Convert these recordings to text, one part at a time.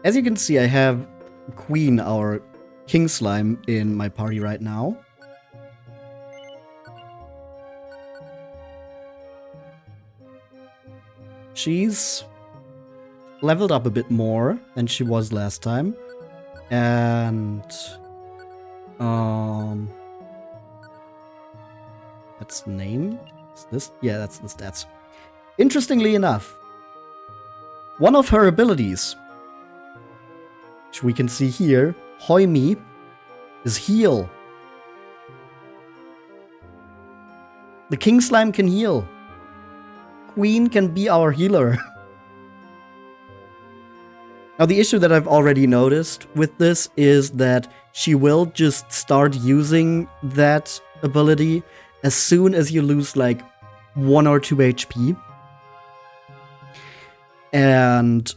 As you can see, I have Queen, our King Slime, in my party right now. She's leveled up a bit more than she was last time. And that's the name. Is this? Yeah, that's the stats. Interestingly enough, one of her abilities, which we can see here, Hoimi, is heal. The King Slime can heal. Queen can be our healer. Now, the issue that I've already noticed with this is that she will just start using that ability as soon as you lose like 1 or 2 HP. And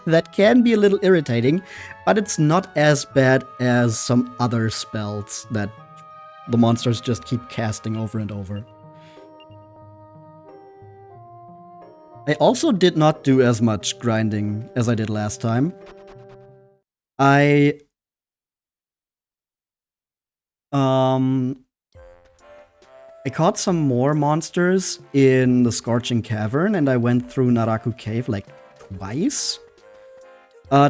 that can be a little irritating, but it's not as bad as some other spells that the monsters just keep casting over and over. I also did not do as much grinding as I did last time. I caught some more monsters in the Scorching Cavern, and I went through Naraku Cave like twice,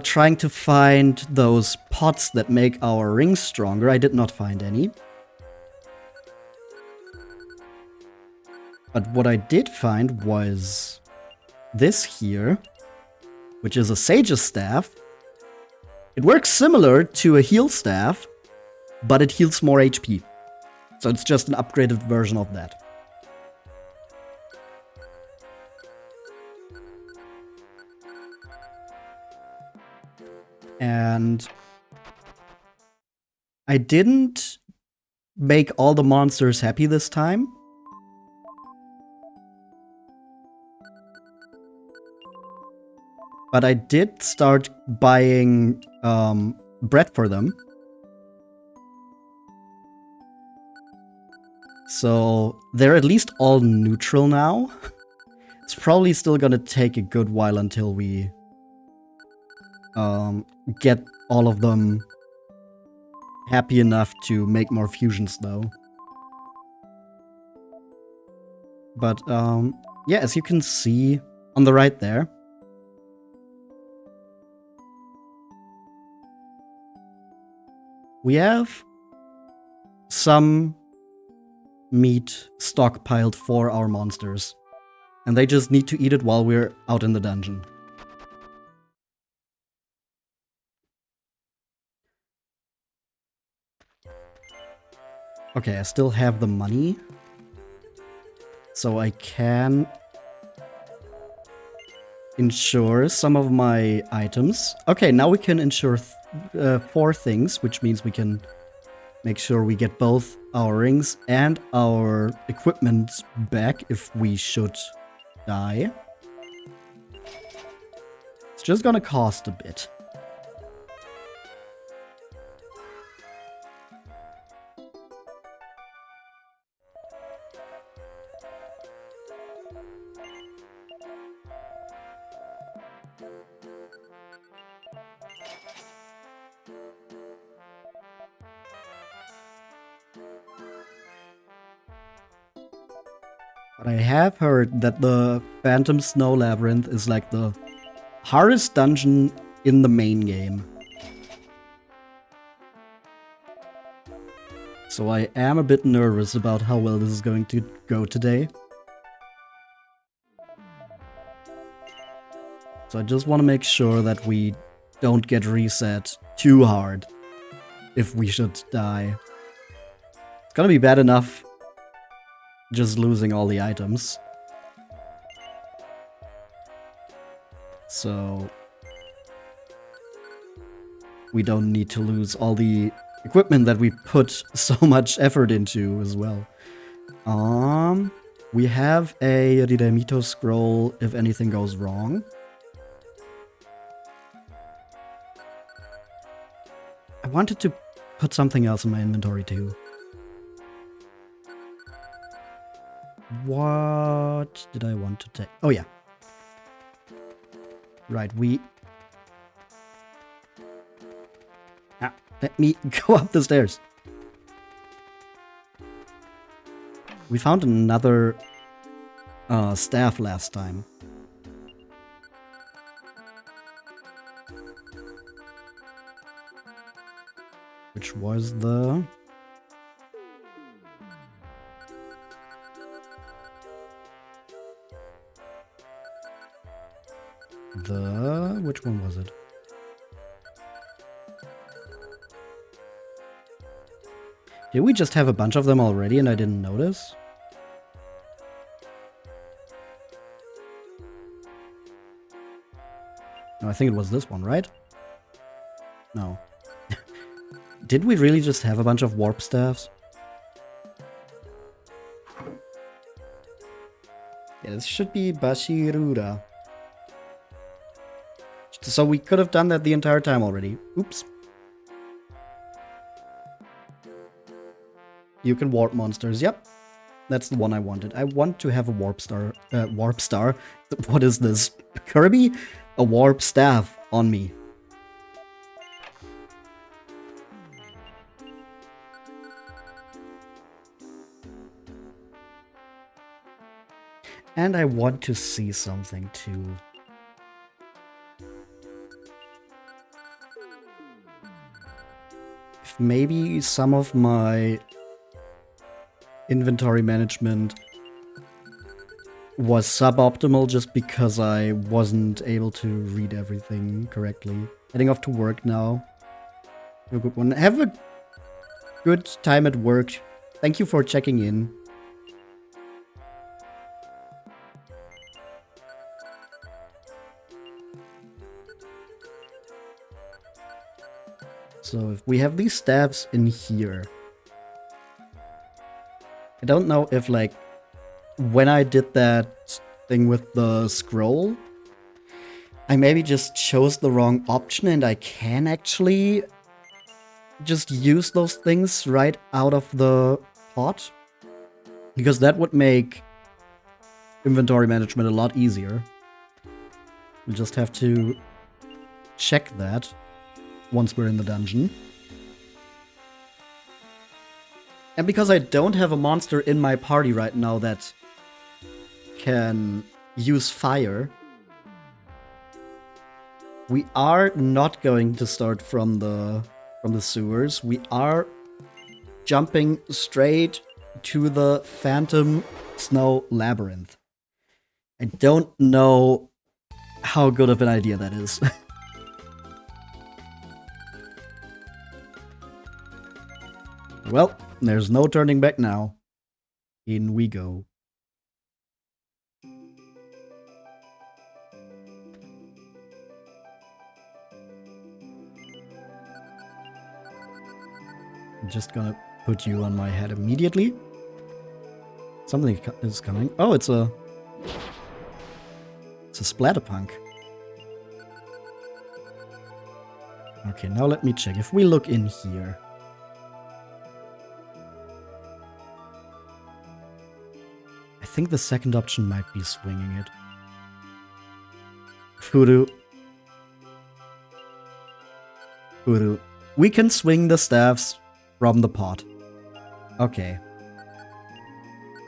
trying to find those pots that make our rings stronger. I did not find any. But what I did find was this here, which is a Sage's Staff. It works similar to a heal staff, but it heals more HP. So it's just an upgraded version of that. And I didn't make all the monsters happy this time. But I did start buying bread for them. So they're at least all neutral now. It's probably still gonna take a good while until we get all of them happy enough to make more fusions, though. But yeah, as you can see on the right there, we have some meat stockpiled for our monsters. And they just need to eat it while we're out in the dungeon. Okay, I still have the money. So I can insure some of my items. Okay, now we can insure 4 things, which means we can make sure we get both our rings and our equipment back if we should die. It's just gonna cost a bit. But I have heard that the Phantom Snow Labyrinth is like the hardest dungeon in the main game. So I am a bit nervous about how well this is going to go today. So I just want to make sure that we don't get reset too hard if we should die. It's gonna be bad enough just losing all the items. So we don't need to lose all the equipment that we put so much effort into as well. We have a Riremito scroll if anything goes wrong. I wanted to put something else in my inventory too. What did I want to take? Oh yeah. Right, we Let me go up the stairs. We found another staff last time. Which was the... Which one was it? Did we just have a bunch of them already and I didn't notice? No, I think it was this one, right? No. Did we really just have a bunch of warp staffs? Yeah, this should be Bashirura. So we could have done that the entire time already. Oops. You can warp monsters. Yep. That's the one I wanted. I want to have a warp star. Warp star. What is this? Kirby? A warp staff on me. And I want to see something too. If maybe some of my inventory management was suboptimal just because I wasn't able to read everything correctly. Heading off to work now. Have a good one. Have a good time at work. Thank you for checking in. So if we have these staffs in here, I don't know if like when I did that thing with the scroll, I maybe just chose the wrong option and I can actually just use those things right out of the pot. Because that would make inventory management a lot easier. We'll just have to check that once we're in the dungeon. And because I don't have a monster in my party right now that can use fire, we are not going to start from the sewers. We are jumping straight to the Phantom Snow Labyrinth. I don't know how good of an idea that is. Well, there's no turning back now. In we go. I'm just gonna put you on my head immediately. Something is coming. Oh, it's a Splatterpunk. Okay, now let me check. If we look in here. I think the second option might be swinging it. Voodoo. Voodoo. We can swing the staffs from the pot. Okay.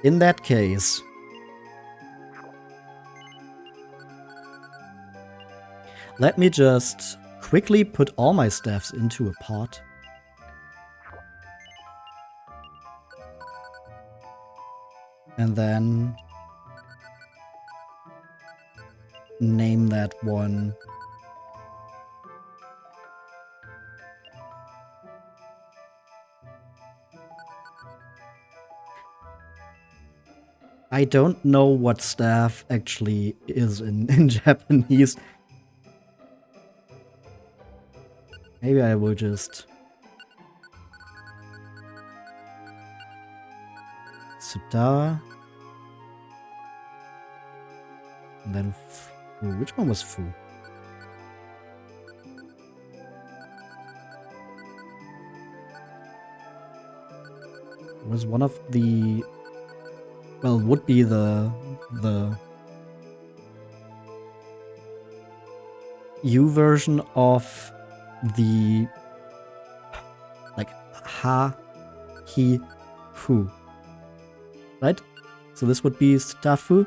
In that case, let me just quickly put all my staffs into a pot. And then name that one I don't know what staff actually is in Japanese. Maybe I will just Suda. And then Fu. Which one was Fu? It was one of the... Well, would be the U version of the ha, he, hu. Right? So this would be stafu.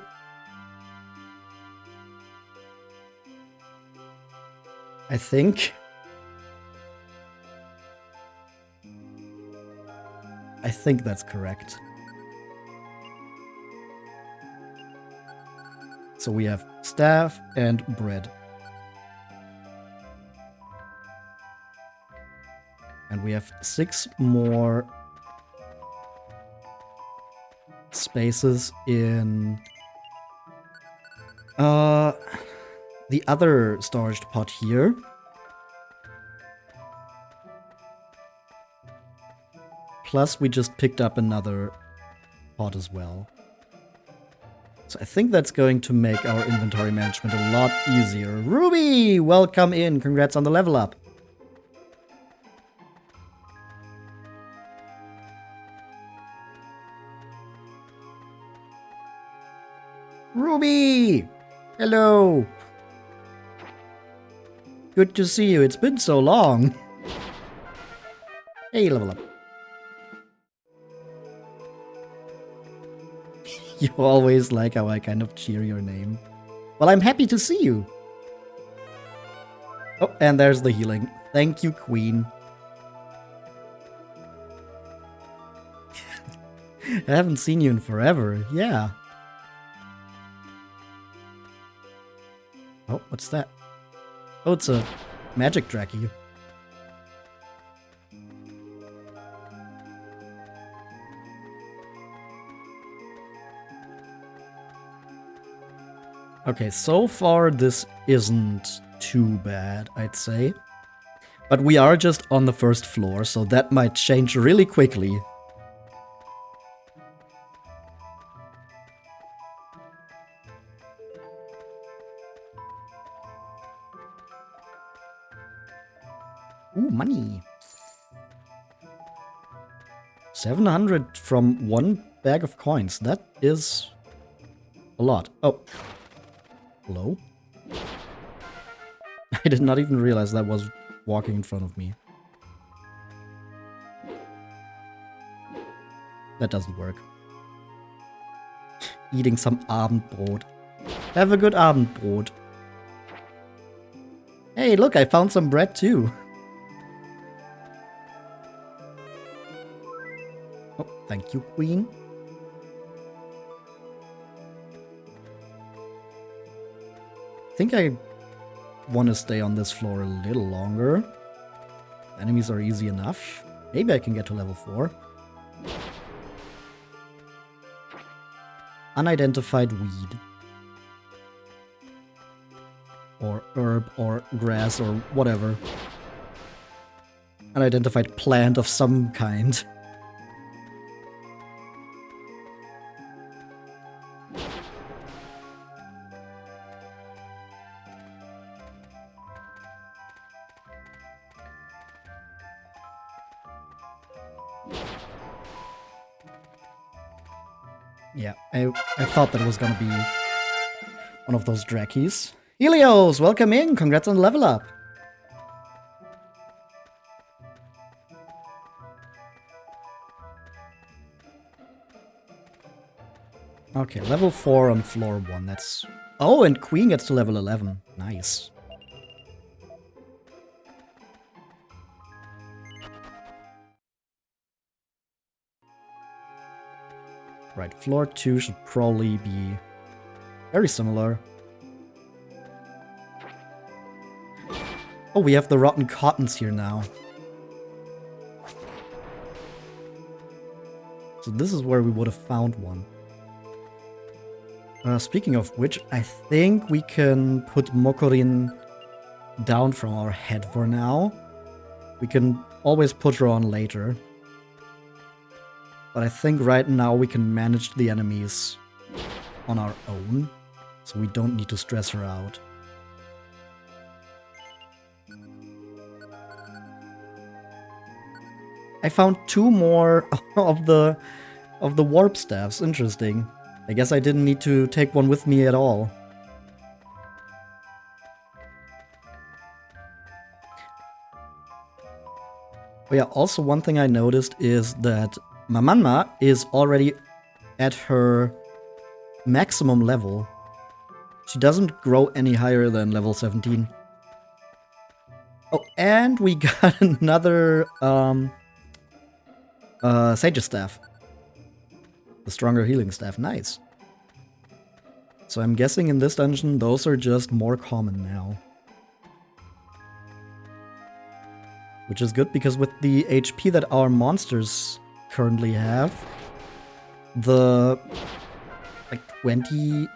I think. I think that's correct. So we have staff and bread. And we have 6 more spaces in the other storage pot here. Plus we just picked up another pot as well. So I think that's going to make our inventory management a lot easier. Ruby, welcome in. Congrats on the level up. Ruby! Hello! Good to see you. It's been so long. Hey, level up. You always like how I kind of cheer your name. Well, I'm happy to see you. Oh, and there's the healing. Thank you, Queen. I haven't seen you in forever. Yeah. Oh, what's that? Oh, it's a magic Draki. Okay, so far this isn't too bad, I'd say. But we are just on the first floor, so that might change really quickly. Ooh, money. 700 from one bag of coins. That is a lot. Oh. Hello? I did not even realize that was walking in front of me. That doesn't work. Eating some Abendbrot. Have a good Abendbrot. Hey, look, I found some bread too. Oh, thank you, Queen. I think I want to stay on this floor a little longer. Enemies are easy enough. Maybe I can get to level 4. Unidentified weed. Or herb or grass or whatever. Unidentified plant of some kind. Yeah, I thought that was gonna be one of those Drakis. Helios, welcome in! Congrats on the level up! Okay, level 4 on floor 1, that's... Oh, and Queen gets to level 11. Nice. Right, floor 2 should probably be very similar. Oh, we have the rotten cottons here now. So this is where we would have found one. Speaking of which, I think we can put Mokorin down from our head for now. We can always put her on later. But I think right now we can manage the enemies on our own, so we don't need to stress her out. I found 2 more of the warp staffs. Interesting. I guess I didn't need to take one with me at all. Oh yeah, also one thing I noticed is that Mamanma is already at her maximum level. She doesn't grow any higher than level 17. Oh, and we got another Sage's Staff. The stronger healing staff, nice. So I'm guessing in this dungeon, those are just more common now. Which is good, because with the HP that our monsters currently have, the like 20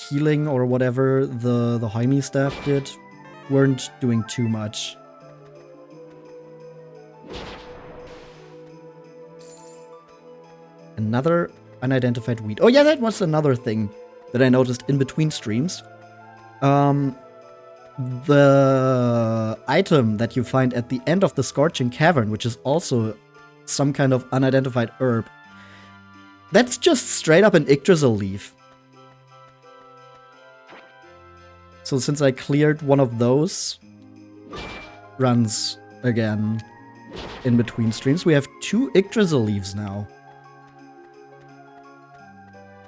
healing or whatever the Jaime staff did weren't doing too much. Another unidentified weed. Oh yeah, that was another thing that I noticed in between streams. The item that you find at the end of the Scorching Cavern, which is also some kind of unidentified herb, that's just straight up an Yggdrasil leaf. So since I cleared one of those runs again in between streams, we have 2 Yggdrasil leaves now.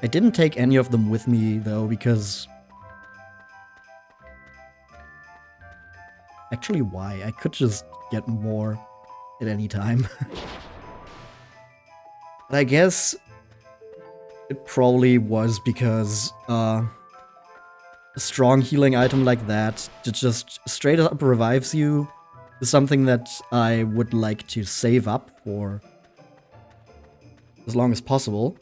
I didn't take any of them with me, though, because... Actually, why? I could just get more at any time. But I guess it probably was because a strong healing item like that just straight up revives you is something that I would like to save up for as long as possible.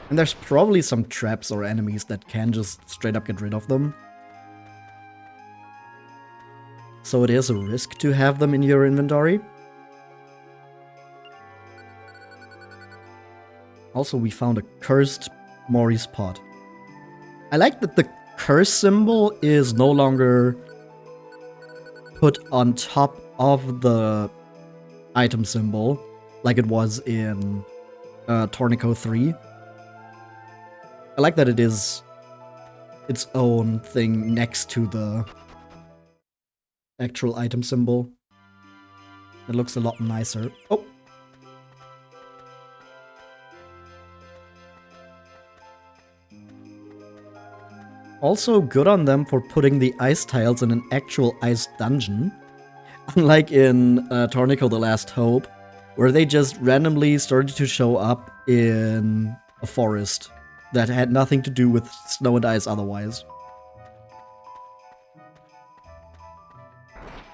And there's probably some traps or enemies that can just straight up get rid of them. So it is a risk to have them in your inventory. Also, we found a cursed Mori's pot. I like that the curse symbol is no longer put on top of the item symbol like it was in Tornico 3. I like that it is its own thing next to the actual item symbol. It looks a lot nicer. Oh! Also good on them for putting the ice tiles in an actual ice dungeon. Unlike in Tornico The Last Hope, where they just randomly started to show up in a forest that had nothing to do with snow and ice otherwise.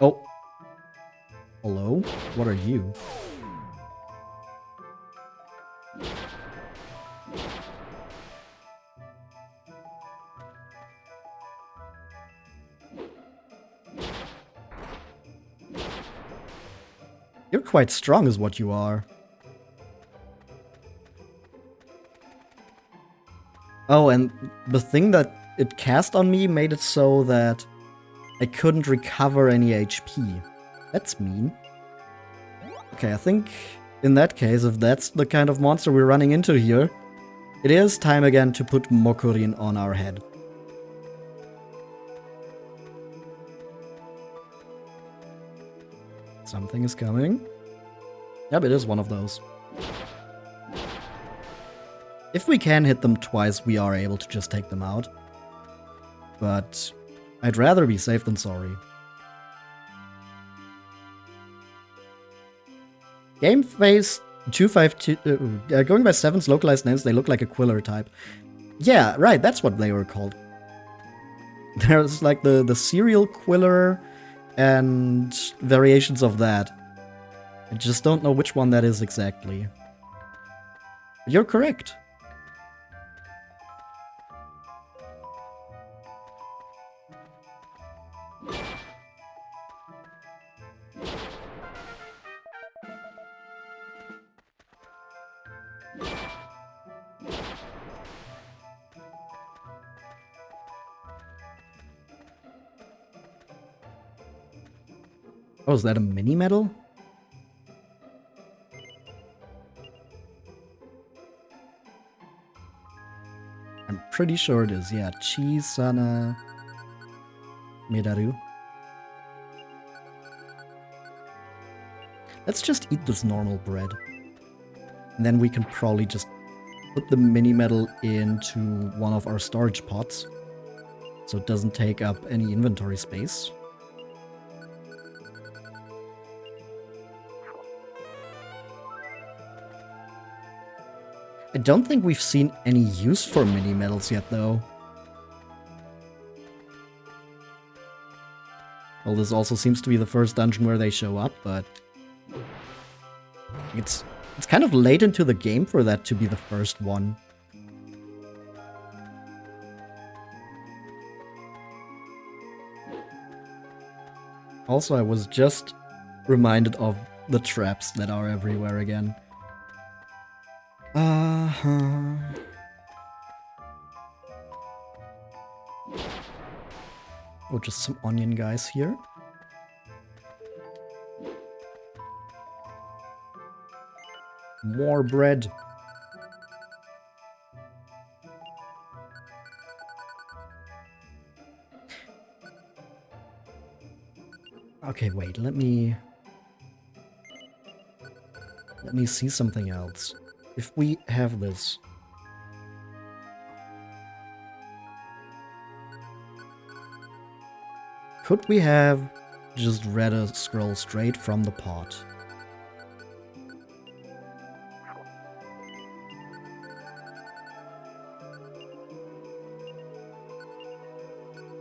Oh. Hello? What are you? You're quite strong is what you are. Oh, and the thing that it cast on me made it so that I couldn't recover any HP. That's mean. Okay, I think in that case, if that's the kind of monster we're running into here, it is time again to put Mokurin on our head. Something is coming. Yep, it is one of those. If we can hit them twice, we are able to just take them out. But I'd rather be safe than sorry. Game phase 252. Going by 7's localized names, they look like a Quiller type. Yeah, right, that's what they were called. There's like the serial Quiller and variations of that. I just don't know which one that is exactly. But you're correct. Oh, is that a mini medal? I'm pretty sure it is, yeah. Chisana Medaru. Let's just eat this normal bread. And then we can probably just put the mini metal into one of our storage pots, so it doesn't take up any inventory space. I don't think we've seen any use for mini metals yet, though. Well, this also seems to be the first dungeon where they show up, but it's kind of late into the game for that to be the first one. Also, I was just reminded of the traps that are everywhere again. Oh, just some onion guys here. More bread. Okay, wait, let me see something else. If we have this. Could we have just read a scroll straight from the pot?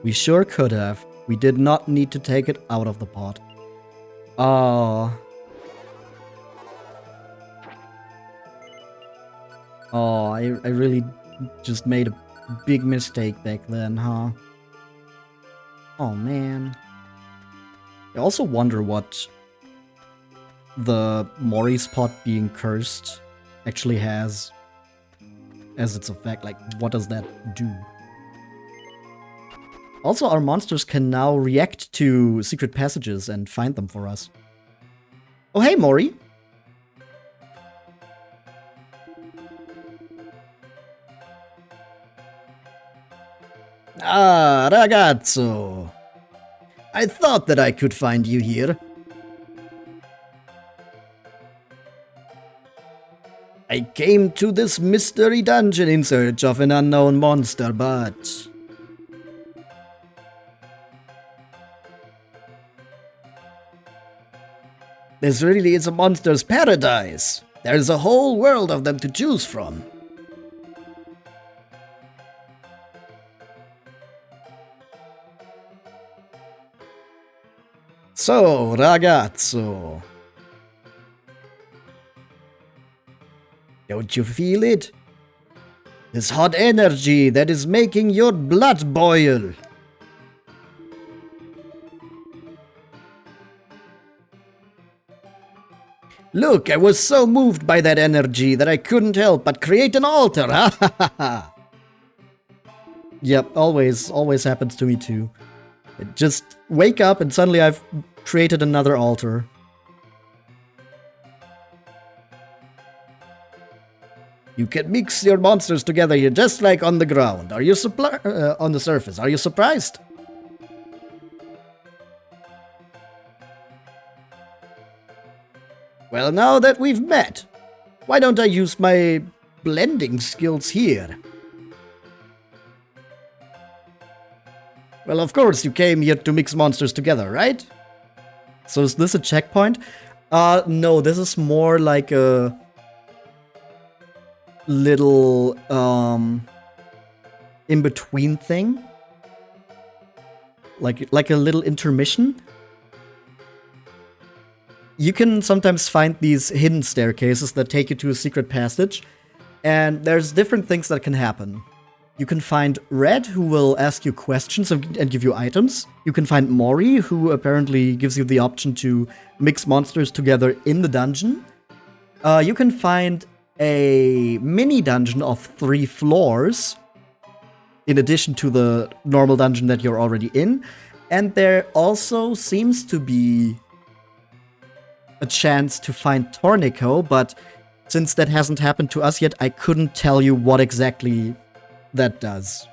We sure could have. We did not need to take it out of the pot. Oh. Oh, I really just made a big mistake back then, huh? Oh, man. I also wonder what the Mori's pot being cursed actually has as its effect. Like, what does that do? Also, our monsters can now react to secret passages and find them for us. Oh, hey, Mori! Ah, ragazzo! I thought that I could find you here. I came to this mystery dungeon in search of an unknown monster, but... this really is a monster's paradise. There's a whole world of them to choose from. So, ragazzo. Don't you feel it? This hot energy that is making your blood boil. Look, I was so moved by that energy that I couldn't help but create an altar. Ha ha ha ha. Yep, always happens to me too. Just wake up and suddenly I've created another altar. You can mix your monsters together here just like on the ground. Are you on the surface? Are you surprised? Well, now that we've met, why don't I use my blending skills here? Well, of course you came here to mix monsters together, right? So is this a checkpoint? No, this is more like a little, in-between thing. Like a little intermission. You can sometimes find these hidden staircases that take you to a secret passage, and there's different things that can happen. You can find Red, who will ask you questions and give you items. You can find Mori, who apparently gives you the option to mix monsters together in the dungeon. You can find a mini dungeon of 3 floors, in addition to the normal dungeon that you're already in. And there also seems to be a chance to find Tornico, but since that hasn't happened to us yet, I couldn't tell you what exactly that does.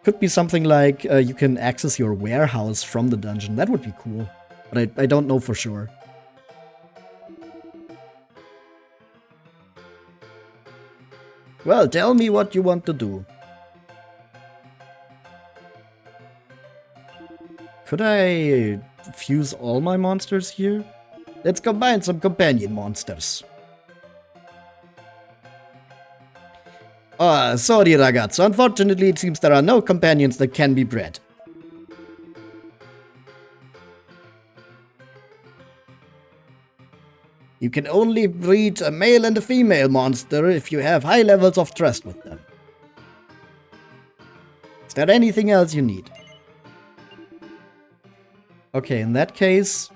Could be something like you can access your warehouse from the dungeon. That would be cool, but I don't know for sure. Well, tell me what you want to do. Could I fuse all my monsters here? Let's combine some companion monsters. Sorry ragazzo, unfortunately it seems there are no companions that can be bred. You can only breed a male and a female monster if you have high levels of trust with them. Is there anything else you need? Okay, in that case,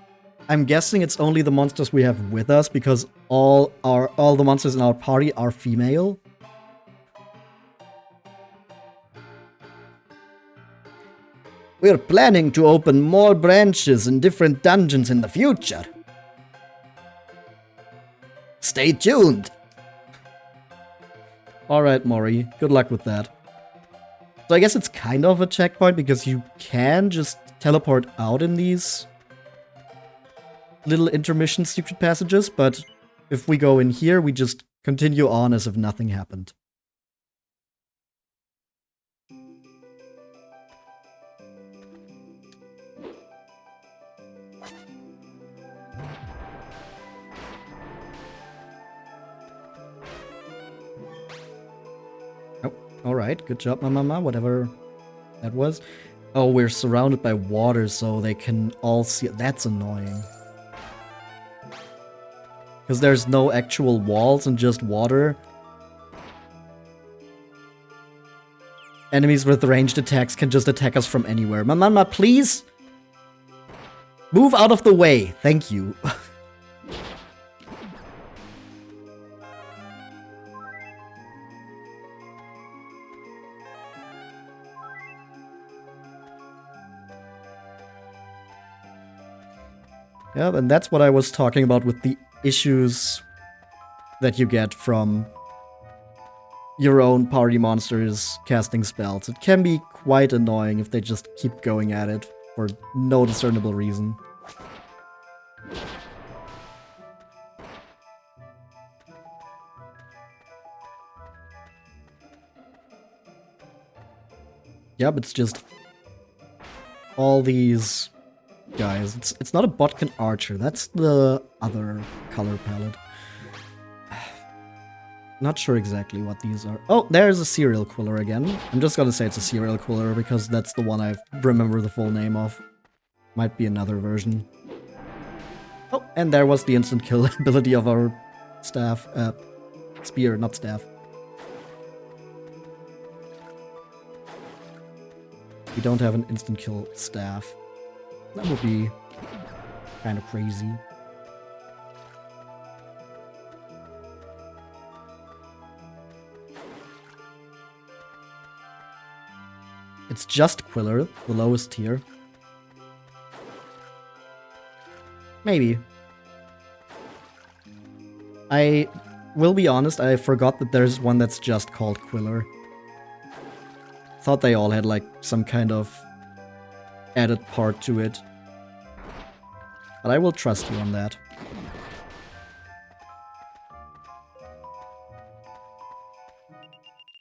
I'm guessing it's only the monsters we have with us because all the monsters in our party are female. We're planning to open more branches in different dungeons in the future. Stay tuned! Alright, Mori. Good luck with that. So I guess it's kind of a checkpoint because you can just teleport out in these little intermission secret passages, but if we go in here, we just continue on as if nothing happened. Alright, good job, Mama, whatever that was. Oh, we're surrounded by water, so they can all see it. That's annoying. Because there's no actual walls and just water. Enemies with ranged attacks can just attack us from anywhere. Mama, please! Move out of the way! Thank you. Yeah, and that's what I was talking about with the issues that you get from your own party monsters casting spells. It can be quite annoying if they just keep going at it for no discernible reason. Yep, it's just all these guys. It's not a Botkin Archer, that's the other color palette. Not sure exactly what these are. Oh, there's a Serial Quiller again. I'm just gonna say it's a Serial Quiller because that's the one I remember the full name of. Might be another version. Oh, and there was the instant kill ability of our staff. Spear, not staff. We don't have an instant kill staff. That would be kind of crazy. It's just Quiller, the lowest tier. Maybe. I will be honest, I forgot that there's one that's just called Quiller. Thought they all had like some kind of added part to it. But I will trust you on that.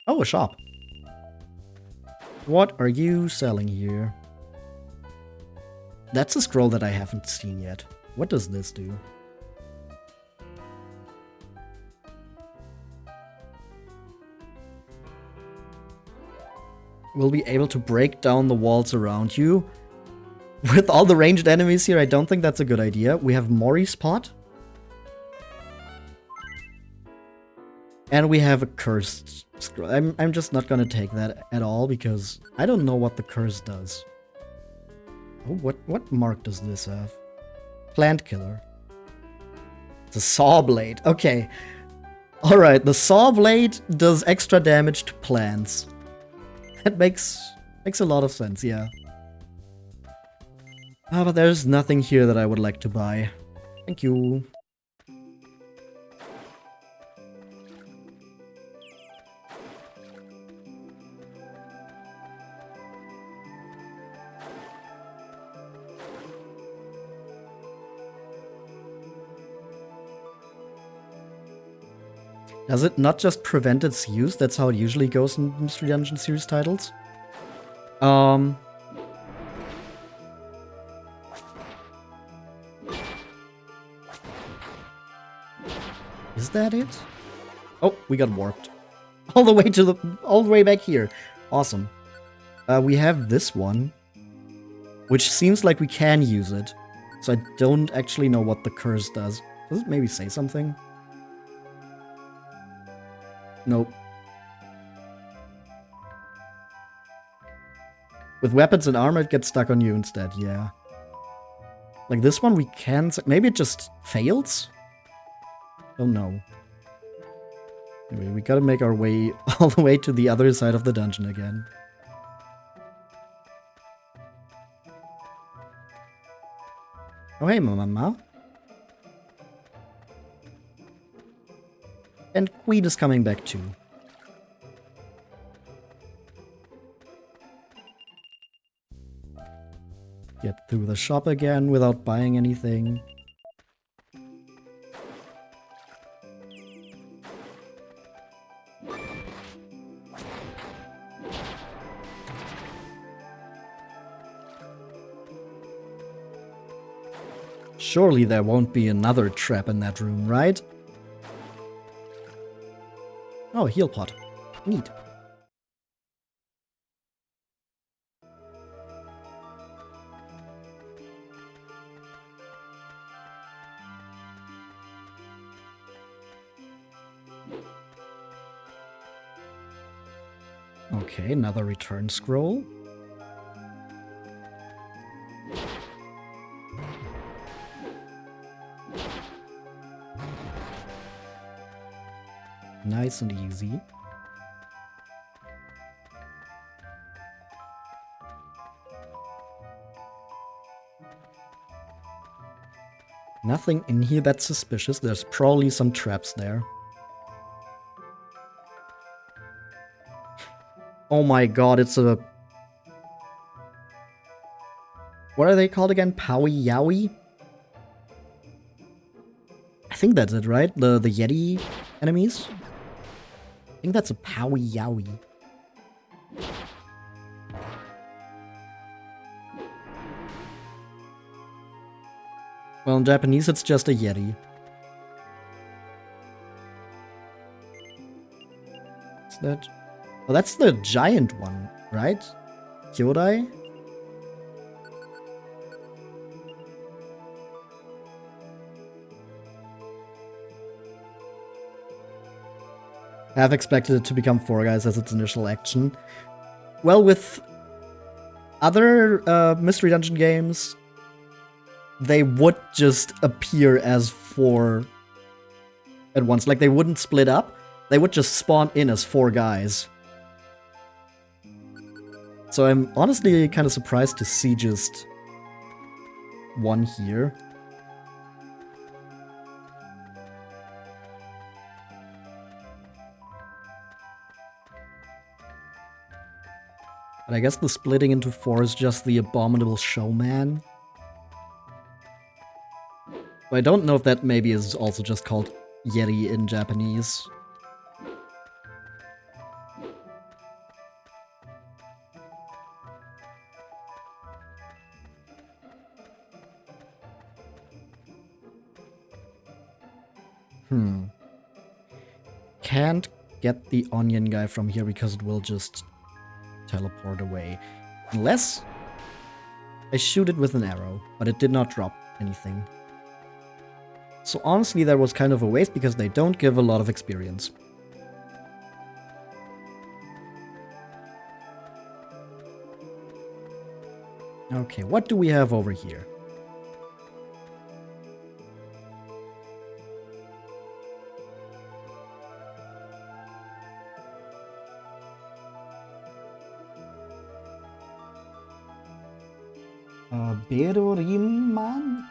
Oh, a shop. What are you selling here? That's a scroll that I haven't seen yet. What does this do? We'll be able to break down the walls around you. With all the ranged enemies here, I don't think that's a good idea. We have Mori's Pot. And we have a cursed scroll. I'm just not gonna take that at all because I don't know what the curse does. Oh, what mark does this have? Plant Killer. It's a Saw Blade. Okay. Alright, the Saw Blade does extra damage to plants. That makes a lot of sense, yeah. Ah, but there's nothing here that I would like to buy. Thank you. Does it not just prevent its use? That's how it usually goes in Mystery Dungeon series titles. Is that it? Oh, we got warped. All the way back here. Awesome. We have this one, which seems like we can use it. So I don't actually know what the curse does. Does it maybe say something? Nope. With weapons and armor, it gets stuck on you instead, yeah. Like this one we can... Maybe it just fails? Don't know. Anyway, we gotta make our way all the way to the other side of the dungeon again. Oh hey, Mama. And Queen is coming back too. Get through the shop again without buying anything. Surely there won't be another trap in that room, right? Oh, heal pot. Neat. Okay, another return scroll. Nice and easy. Nothing in here that's suspicious. There's probably some traps there. Oh my god, it's a... What are they called again? Powie Yowie? I think that's it, right? The Yeti enemies? I think that's a Powie Yowie. Well, in Japanese, it's just a Yeti. Is that... Oh, that's the giant one, right? Kyodai? I have expected it to become Four Guys as its initial action. Well, with other Mystery Dungeon games, they would just appear as four at once. Like, they wouldn't split up. They would just spawn in as four guys. So I'm honestly kind of surprised to see just one here. But I guess the splitting into four is just the abominable showman. But I don't know if that maybe is also just called Yeti in Japanese. Can't get the onion guy from here because it will just teleport away. Unless I shoot it with an arrow, but it did not drop anything. So honestly, that was kind of a waste because they don't give a lot of experience. Okay, what do we have over here? Berorinman?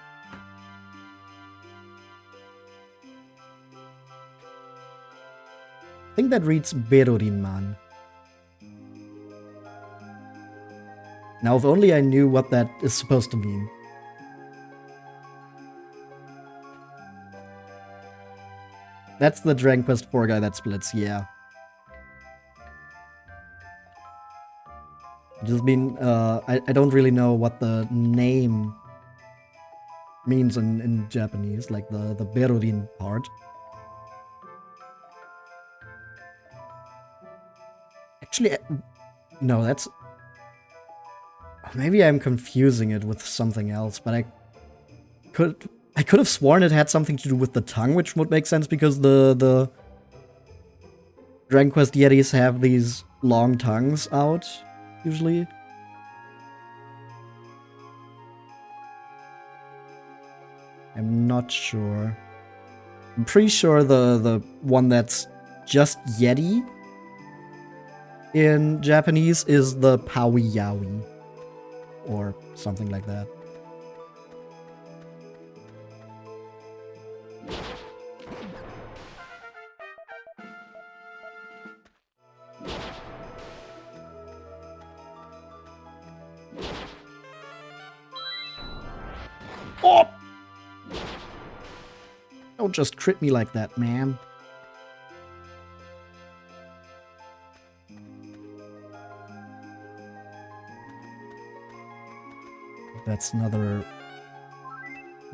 I think that reads Berorinman. Now, if only I knew what that is supposed to mean. That's the Dragon Quest 4 guy that splits, yeah. Just mean, I don't really know what the name means in Japanese, like the Berodin part. Actually, no, that's... Maybe I'm confusing it with something else, but I could have sworn it had something to do with the tongue, which would make sense because the Dragon Quest Yetis have these long tongues out, usually. I'm not sure. I'm pretty sure the one that's just Yeti in Japanese is the Paui Yaoi, or something like that. Oh! Don't just crit me like that, man. That's another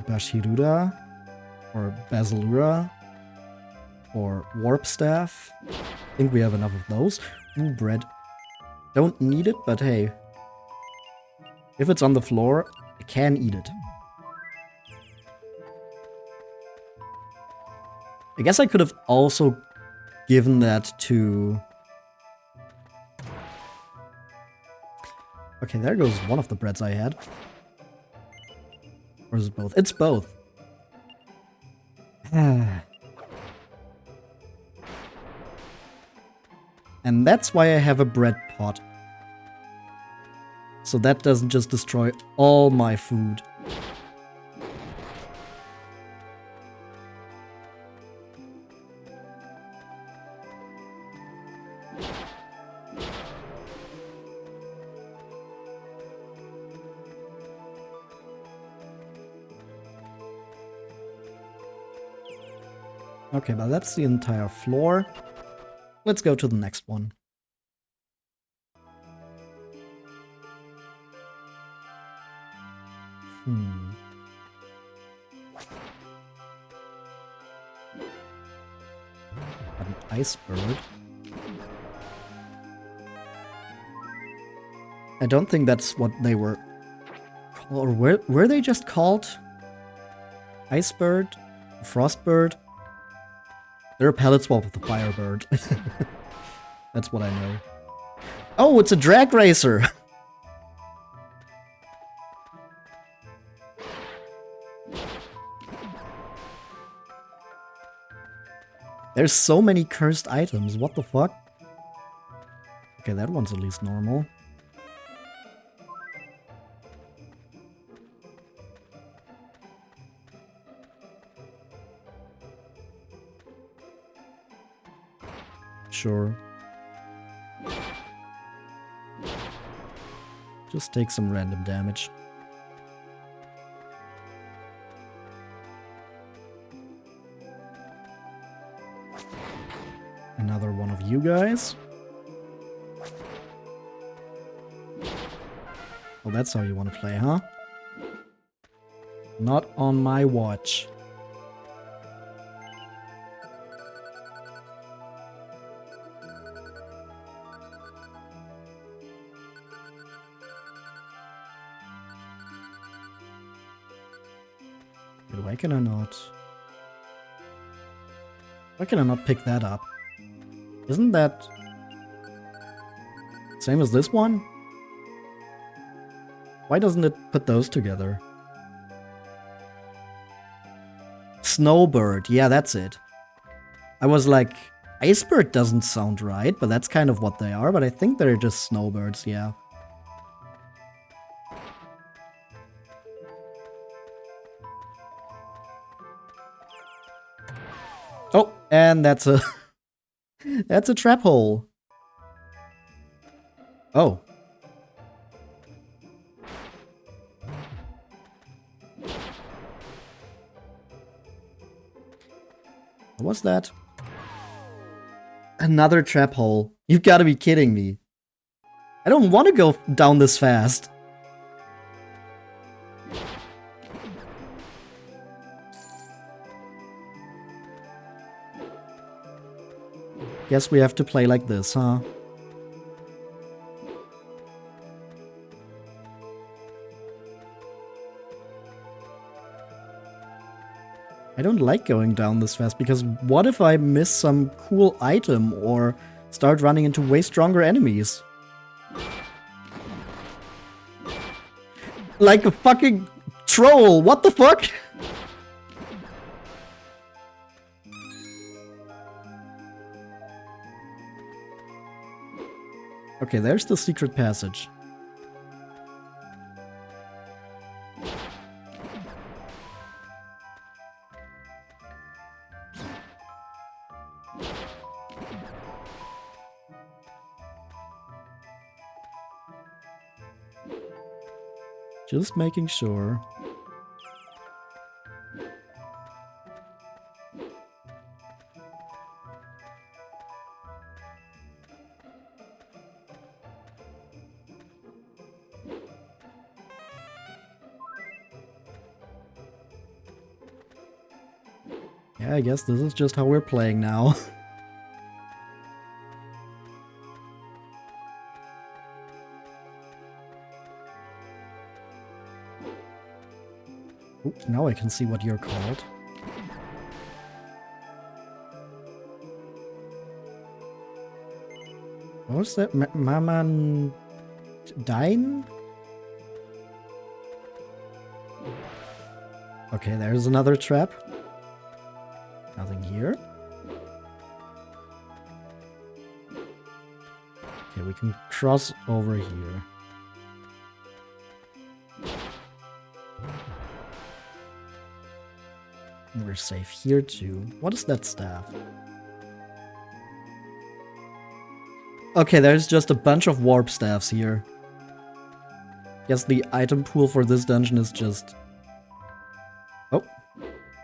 Bashirura or Basilura or Warp Staff. I think we have enough of those. Ooh, bread. Don't need it, but hey. If it's on the floor, I can eat it. I guess I could have also given that to... Okay, there goes one of the breads I had. Or is it both? It's both. And that's why I have a bread pot. So that doesn't just destroy all my food. Okay, but that's the entire floor. Let's go to the next one. An ice bird. I don't think that's what they were called. Or were they just called ice bird? Frostbird? They're a palette swap of the Firebird. That's what I know. Oh, it's a drag racer! There's so many cursed items, what the fuck? Okay, that one's at least normal. Sure. Just take some random damage. Another one of you guys. Oh, that's how you want to play, huh? Not on my watch. Why can I not? Why can I not pick that up? Isn't that same as this one? Why doesn't it put those together? Snowbird, yeah, that's it. I was like, Icebird doesn't sound right, but that's kind of what they are, but I think they're just snowbirds, yeah. Oh, and that's a that's a trap hole. Oh. What was that? Another trap hole. You've got to be kidding me. I don't want to go down this fast. Guess we have to play like this, huh? I don't like going down this fast, because what if I miss some cool item or start running into way stronger enemies? Like a fucking troll, what the fuck? Okay, there's the secret passage. Just making sure. Yeah, I guess this is just how we're playing now. Ooh, now I can see what you're called. What was that? Maman... Dine? Okay, there's another trap. Nothing here. Okay, we can cross over here. And we're safe here too. What is that staff? Okay, there's just a bunch of warp staffs here. Guess the item pool for this dungeon is just... Oh,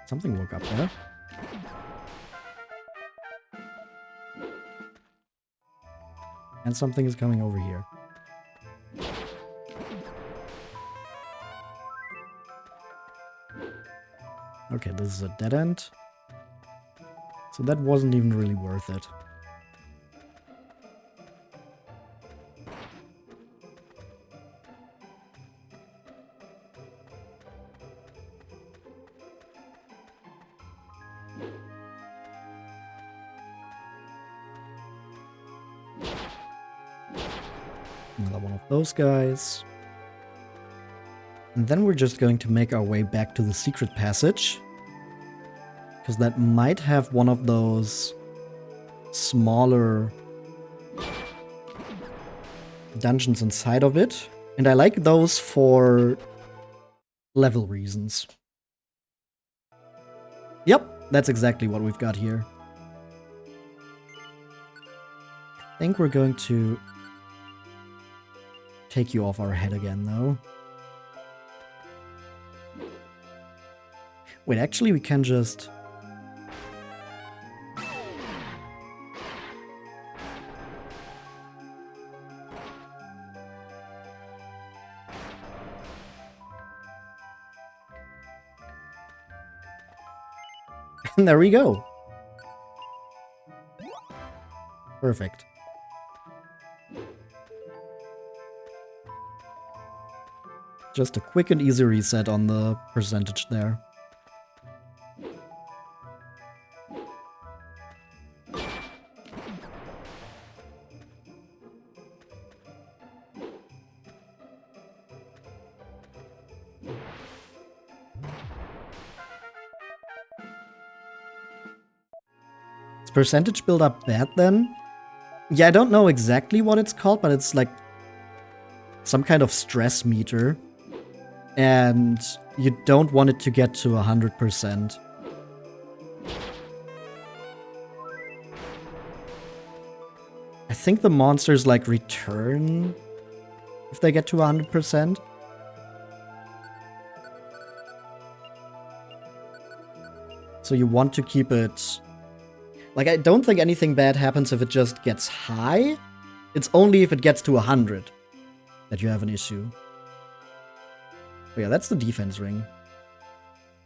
something woke up there. And something is coming over here. Okay, this is a dead end. So that wasn't even really worth it. Another one of those guys. And then we're just going to make our way back to the secret passage. Because that might have one of those smaller dungeons inside of it. And I like those for level reasons. Yep, that's exactly what we've got here. I think we're going to take you off our head again, though. Wait, actually, we can just... And there we go. Perfect. Just a quick and easy reset on the percentage there. Is percentage build up bad then? Yeah, I don't know exactly what it's called, but it's like some kind of stress meter. And you don't want it to get to 100%. I think the monsters like return if they get to 100%. So you want to keep it Like, I don't think anything bad happens if it just gets high. It's only if it gets to 100 that you have an issue. But yeah, that's the defense ring.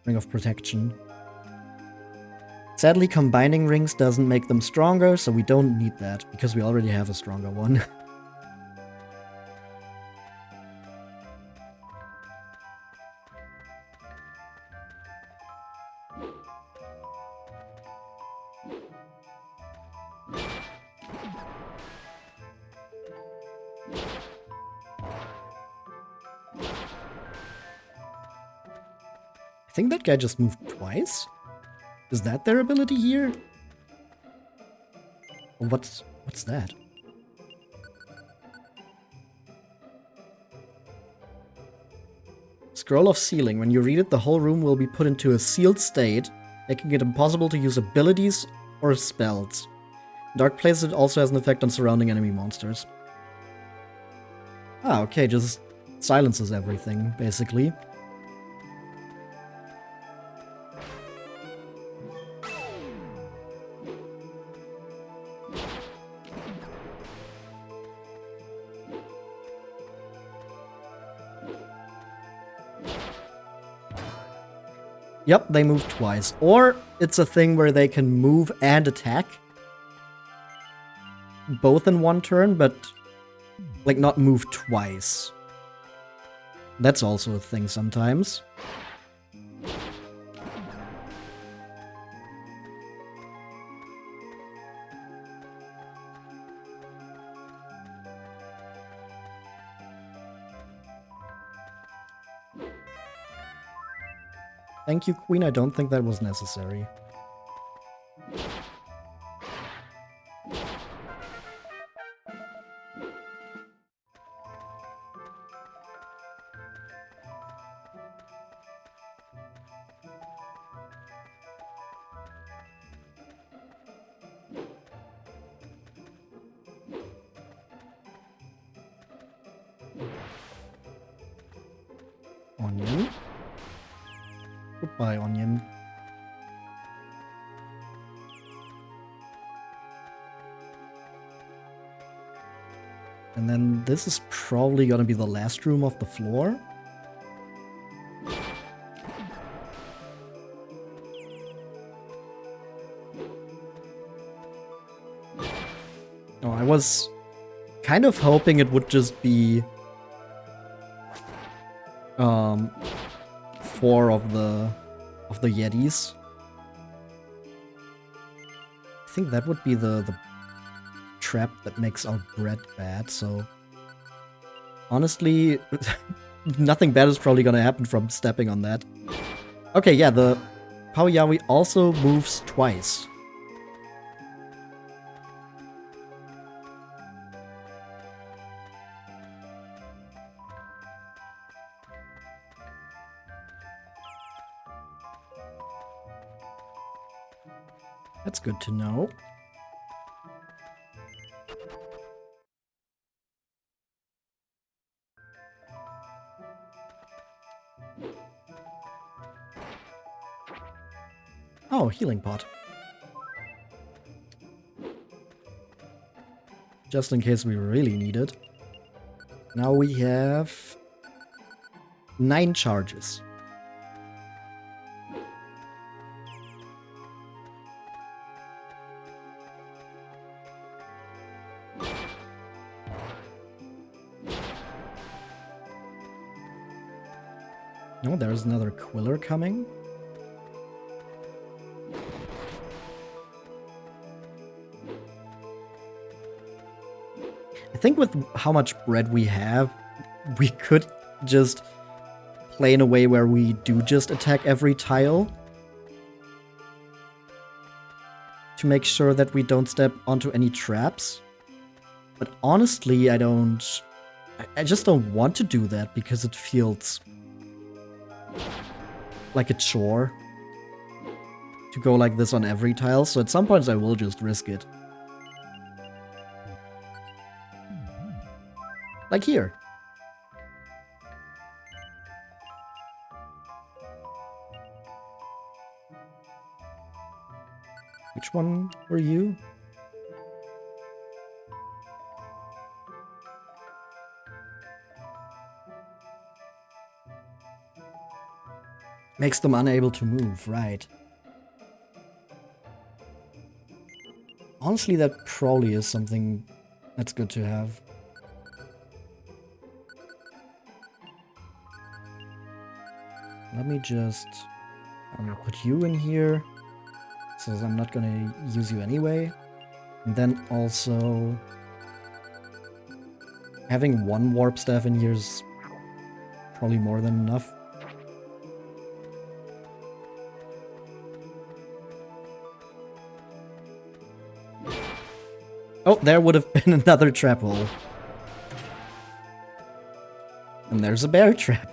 Ring of protection. Sadly, combining rings doesn't make them stronger, so we don't need that, because we already have a stronger one. I think that guy just moved twice? Is that their ability here? What's that? Scroll of Sealing. When you read it, the whole room will be put into a sealed state, making it impossible to use abilities or spells. In Dark Places, it also has an effect on surrounding enemy monsters. Ah, okay, just silences everything, basically. Yep, they move twice. Or it's a thing where they can move and attack. Both in one turn, but like not move twice. That's also a thing sometimes. Thank you, Queen. I don't think that was necessary. Onion. Goodbye, Onion. And then this is probably gonna be the last room of the floor. Oh, I was kind of hoping it would just be 4 of the Yetis. I think that would be the trap that makes our bread bad, so honestly, nothing bad is probably gonna happen from stepping on that. Okay, yeah, the Paoyawi also moves twice. That's good to know. Oh, healing pot. Just in case we really need it. Now we have 9 charges. No, there's another Quiller coming. I think with how much bread we have, we could just play in a way where we do just attack every tile. To make sure that we don't step onto any traps. But honestly, I just don't want to do that because it feels like a chore to go like this on every tile, so at some points I will just risk it. Like here. Which one were you? Makes them unable to move, right. Honestly, that probably is something that's good to have. Let me just... I'm gonna put you in here, so I'm not gonna use you anyway. And then also... having one warp staff in here is probably more than enough. Oh, there would have been another trap hole. And there's a bear trap.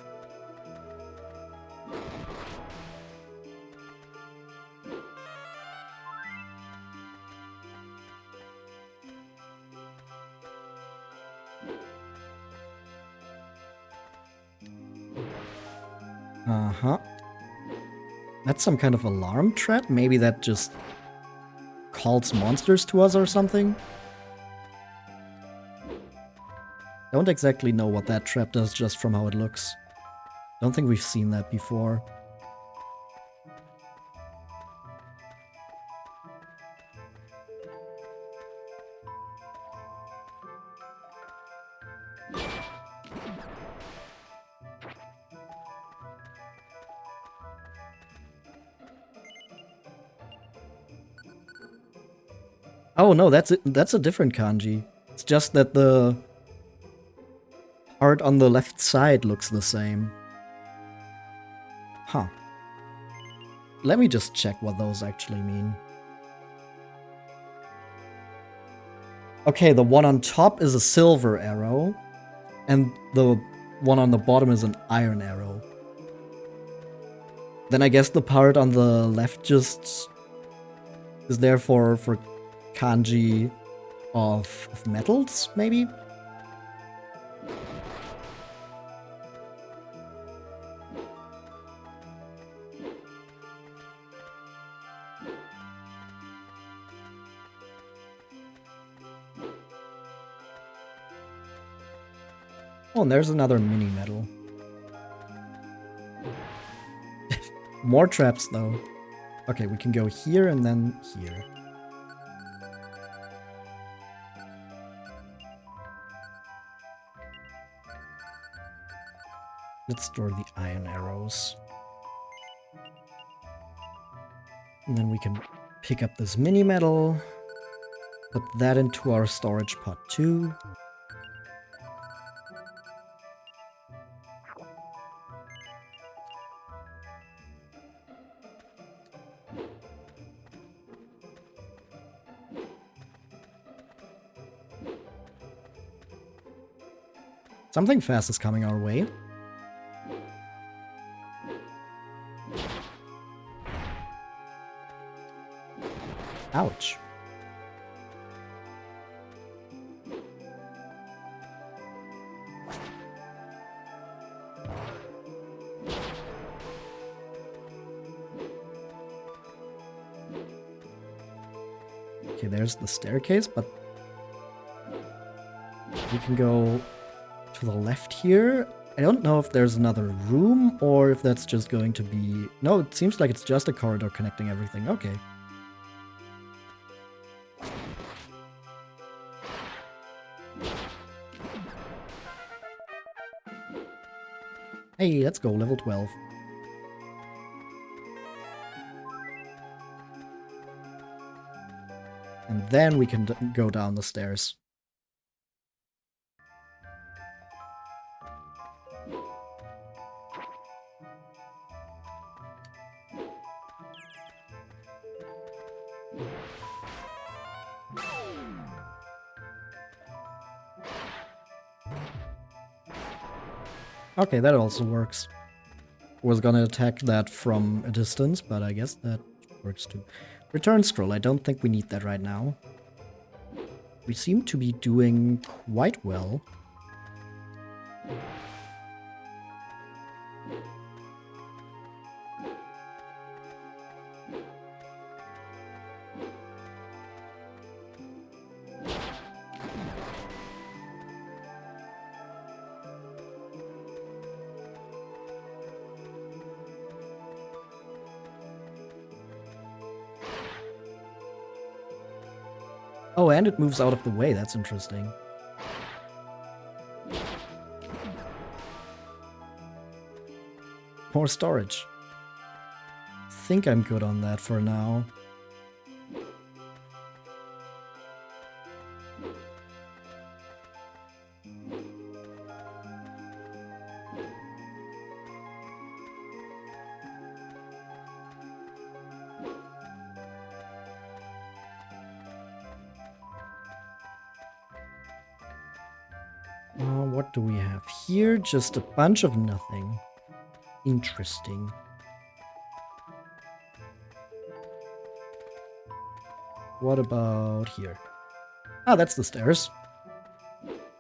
Uh-huh. That's some kind of alarm trap? Maybe that just calls monsters to us or something? Don't exactly know what that trap does just from how it looks. Don't think we've seen that before. Oh no, that's a different kanji. It's just that the part on the left side looks the same. Huh. Let me just check what those actually mean. Okay, the one on top is a silver arrow, and the one on the bottom is an iron arrow. Then I guess the part on the left just is there for kanji of metals, maybe? Oh, and there's another mini medal. More traps, though. Okay, we can go here and then here. Let's store the iron arrows. And then we can pick up this mini medal. Put that into our storage pot too. Something fast is coming our way. Ouch. Okay, there's the staircase, but we can go to the left here. I don't know if there's another room or if that's just going to be... No, it seems like it's just a corridor connecting everything. Okay. Hey, let's go, level 12. And then we can go down the stairs. Okay, that also works. Was gonna attack that from a distance, but I guess that works too. Return scroll, I don't think we need that right now. We seem to be doing quite well. Oh, and it moves out of the way. That's interesting. More storage. Think I'm good on that for now. What do we have here? Just a bunch of nothing. Interesting. What about here? Ah, that's the stairs.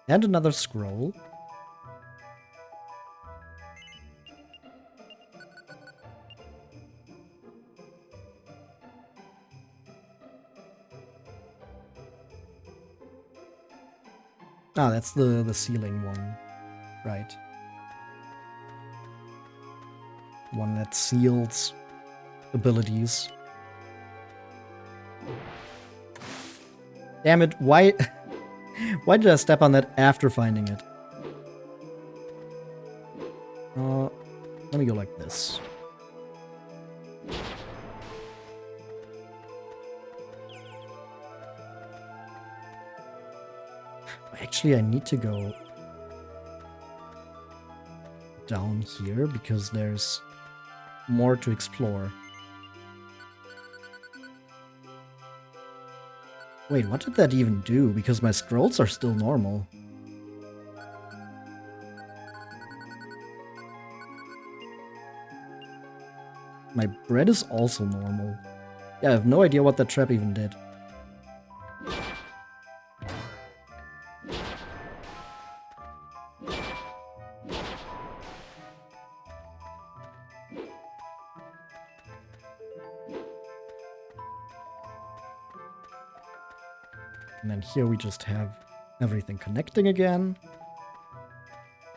And another scroll. Ah, that's the ceiling one. Right. One that seals abilities. Damn it, why why did I step on that after finding it? Let me go like this. Actually, I need to go down here because there's more to explore. Wait, what did that even do? Because my scrolls are still normal. My bread is also normal. Yeah, I have no idea what that trap even did. And then here we just have everything connecting again.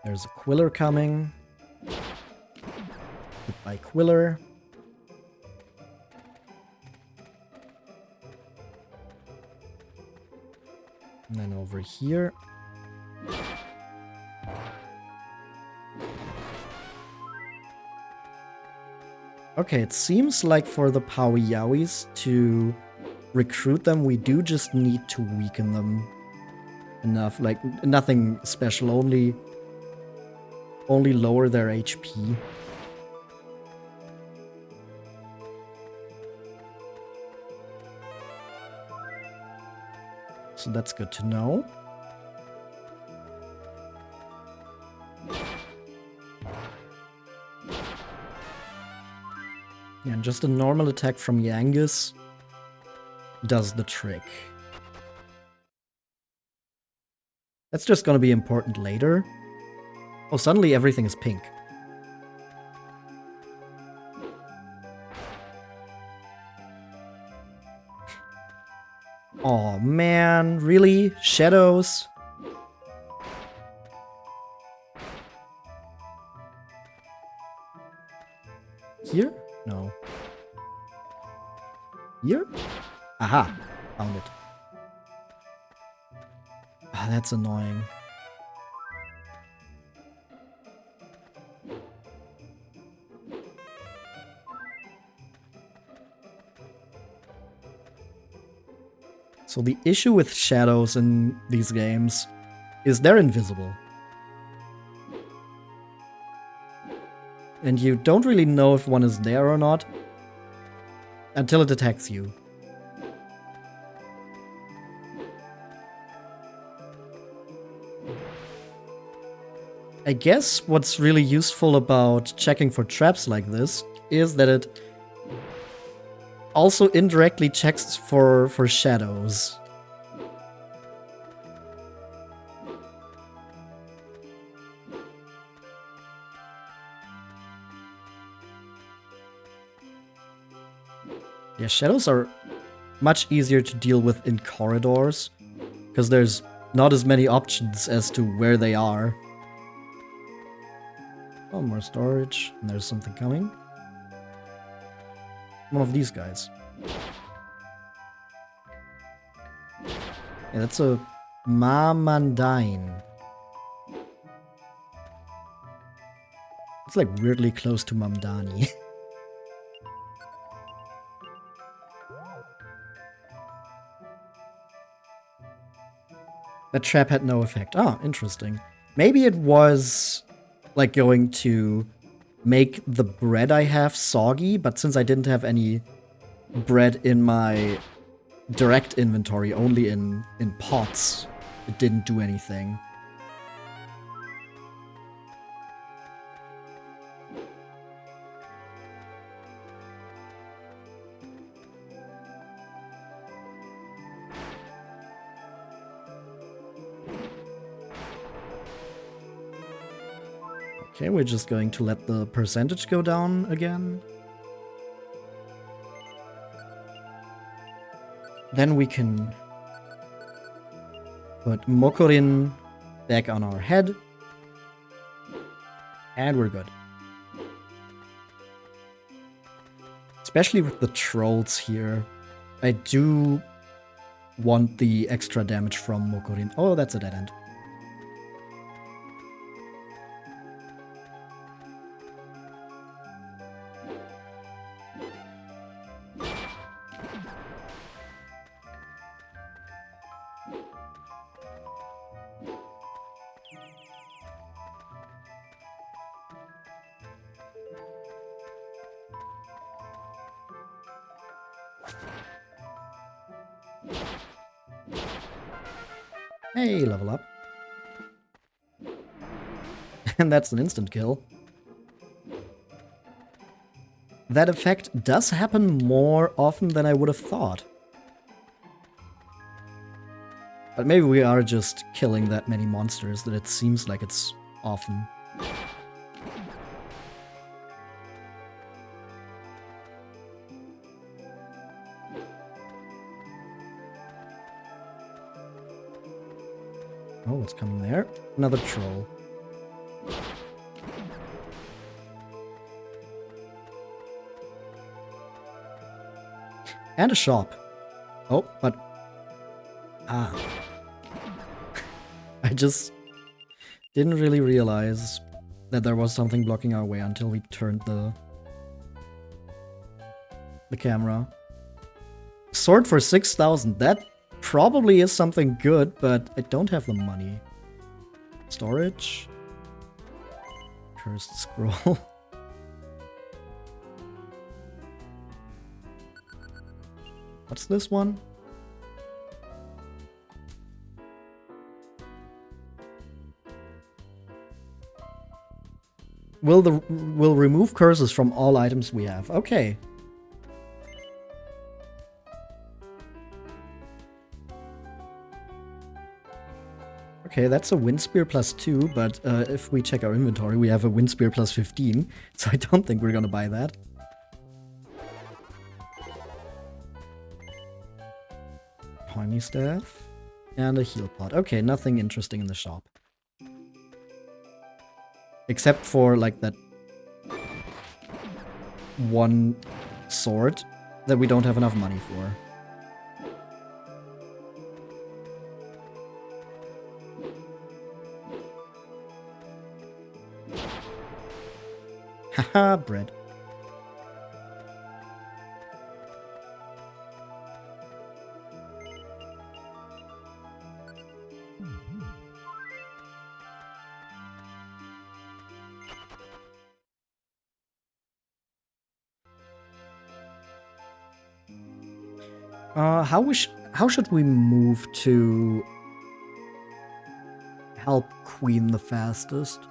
There's a Quiller coming. Goodbye, Quiller. And then over here. Okay, it seems like for the Powy Yowies to recruit them, we do just need to weaken them enough. Like, nothing special, only lower their HP. So that's good to know. Yeah, and just a normal attack from Yangus does the trick. That's just gonna be important later. Oh, suddenly everything is pink. Oh man, really? Shadows? Here? No. Here? Aha! Found it. Ah, that's annoying. So the issue with shadows in these games is they're invisible. And you don't really know if one is there or not until it attacks you. I guess what's really useful about checking for traps like this is that it also indirectly checks for shadows. Yeah, shadows are much easier to deal with in corridors, because there's not as many options as to where they are. Oh, more storage. And there's something coming. One of these guys. Yeah, that's a Mamandine. It's like weirdly close to Mamdani. That trap had no effect. Oh, interesting. Maybe it was like going to make the bread I have soggy, but since I didn't have any bread in my direct inventory, only in pots, it didn't do anything. Okay, we're just going to let the percentage go down again. Then we can put Mokorin back on our head. And we're good. Especially with the trolls here. I do want the extra damage from Mokorin. Oh, that's a dead end. Hey, level up. And that's an instant kill. That effect does happen more often than I would have thought. But maybe we are just killing that many monsters that it seems like it's often. Oh, what's coming there? Another troll. And a shop. Oh, but... Ah. I just didn't really realize that there was something blocking our way until we turned the camera. Sword for 6,000. That probably is something good, but I don't have the money. Storage. Cursed scroll. What's this one? Will remove curses from all items we have. Okay. Okay, that's a wind spear plus 2, but if we check our inventory, we have a wind spear plus 15, so I don't think we're gonna buy that. Pointy staff and a heal pot. Okay, nothing interesting in the shop. Except for, like, that one sword that we don't have enough money for. Haha, bread. How should we move to help Queen the fastest?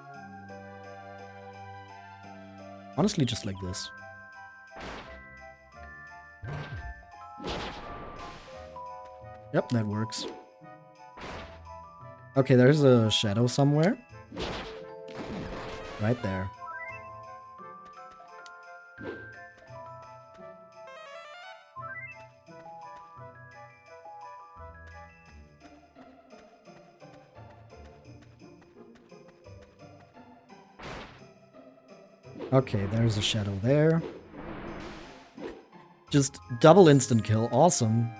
Honestly, just like this. Yep, that works. Okay, there's a shadow somewhere. Right there. Okay, there's a shadow there. Just double instant kill. Awesome.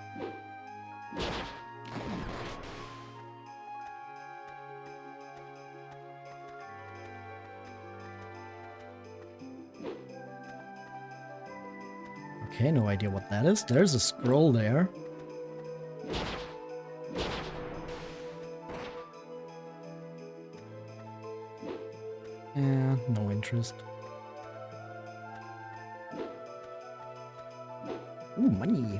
Okay, no idea what that is. There's a scroll there. Yeah, no interest. Ooh, money.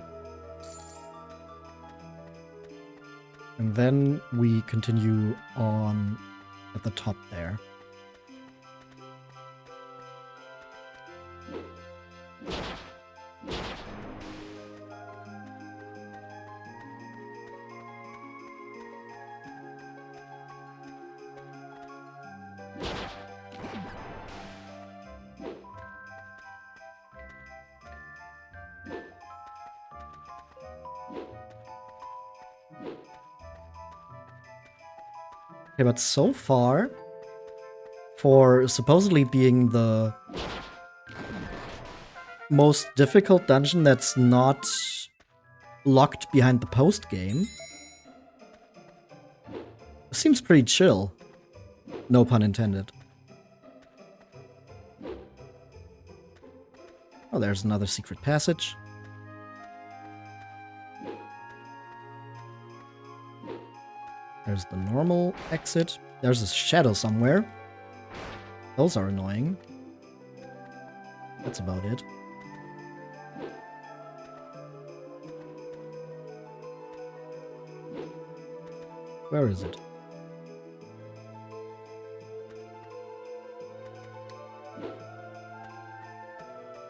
And then we continue on at the top there. Okay, but so far, for supposedly being the most difficult dungeon that's not locked behind the post game, seems pretty chill. No pun intended. Oh, there's another secret passage. There's the normal exit. There's a shadow somewhere. Those are annoying. That's about it. Where is it?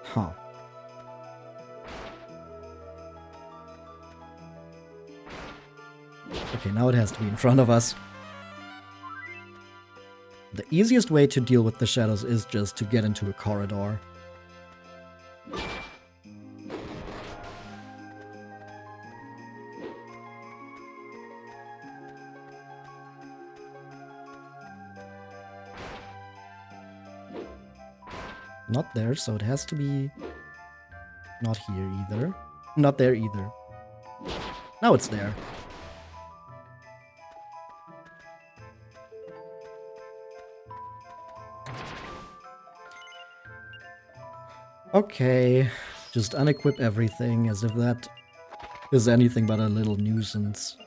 Huh. Okay, now it has to be in front of us. The easiest way to deal with the shadows is just to get into a corridor. Not there, so it has to be not here either. Not there either. Now it's there. Okay, just unequip everything as if that is anything but a little nuisance.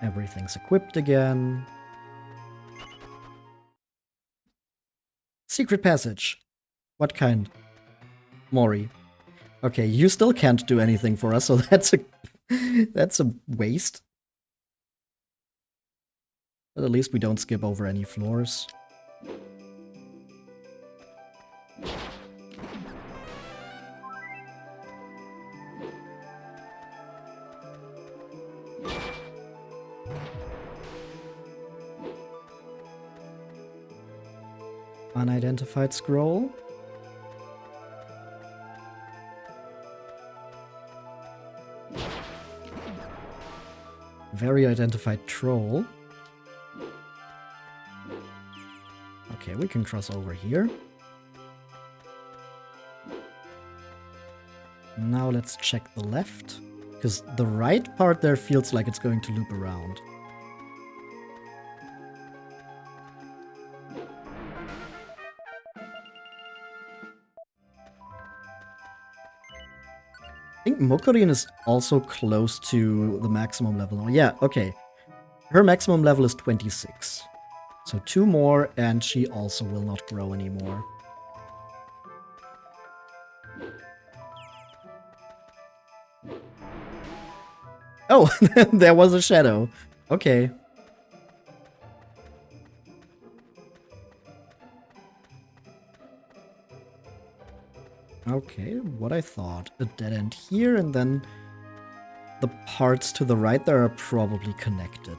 Everything's equipped again. Secret passage. What kind? Mori. Okay, you still can't do anything for us, so that's a that's a waste. But at least we don't skip over any floors. Unidentified scroll. Very identified troll. Okay, we can cross over here. Now let's check the left, because the right part there feels like it's going to loop around. I think Mokorin is also close to the maximum level. Oh, yeah, okay. Her maximum level is 26. So 2 more, and she also will not grow anymore. Oh, there was a shadow. Okay. Okay, what I thought. A dead end here, and then the parts to the right there are probably connected.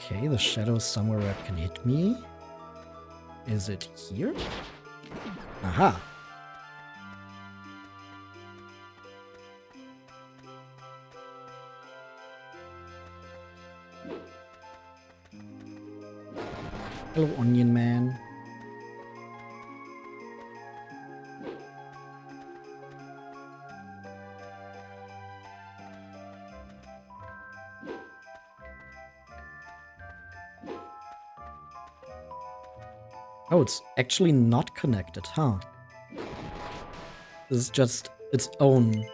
Okay, the shadow is somewhere where it can hit me. Is it here? Aha! Hello, Onion Man. Oh, it's actually not connected, huh? This is just its own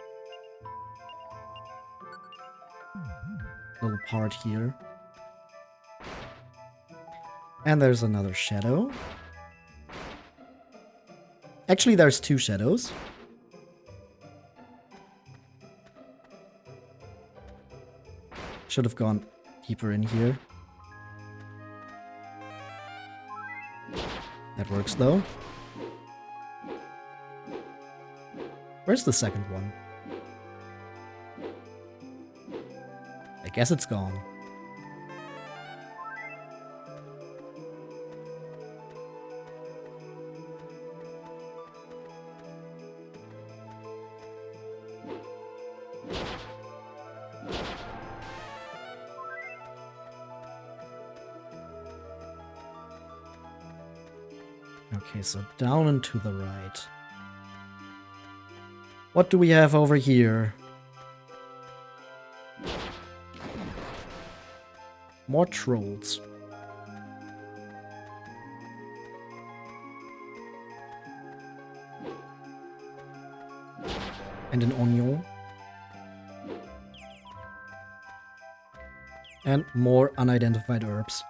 little part here. And there's another shadow. Actually, there's two shadows. Should have gone deeper in here. That works, though. Where's the second one? I guess it's gone. Okay, so down and to the right. What do we have over here? More trolls. And an onion. And more unidentified herbs.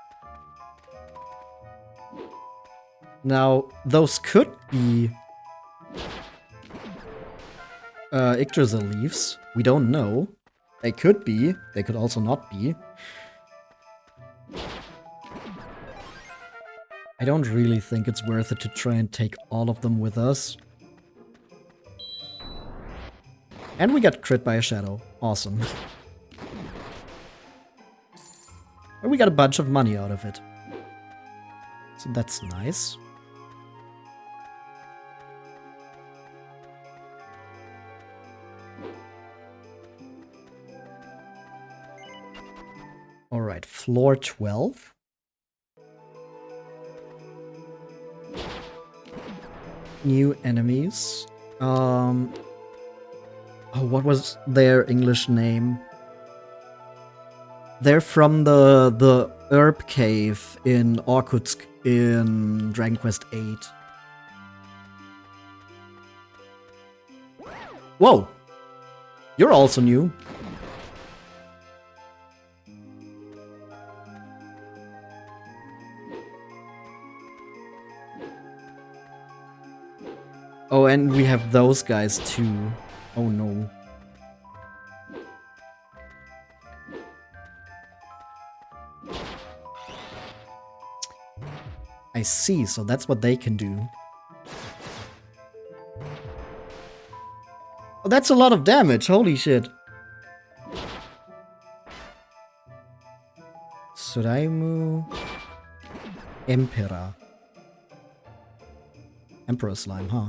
Now, those could be Yggdrasil leaves. We don't know. They could be. They could also not be. I don't really think it's worth it to try and take all of them with us. And we got crit by a shadow. Awesome. And we got a bunch of money out of it. So that's nice. Alright, floor 12. New enemies. Oh, what was their English name? They're from the herb cave in Irkutsk in Dragon Quest VIII. Whoa! You're also new. Oh, and we have those guys too. Oh no. I see, so that's what they can do. Oh, that's a lot of damage, holy shit. Suraimu Emperor. Emperor slime, huh?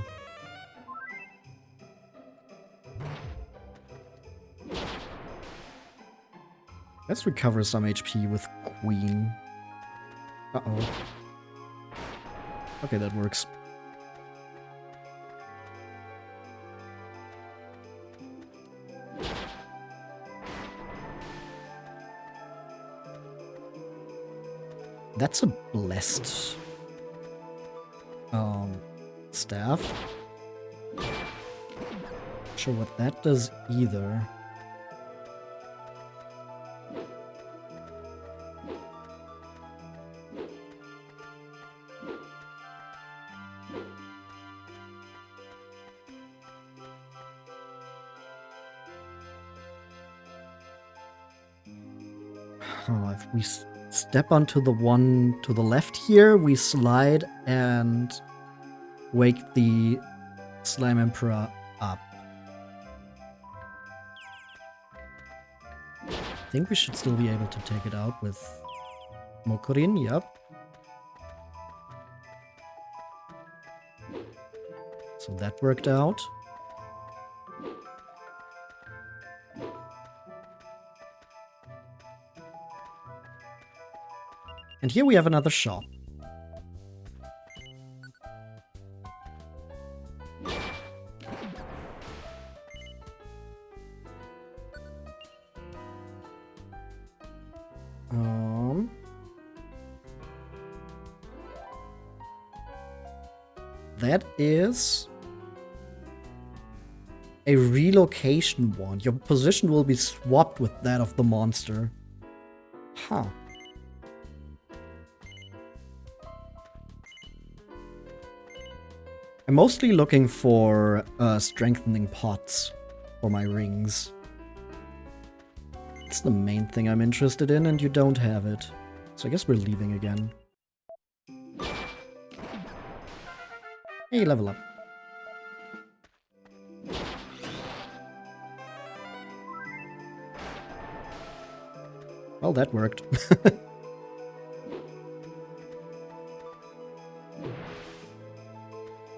Let's recover some HP with Queen. Uh-oh. Okay, that works. That's a blessed staff. Not sure what that does either. Oh, if we step onto the one to the left here, we slide and wake the Slime Emperor up. I think we should still be able to take it out with Mokurin, yep. So that worked out. And here we have another shop. That is a relocation wand. Your position will be swapped with that of the monster. Huh. I'm mostly looking for strengthening pots for my rings. That's the main thing I'm interested in, and you don't have it. So I guess we're leaving again. Hey, level up. Well, that worked.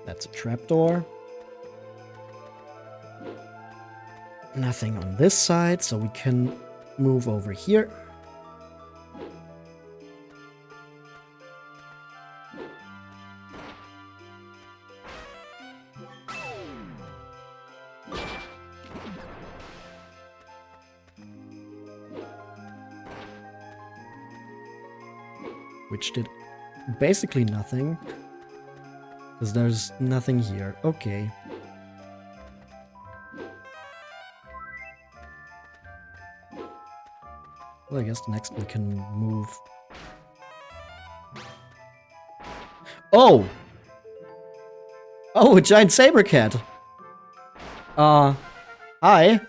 That's a trapdoor. Nothing on this side, so we can move over here. Which did basically nothing. Because there's nothing here. Okay. Well, I guess next we can move. Oh! Oh, a giant saber cat! Hi!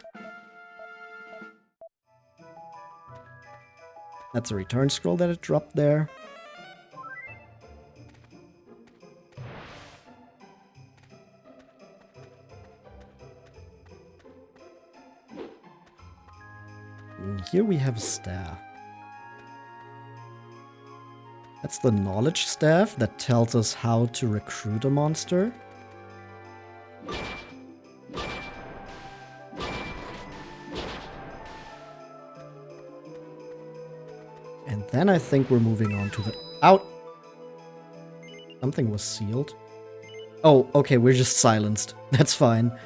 That's a return scroll that it dropped there. Here we have a staff. That's the knowledge staff that tells us how to recruit a monster. And then I think we're moving on to the... Out! Something was sealed. Oh, okay, we're just silenced. That's fine.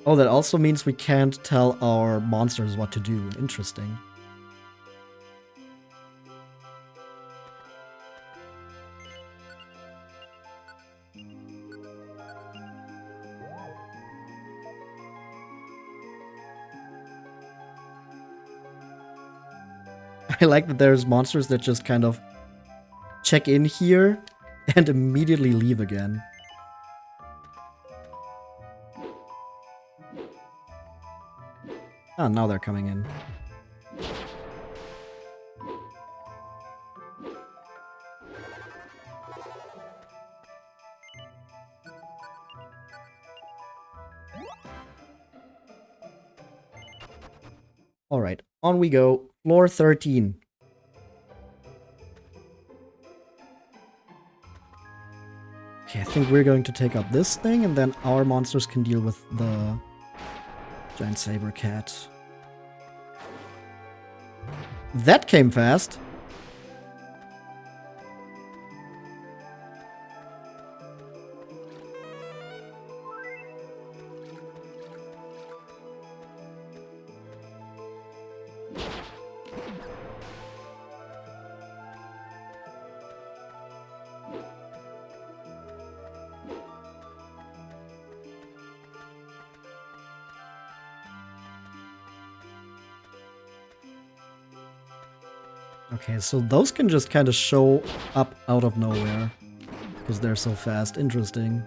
Oh, that also means we can't tell our monsters what to do. Interesting. I like that there's monsters that just kind of check in here and immediately leave again. Ah, now they're coming in. Alright, on we go. Floor 13. Okay, I think we're going to take up this thing, and then our monsters can deal with the giant saber cat. That came fast. Okay, so those can just kind of show up out of nowhere. Because they're so fast. Interesting.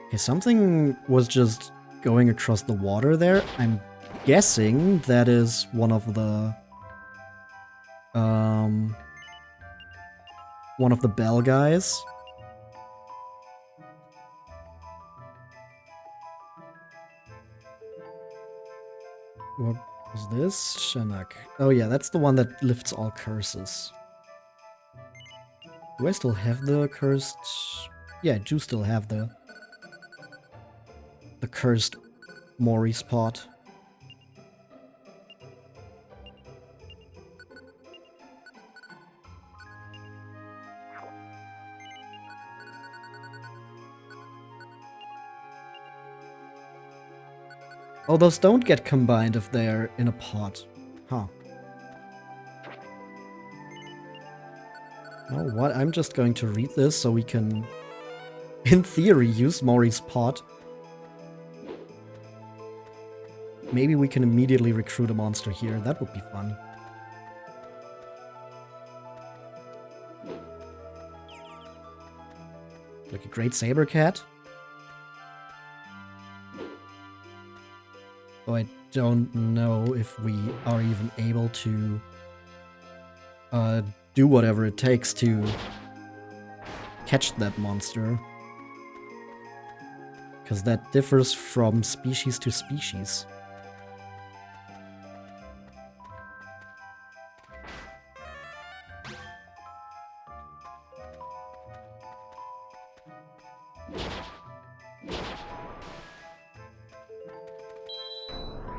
Okay, something was just going across the water there. I'm guessing that is one of the... one of the bell guys. Or What's this? Shanak. Oh yeah, that's the one that lifts all curses. Do I still have the cursed? Yeah, I do still have the cursed Mori spot. Oh, those don't get combined if they're in a pot. Huh. Oh, what? I'm just going to read this so we can, in theory, use Mori's pot. Maybe we can immediately recruit a monster here. That would be fun. Like a great saber cat. So I don't know if we are even able to do whatever it takes to catch that monster. Because that differs from species to species.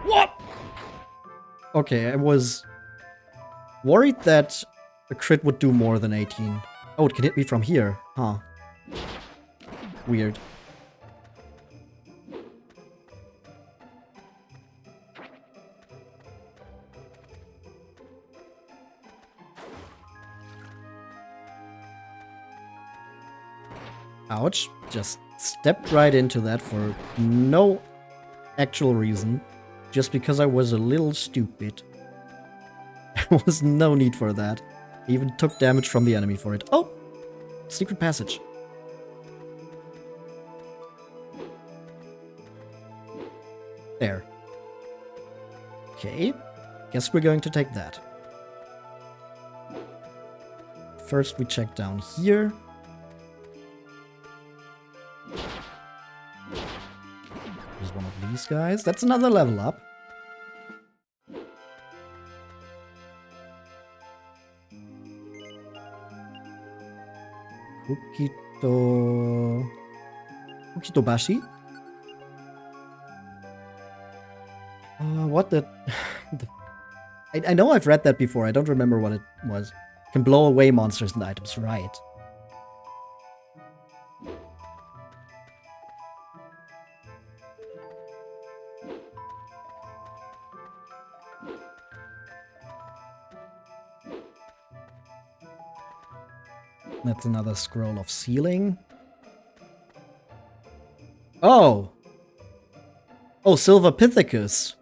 What? Okay, I was worried that a crit would do more than 18. Oh, it can hit me from here. Huh. Weird. Ouch. Just stepped right into that for no actual reason. Just because I was a little stupid. There was no need for that. I even took damage from the enemy for it. Oh! Secret passage. There. Okay. Guess we're going to take that. First we check down here. There's one of these guys. That's another level up. Ukitobashi? What the... I know I've read that before. I don't remember what it was. Can blow away monsters and items, right. That's another scroll of sealing. Oh! Oh, Silverpithecus.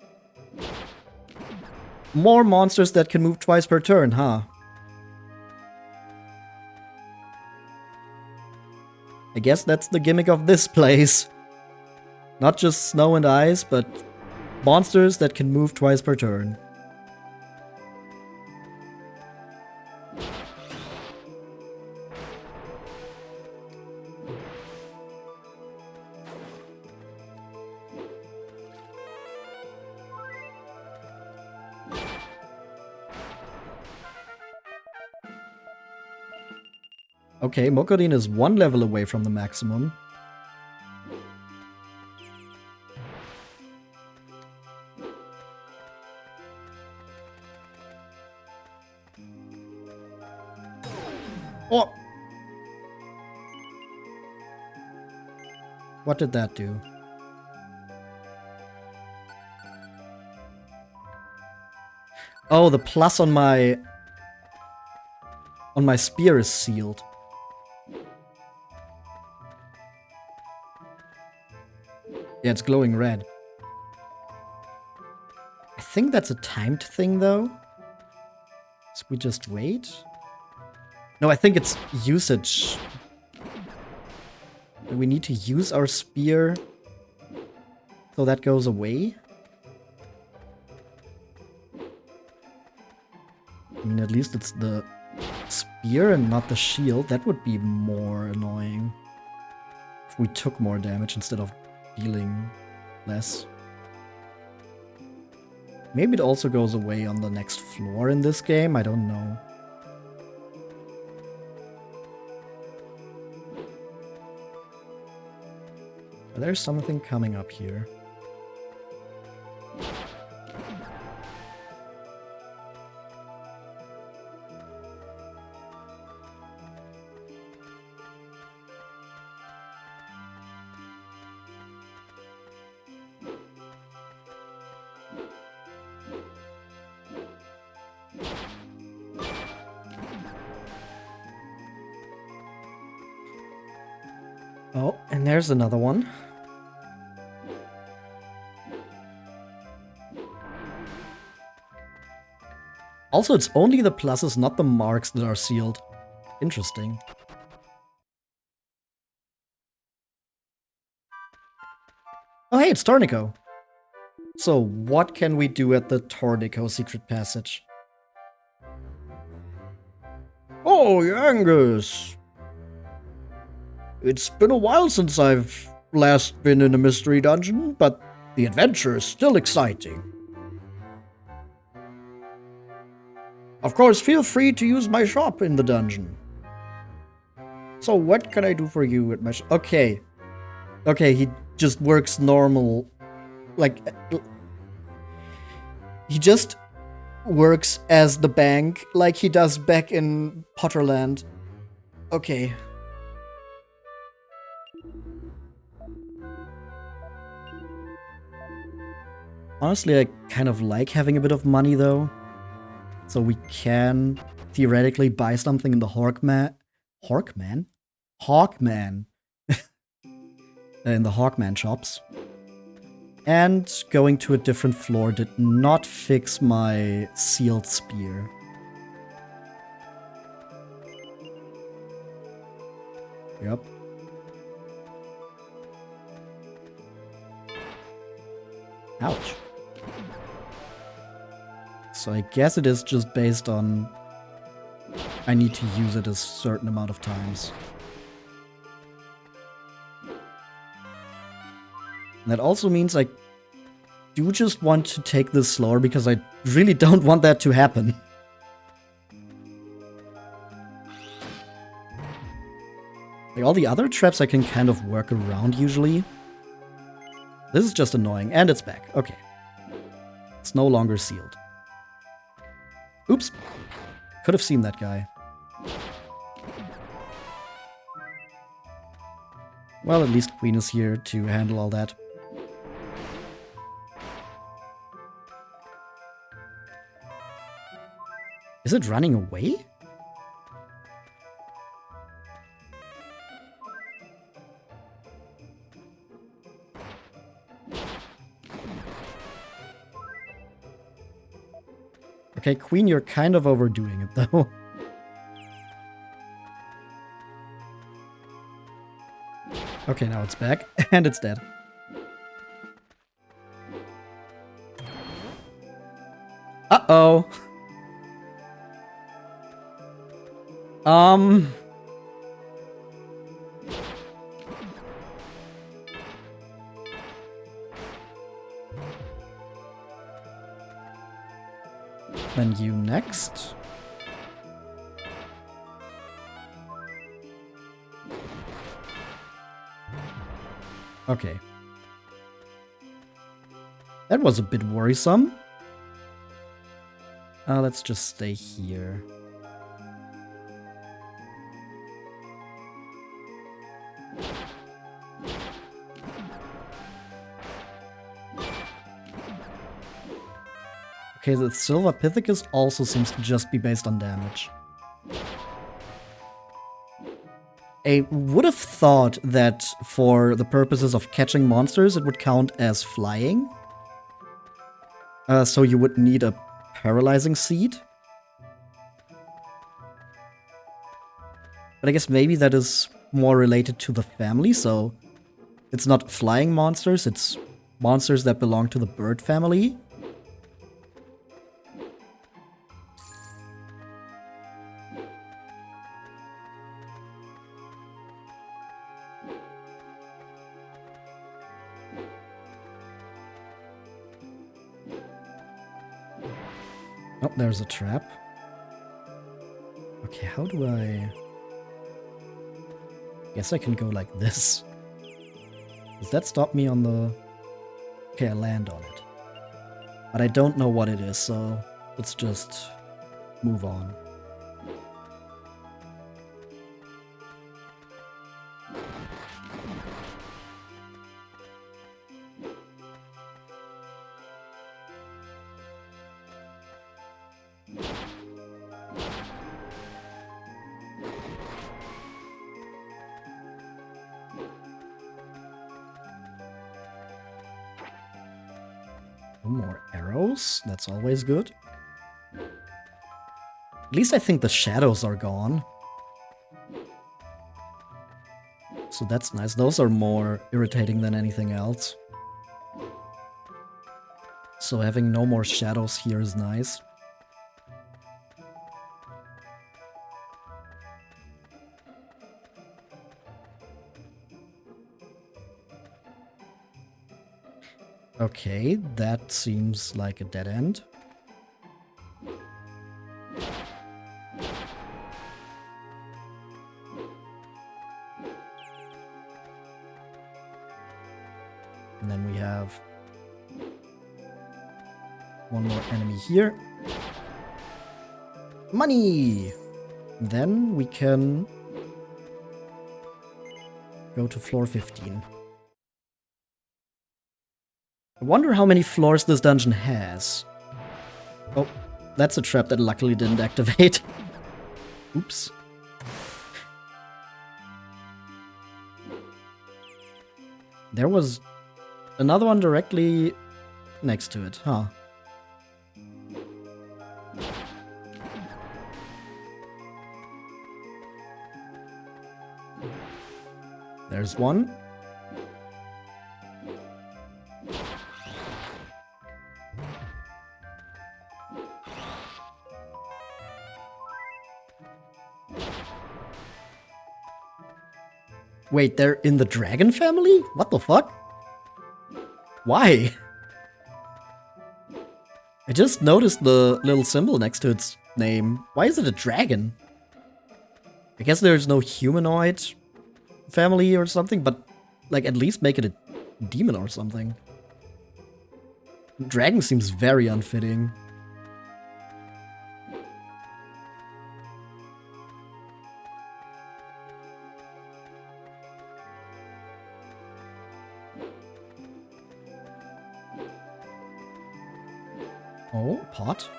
More monsters that can move twice per turn, huh? I guess that's the gimmick of this place. Not just snow and ice, but monsters that can move twice per turn. Okay, Mokorin is one level away from the maximum. Oh! What did that do? Oh, the plus on my spear is sealed. Yeah, it's glowing red. I think that's a timed thing, though. So we just wait? No, I think it's usage. We need to use our spear so that goes away. I mean, at least it's the spear and not the shield. That would be more annoying if we took more damage instead of dealing less. Maybe it also goes away on the next floor in this game, I don't know. But there's something coming up here. Oh, and there's another one. Also, it's only the pluses, not the marks, that are sealed. Interesting. Oh, hey, it's Tornico. So, what can we do at the Tornico secret passage? Oh, Yangus! It's been a while since I've last been in a mystery dungeon, but the adventure is still exciting. Of course, feel free to use my shop in the dungeon. So what can I do for you at my shop? Okay. Okay, he just works normal. Like, he just works as the bank like he does back in Potterland. Okay. Honestly, I kind of like having a bit of money, though. So we can theoretically buy something in the Hawkman? Hawkman. In the Hawkman shops. And going to a different floor did not fix my sealed spear. Yep. Ouch. So I guess it is just based on I need to use it a certain amount of times. And that also means I do just want to take this slower because I really don't want that to happen. Like all the other traps I can kind of work around usually. This is just annoying. And it's back. Okay. It's no longer sealed. Oops. Could have seen that guy. Well, at least Queen is here to handle all that. Is it running away? Okay, Queen, you're kind of overdoing it, though. Okay, now it's back, and it's dead. Uh-oh. Then you next. Okay. That was a bit worrisome. Let's just stay here. Okay, the Silver Pithecus also seems to just be based on damage. I would have thought that for the purposes of catching monsters, it would count as flying. So you would need a paralyzing seed. But I guess maybe that is more related to the family, so it's not flying monsters, it's monsters that belong to the bird family. Oh, there's a trap. Okay, how do I... Guess I can go like this. Does that stop me on the... Okay, I land on it. But I don't know what it is, so let's just move on. More arrows, that's always good. At least I think the shadows are gone. So that's nice. Those are more irritating than anything else. So having no more shadows here is nice. Okay, that seems like a dead end. And then we have one more enemy here. Money! Then we can go to floor 15. I wonder how many floors this dungeon has. Oh, that's a trap that luckily didn't activate. Oops. There was another one directly next to it, huh? There's one. Wait, they're in the dragon family? What the fuck? Why? I just noticed the little symbol next to its name. Why is it a dragon? I guess there's no humanoid family or something, but like at least make it a demon or something. Dragon seems very unfitting. Oh, pot.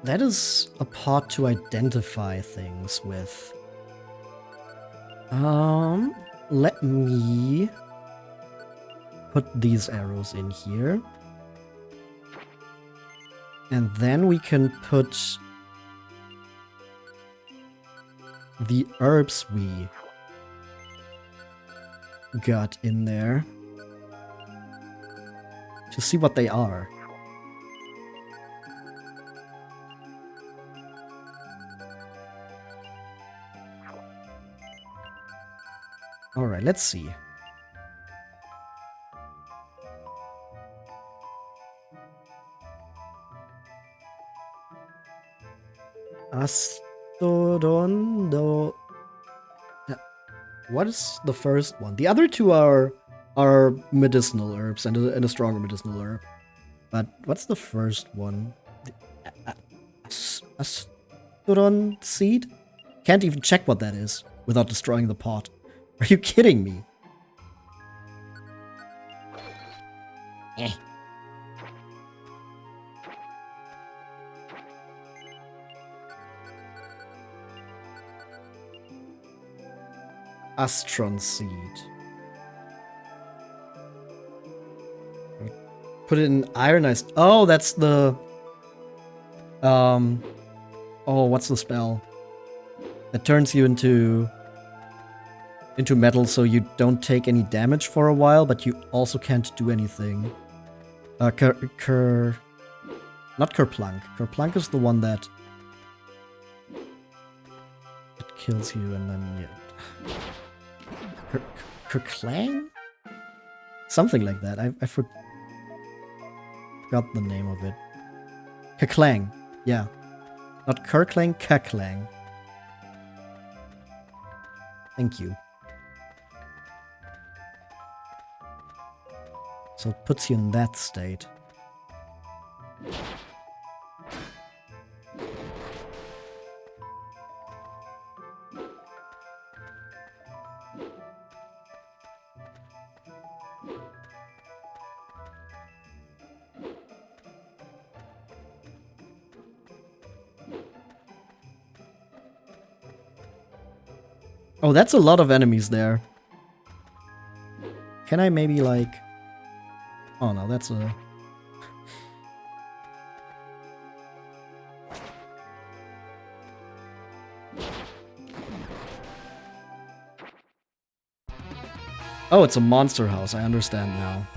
That is a pot to identify things with. Let me put these arrows in here. And then we can put the herbs we got in there to see what they are. Alright, let's see. Astodondo. What is the first one? The other two are medicinal herbs and a stronger medicinal herb. But what's the first one? Astodon seed? Can't even check what that is without destroying the pot. Are you kidding me? Eh. Astron seed. Put it in ironized. Oh, that's the... Oh, what's the spell? That turns you into metal so you don't take any damage for a while, but you also can't do anything. Not Kerplunk. Kerplunk is the one that it kills you and then... Yeah. Kerklang? Something like that. I forgot the name of it. Kaklang. Yeah. Not Kirklang, Kaklang. Thank you. So it puts you in that state. Oh, that's a lot of enemies there. Can I maybe like... Oh no, that's a... Oh, it's a monster house. I understand now.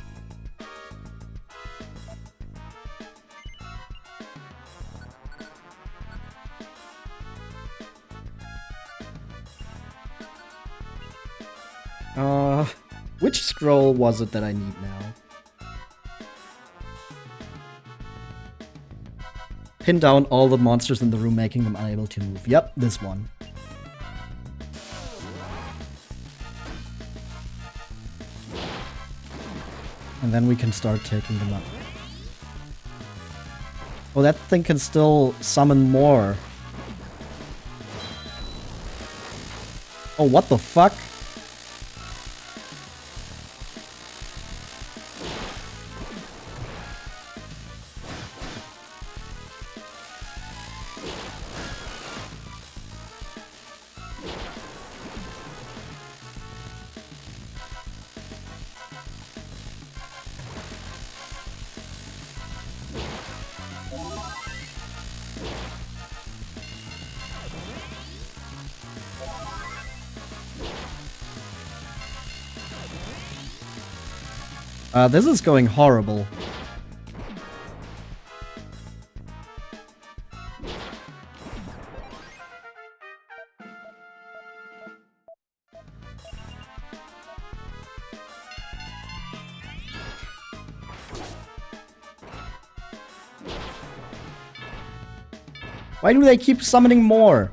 Which scroll was it that I need now? Pin down all the monsters in the room, making them unable to move. Yep, this one. And then we can start taking them up. Oh, that thing can still summon more. Oh, what the fuck? This is going horrible. Why do they keep summoning more?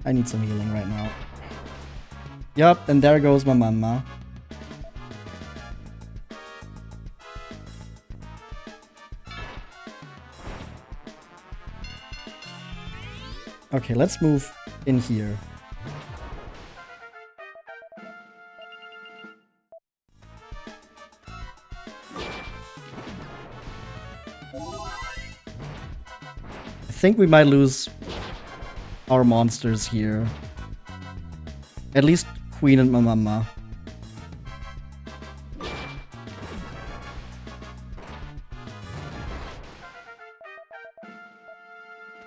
I need some healing right now. Yup, and there goes my mama. Okay, let's move in here. I think we might lose our monsters here. At least Queen and Mama.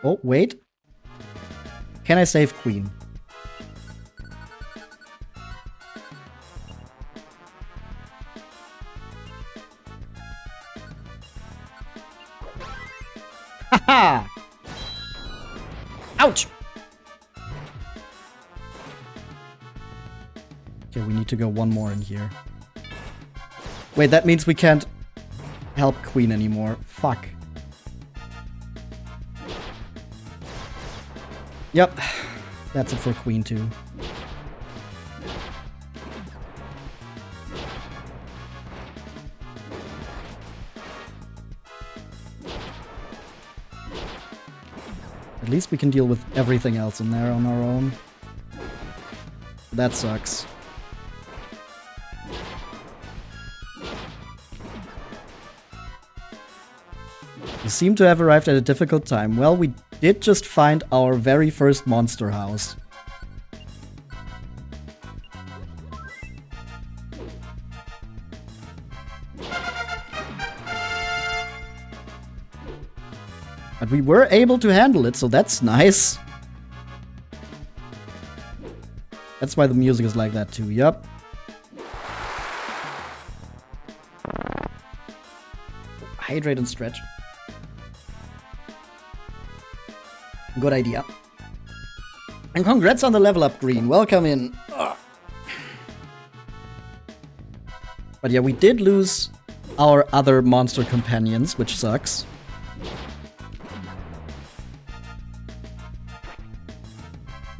Oh, wait. Can I save Queen? Haha! Ouch! Okay, we need to go one more in here. Wait, that means we can't help Queen anymore. Fuck. Yep. That's it for Queen too. At least we can deal with everything else in there on our own. That sucks. You seem to have arrived at a difficult time. Well, we did just find our very first monster house. But we were able to handle it, so that's nice. That's why the music is like that too, yup. Hydrate and stretch. Good idea. And congrats on the level up, Green. Welcome in. Ugh. But yeah, we did lose our other monster companions, which sucks.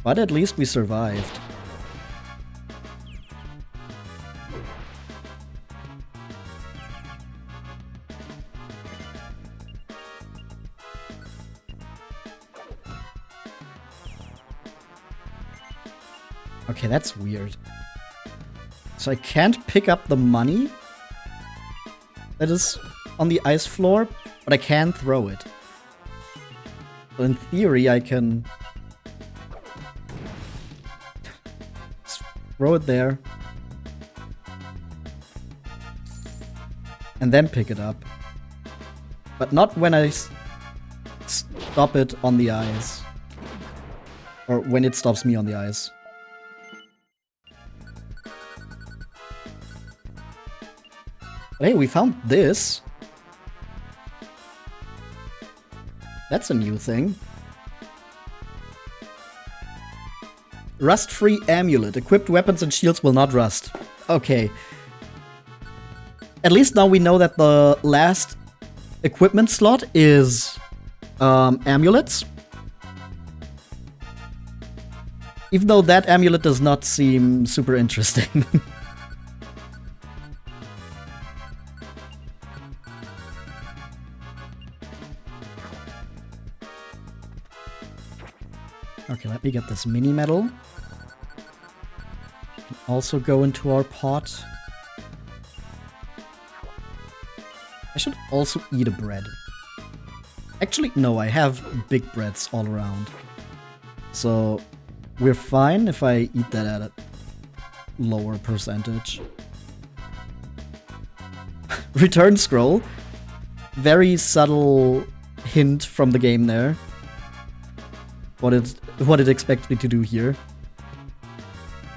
But at least we survived. Okay, that's weird. So I can't pick up the money that is on the ice floor, but I can throw it. So in theory, I can throw it there. And then pick it up. But not when I stop it on the ice. Or when it stops me on the ice. But hey, we found this. That's a new thing. Rust-free amulet. Equipped weapons and shields will not rust. Okay. At least now we know that the last equipment slot is amulets. Even though that amulet does not seem super interesting. Okay, let me get this mini medal. Can also go into our pot. I should also eat a bread. Actually, no, I have big breads all around. So, we're fine if I eat that at a lower percentage. Return scroll. Very subtle hint from the game there. What it expects me to do here.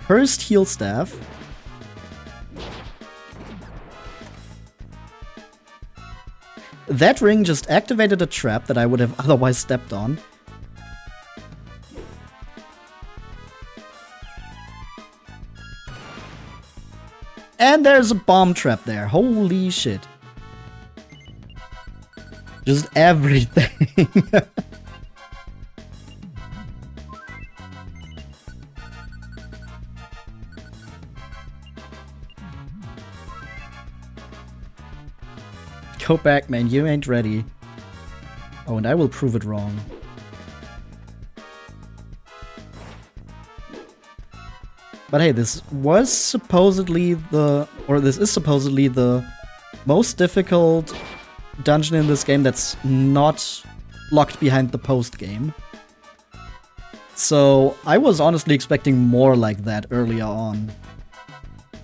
Cursed heal staff. That ring just activated a trap that I would have otherwise stepped on. And there's a bomb trap there. Holy shit. Just everything. Go back, man. You ain't ready. Oh, and I will prove it wrong. But hey, this is supposedly the most difficult dungeon in this game that's not locked behind the post game. So I was honestly expecting more like that earlier on.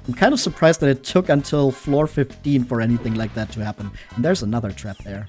I'm kind of surprised that it took until floor 15 for anything like that to happen. And there's another trap there.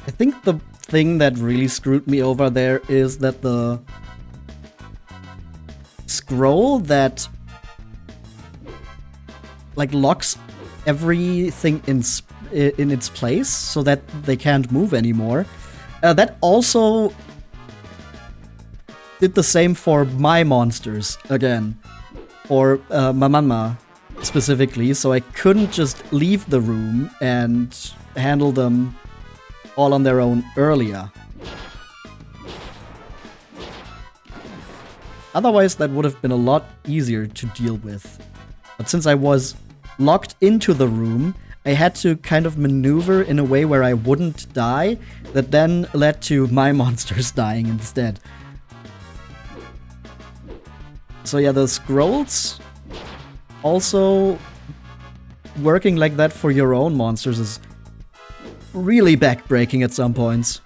I think the thing that really screwed me over there is that the scroll that like locks everything in its place so that they can't move anymore. That also did the same for my monsters again, or Mamanma specifically, so I couldn't just leave the room and handle them all on their own earlier. Otherwise, that would have been a lot easier to deal with. But since I was locked into the room, I had to kind of maneuver in a way where I wouldn't die, that then led to my monsters dying instead. So yeah, the scrolls also working like that for your own monsters is really backbreaking at some points.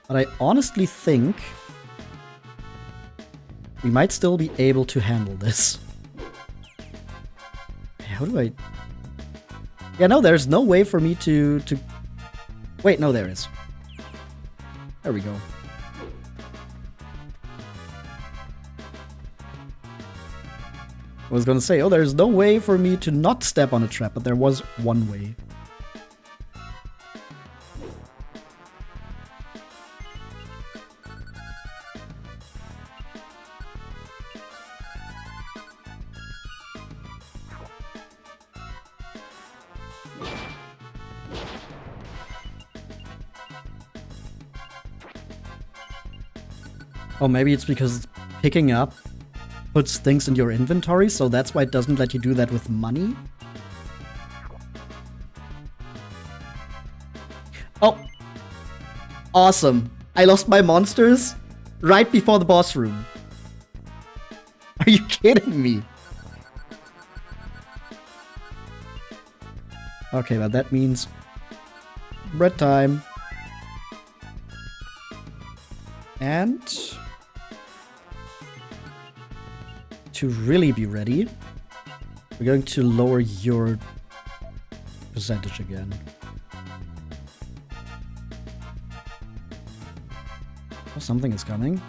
But I honestly think we might still be able to handle this. How do I... Yeah, no, there's no way for me to... Wait, no, there is. There we go. I was gonna say, oh, there's no way for me to not step on a trap, but there was one way. Oh, maybe it's because picking up puts things in your inventory, so that's why it doesn't let you do that with money? Oh! Awesome! I lost my monsters right before the boss room. Are you kidding me? Okay, but that means bread time. And to really be ready, we're going to lower your percentage again. Oh, something is coming.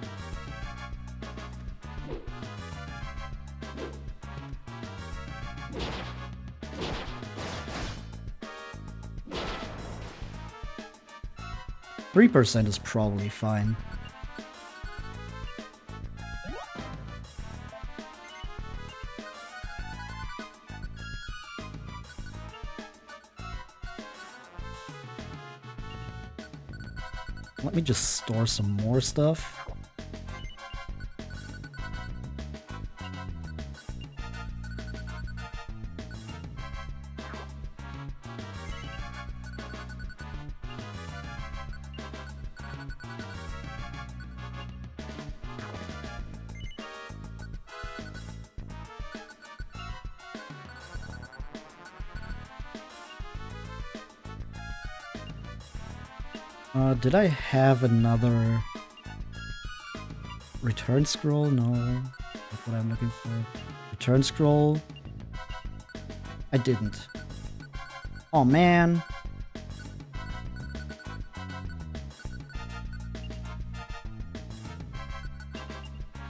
%3 is probably fine. Let me just store some more stuff. Did I have another return scroll? No, that's what I'm looking for. Return scroll? I didn't. Oh man.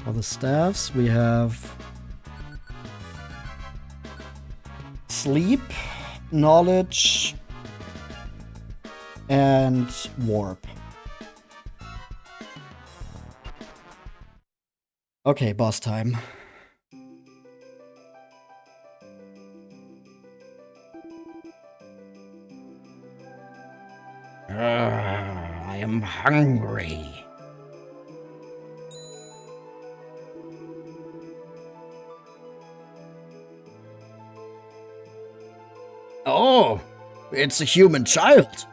For the staffs, we have sleep, knowledge, and warp. Okay, boss time. I am hungry. Oh, it's a human child.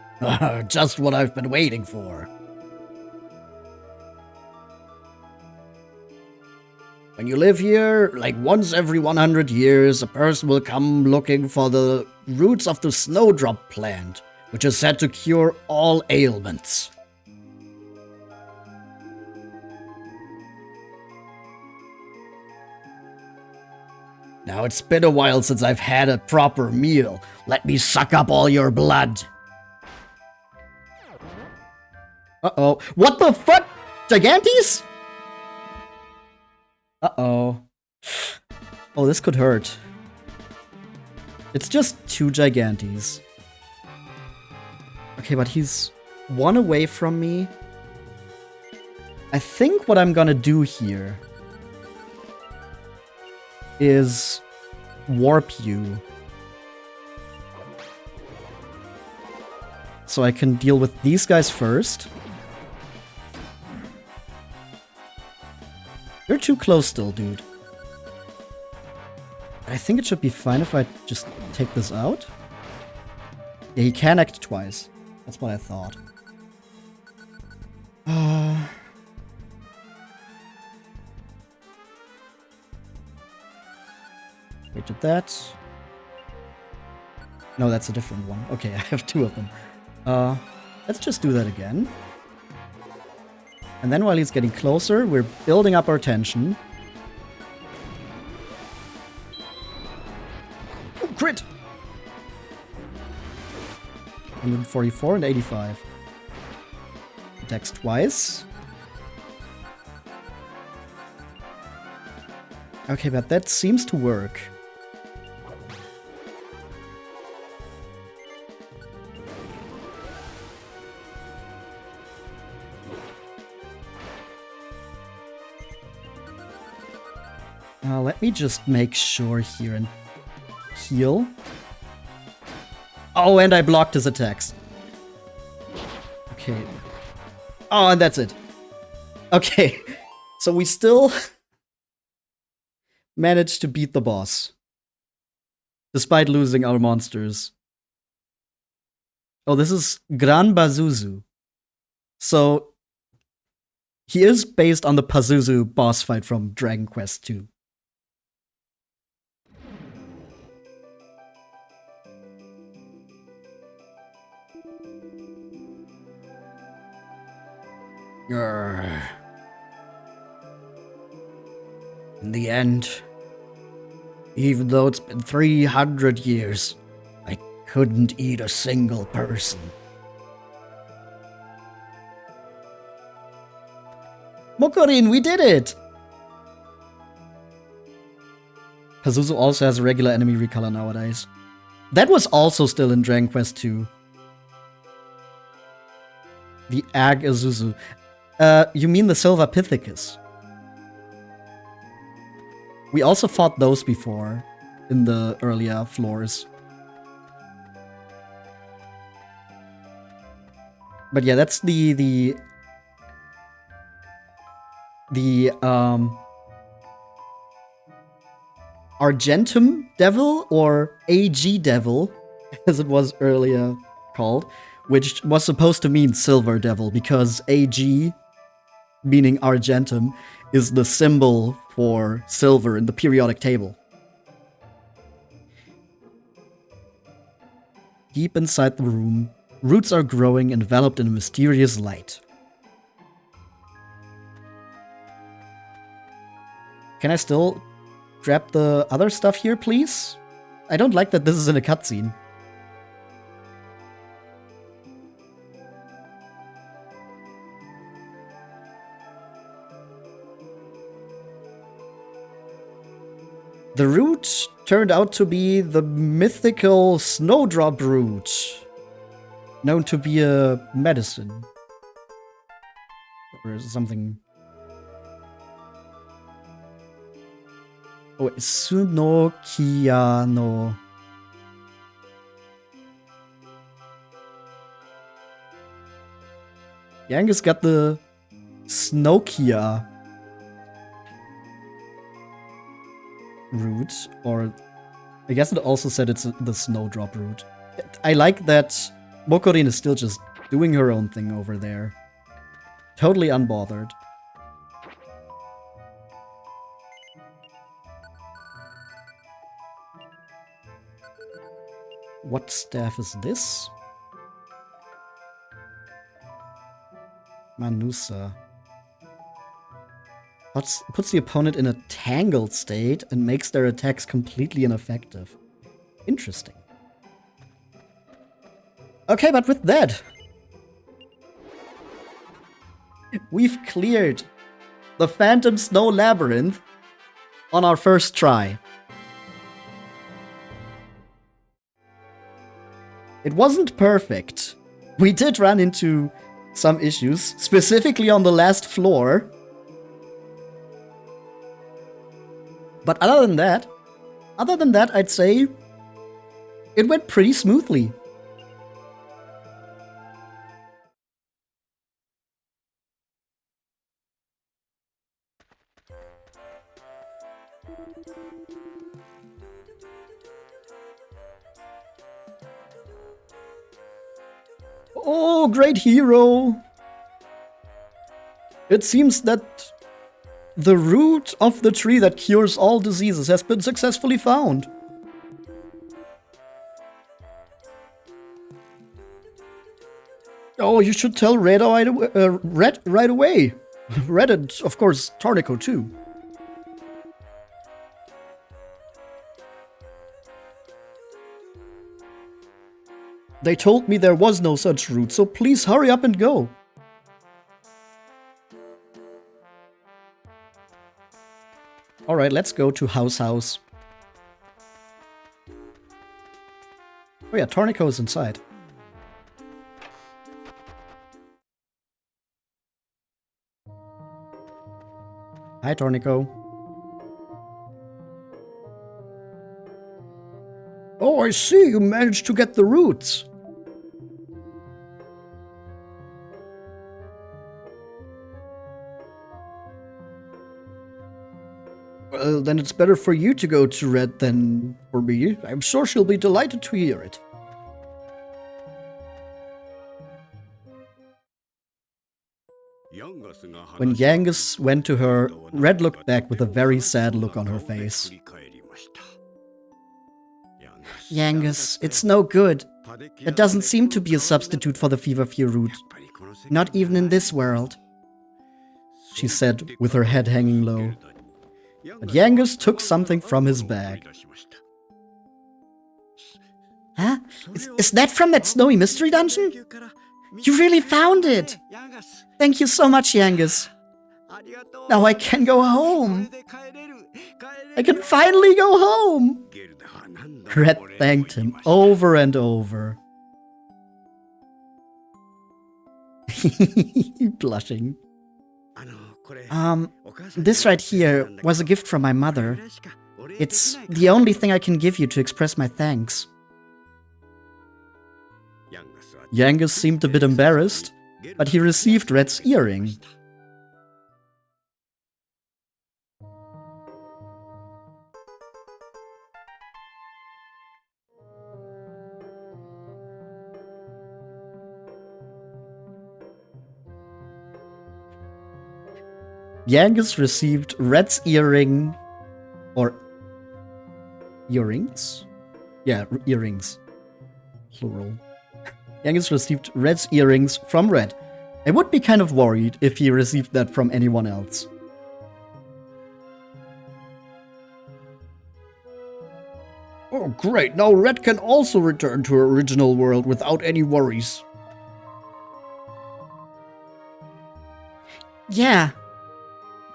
Just what I've been waiting for. When you live here, like once every 100 years, a person will come looking for the roots of the snowdrop plant, which is said to cure all ailments. Now it's been a while since I've had a proper meal. Let me suck up all your blood. Uh-oh. What the fuck? Gigantes? Uh-oh. Oh, this could hurt. It's just 2 Gigantes. Okay, but he's 1 away from me. I think what I'm gonna do here is warp you. So I can deal with these guys first. You're too close still, dude. I think it should be fine if I just take this out. Yeah, he can act twice. That's what I thought. Wait, did that? No, that's a different one. Okay, I have 2 of them. Let's just do that again. And then while he's getting closer, we're building up our tension. Oh, crit! 144 and 85. Attacks twice. Okay, but that seems to work. Let me just make sure here and heal. Oh, and I blocked his attacks. Okay. Oh, and that's it. Okay. So we still managed to beat the boss. Despite losing our monsters. Oh, this is Gran Pazuzu. So he is based on the Pazuzu boss fight from Dragon Quest II. In the end, even though it's been 300 years, I couldn't eat a single person. Mokorin, we did it! Pazuzu also has a regular enemy recolor nowadays. That was also still in Dragon Quest II. The Ag Azuzu. You mean the Silver Pithecus? We also fought those before in the earlier floors. But yeah, that's the Argentum Devil, or AG Devil, as it was earlier called, which was supposed to mean Silver Devil, because AG, meaning Argentum, is the symbol for silver in the periodic table. Deep inside the room, roots are growing, enveloped in a mysterious light. Can I still grab the other stuff here, please? I don't like that this is in a cutscene. The root turned out to be the mythical snowdrop root, known to be a medicine. Or something. Oh, Sunokia no. Yangus got the Snokia root, or I guess it also said it's the snowdrop root. I like that Mokorin is still just doing her own thing over there. Totally unbothered. What staff is this? Manusa. Puts the opponent in a tangled state and makes their attacks completely ineffective. Interesting. Okay, but with that, we've cleared the Phantom Snow Labyrinth on our first try. It wasn't perfect. We did run into some issues, specifically on the last floor. But other than that, I'd say it went pretty smoothly. Oh, great hero! It seems that the root of the tree that cures all diseases has been successfully found. Oh, you should tell Red right away. Red and, of course, Tornico too. They told me there was no such route, so please hurry up and go. Alright, let's go to House. Oh yeah, Tornico is inside. Hi, Tornico. Oh, I see, you managed to get the roots. Well, then it's better for you to go to Red than for me. I'm sure she'll be delighted to hear it. When Yangus went to her, Red looked back with a very sad look on her face. Yangus, it's no good. There doesn't seem to be a substitute for the Feverfew root. Not even in this world, she said with her head hanging low. But Yangus took something from his bag. Huh? Is that from that snowy mystery dungeon? You really found it! Thank you so much, Yangus. Now I can go home. I can finally go home. Red thanked him over and over. Blushing. This right here was a gift from my mother. It's the only thing I can give you to express my thanks. Yangus seemed a bit embarrassed, but he received Red's earring. Yangus received Red's earring, or earrings? Yeah, earrings. Plural. Yangus received Red's earrings from Red. I would be kind of worried if he received that from anyone else. Oh great, now Red can also return to her original world without any worries. Yeah.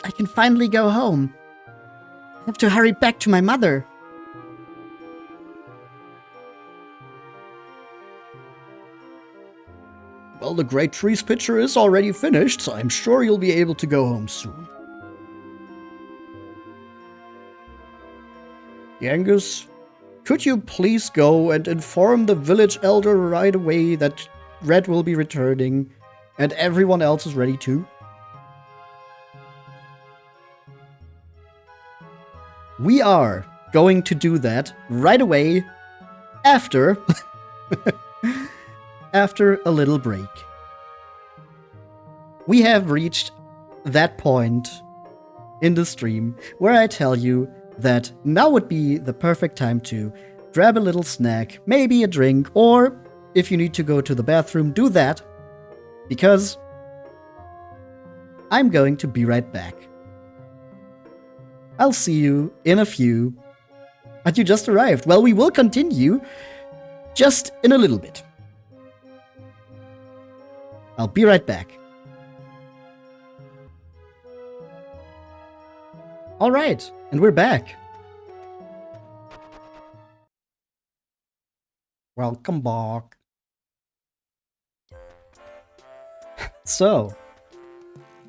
I can finally go home. I have to hurry back to my mother. Well, the Great Trees picture is already finished, so I'm sure you'll be able to go home soon. Yangus, could you please go and inform the village elder right away that Red will be returning and everyone else is ready too? We are going to do that right away after after a little break. We have reached that point in the stream where I tell you that now would be the perfect time to grab a little snack, maybe a drink, or if you need to go to the bathroom, do that, because I'm going to be right back. I'll see you in a few. But you just arrived. Well, we will continue just in a little bit. I'll be right back. Alright, and we're back. Welcome back. So,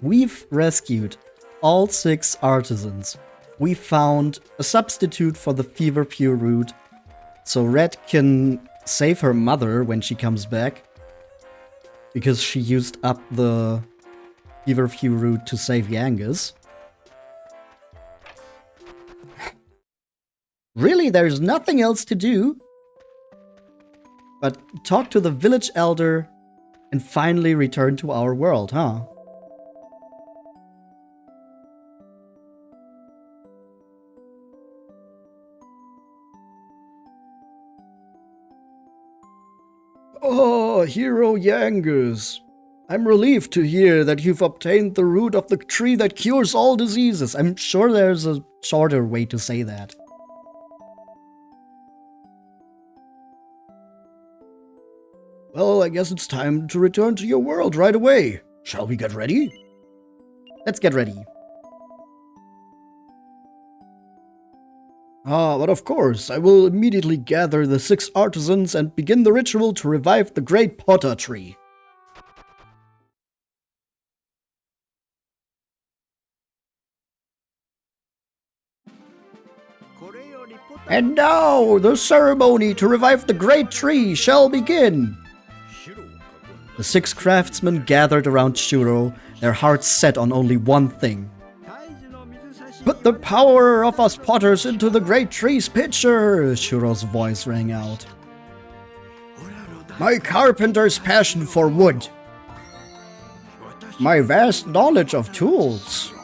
we've rescued all 6 artisans. We found a substitute for the Feverfew root, so Red can save her mother when she comes back, because she used up the Feverfew root to save Yangus. Really, there's nothing else to do but talk to the village elder and finally return to our world, huh? Oh, Hero Yangus. I'm relieved to hear that you've obtained the root of the tree that cures all diseases. I'm sure there's a shorter way to say that. Well, I guess it's time to return to your world right away. Shall we get ready? Let's get ready. But of course, I will immediately gather the 6 artisans and begin the ritual to revive the great Potter tree. And now, the ceremony to revive the great tree shall begin! The 6 craftsmen gathered around Shuro, their hearts set on only one thing. Put the power of us potters into the great tree's pitcher, Shuro's voice rang out. My carpenter's passion for wood. My vast knowledge of tools.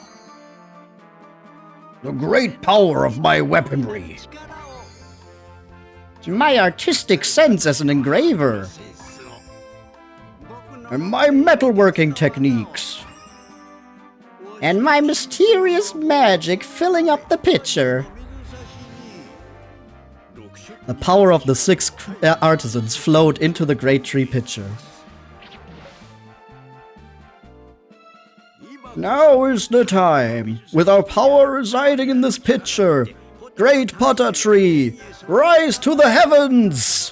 The great power of my weaponry. My artistic sense as an engraver. And my metalworking techniques. And my mysterious magic filling up the pitcher. The power of the 6 artisans flowed into the great tree pitcher. Now is the time. With our power residing in this pitcher, great Potter tree, rise to the heavens!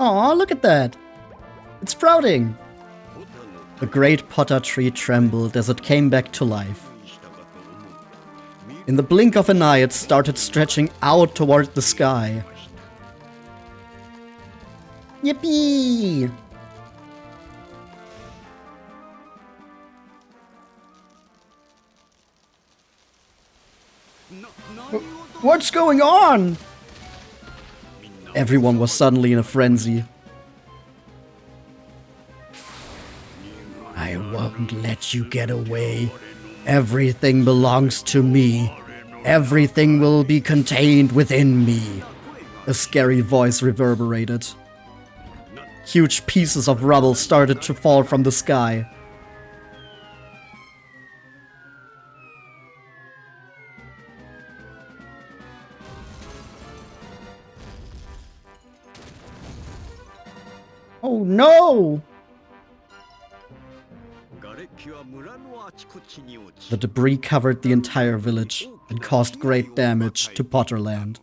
Aw, look at that! It's sprouting! The great Potter tree trembled as it came back to life. In the blink of an eye, it started stretching out toward the sky. Yippee! What's going on? Everyone was suddenly in a frenzy. I won't let you get away. Everything belongs to me. Everything will be contained within me. A scary voice reverberated. Huge pieces of rubble started to fall from the sky. Oh no! The debris covered the entire village and caused great damage to Potterland.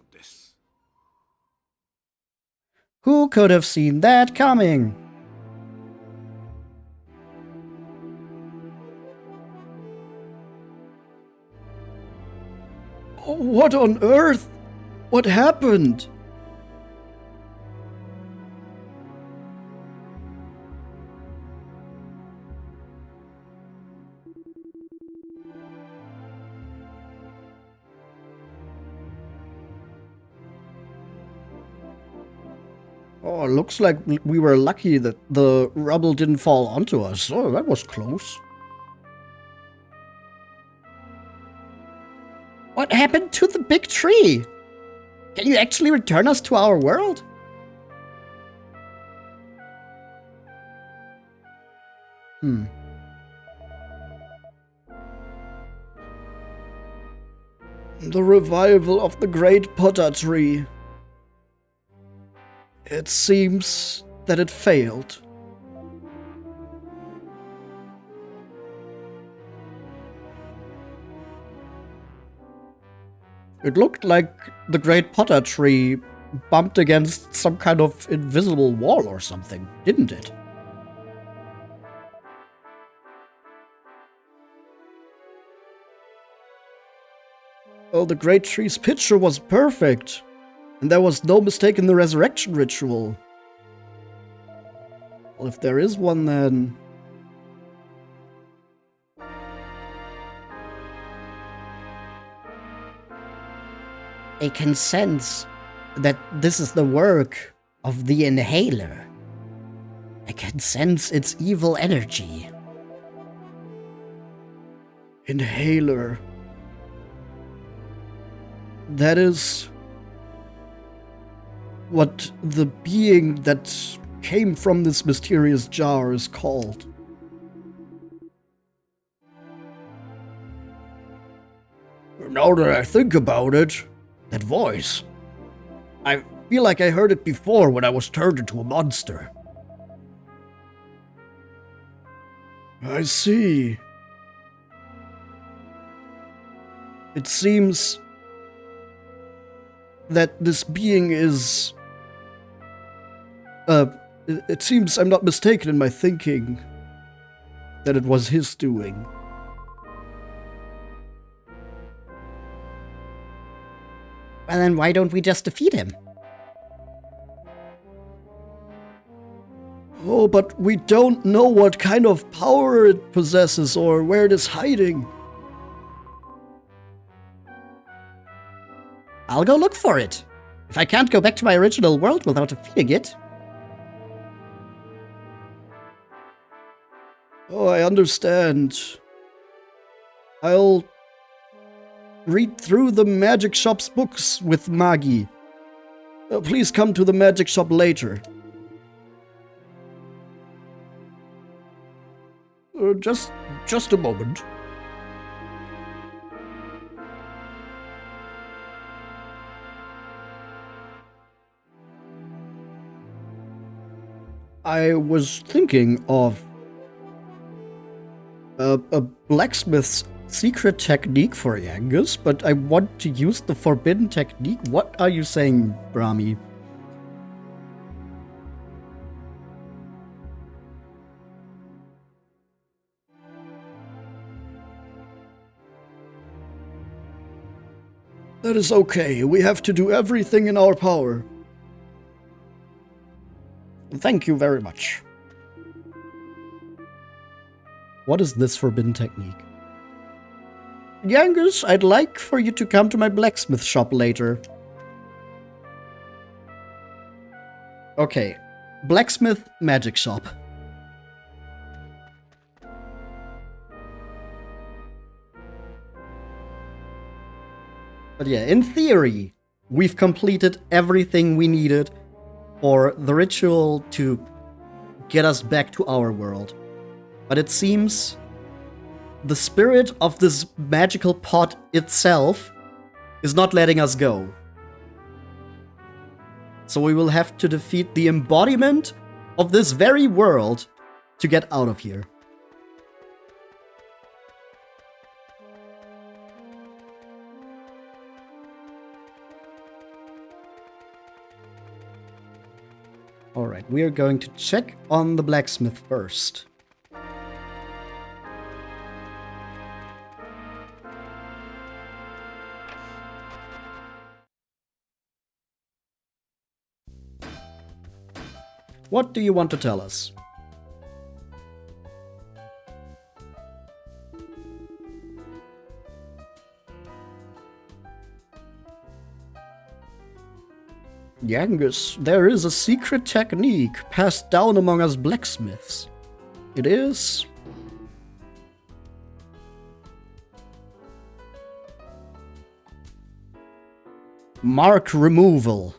Who could have seen that coming? Oh, what on earth? What happened? Oh, looks like we were lucky that the rubble didn't fall onto us. Oh, that was close. What happened to the big tree? Can you actually return us to our world? The revival of the great Potter tree. It seems that it failed. It looked like the great Potter tree bumped against some kind of invisible wall or something, didn't it? Oh, the great tree's picture was perfect. And there was no mistake in the resurrection ritual. Well, if there is one, then... I can sense that this is the work of the inhaler. I can sense its evil energy. Inhaler. That is what the being that came from this mysterious jar is called. Now that I think about it, that voice, I feel like I heard it before when I was turned into a monster. I see. It seems that this being is... it seems I'm not mistaken in my thinking that it was his doing. Well, then why don't we just defeat him? Oh, but we don't know what kind of power it possesses or where it is hiding. I'll go look for it. If I can't go back to my original world without defeating it. Oh, I understand. I'll read through the magic shop's books with Magi. Please come to the magic shop later. Just a moment. I was thinking of a blacksmith's secret technique for Yangus, but I want to use the forbidden technique. What are you saying, Blami? That is okay. We have to do everything in our power. Thank you very much. What is this forbidden technique? Yangus, I'd like for you to come to my blacksmith shop later. Okay. Blacksmith magic shop. But yeah, in theory, we've completed everything we needed for the ritual to get us back to our world. But it seems the spirit of this magical pot itself is not letting us go. So we will have to defeat the embodiment of this very world to get out of here. Alright, we are going to check on the blacksmith first. What do you want to tell us? Yangus, there is a secret technique passed down among us blacksmiths. It is... mark removal.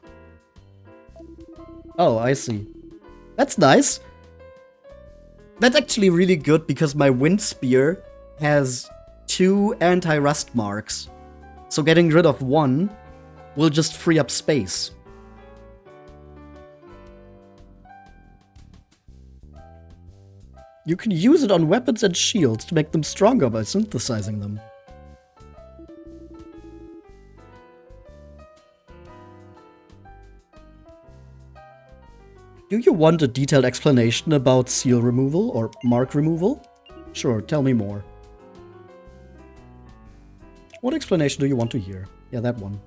Oh, I see. That's nice. That's actually really good because my wind spear has 2 anti-rust marks. So getting rid of one will just free up space. You can use it on weapons and shields to make them stronger by synthesizing them. Do you want a detailed explanation about seal removal or mark removal? Sure, tell me more. What explanation do you want to hear? Yeah, that one.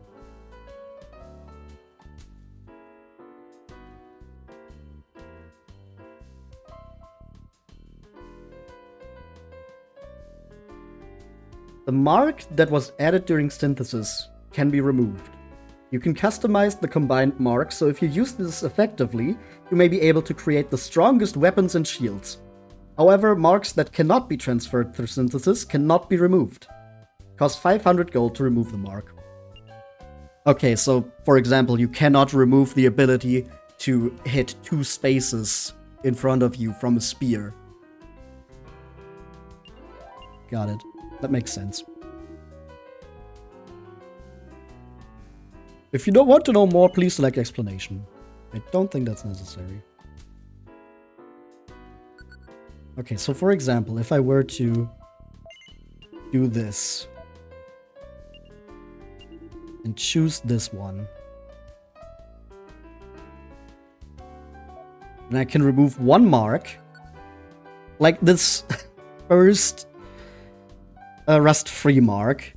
The mark that was added during synthesis can be removed. You can customize the combined mark, so if you use this effectively, you may be able to create the strongest weapons and shields. However, marks that cannot be transferred through synthesis cannot be removed. Costs 500 gold to remove the mark. Okay, so for example, you cannot remove the ability to hit 2 spaces in front of you from a spear. Got it. That makes sense. If you don't want to know more, please select explanation. I don't think that's necessary. Okay, so for example, if I were to do this and choose this one, and I can remove 1 mark, like this first rust-free mark,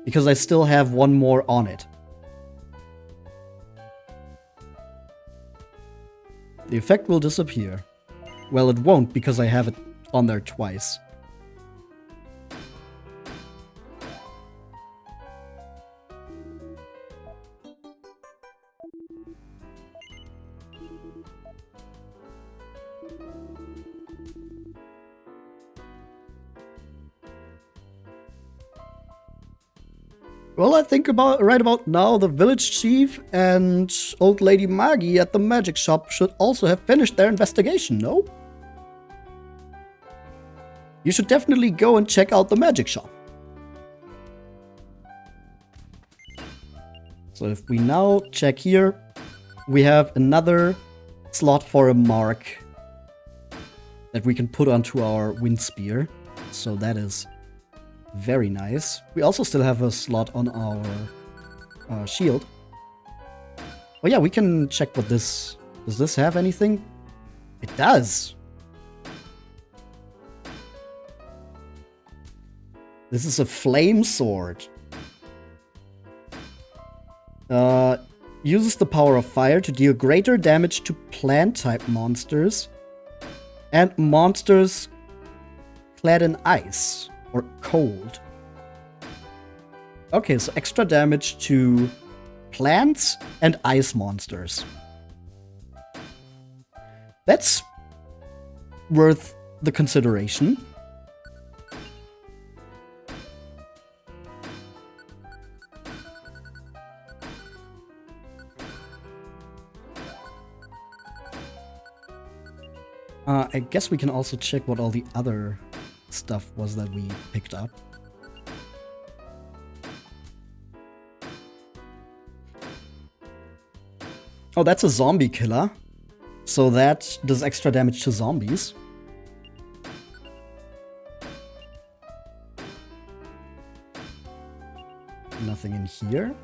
because I still have 1 more on it. The effect will disappear. Well, it won't, because I have it on there twice. Well, I think right about now, the village chief and old lady Magi at the magic shop should also have finished their investigation, no? You should definitely go and check out the magic shop. So if we now check here, we have another slot for a mark that we can put onto our wind spear. So that is very nice. We also still have a slot on our shield. Oh yeah, we can check what this... Does this have anything? It does! This is a flame sword. Uses the power of fire to deal greater damage to plant-type monsters and monsters clad in ice or cold. Okay, so extra damage to plants and ice monsters. That's worth the consideration. I guess we can also check what all the other stuff was that we picked up. Oh, that's a zombie killer. So that does extra damage to zombies. Nothing in here.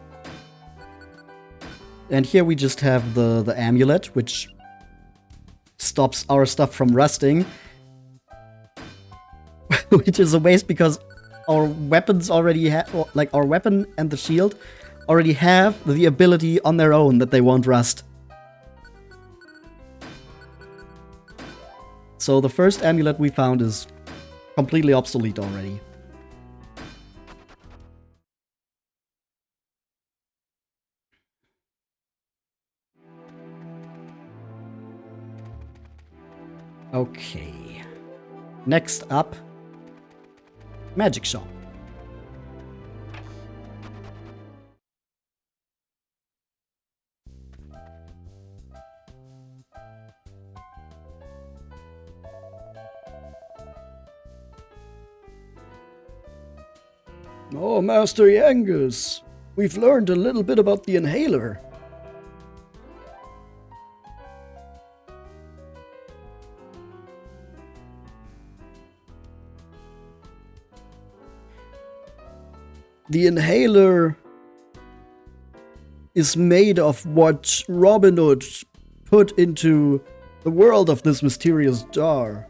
And here we just have the amulet, which stops our stuff from rusting. Which is a waste because our weapons already have, like our weapon and the shield already have the ability on their own that they won't rust. So the first amulet we found is completely obsolete already. Okay. Next up, magic shop. Oh, Master Yangus, we've learned a little bit about the inhaler. The inhaler is made of what Robin Hood put into the world of this mysterious jar.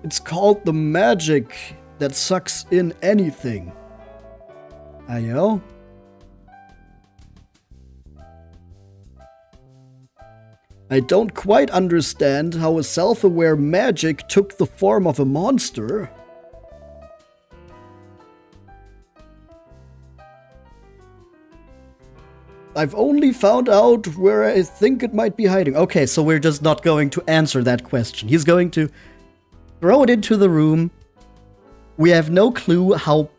It's called the magic that sucks in anything. Ayo? I don't quite understand how a self-aware magic took the form of a monster. I've only found out where I think it might be hiding. Okay, so we're just not going to answer that question. He's going to throw it into the room. We have no clue how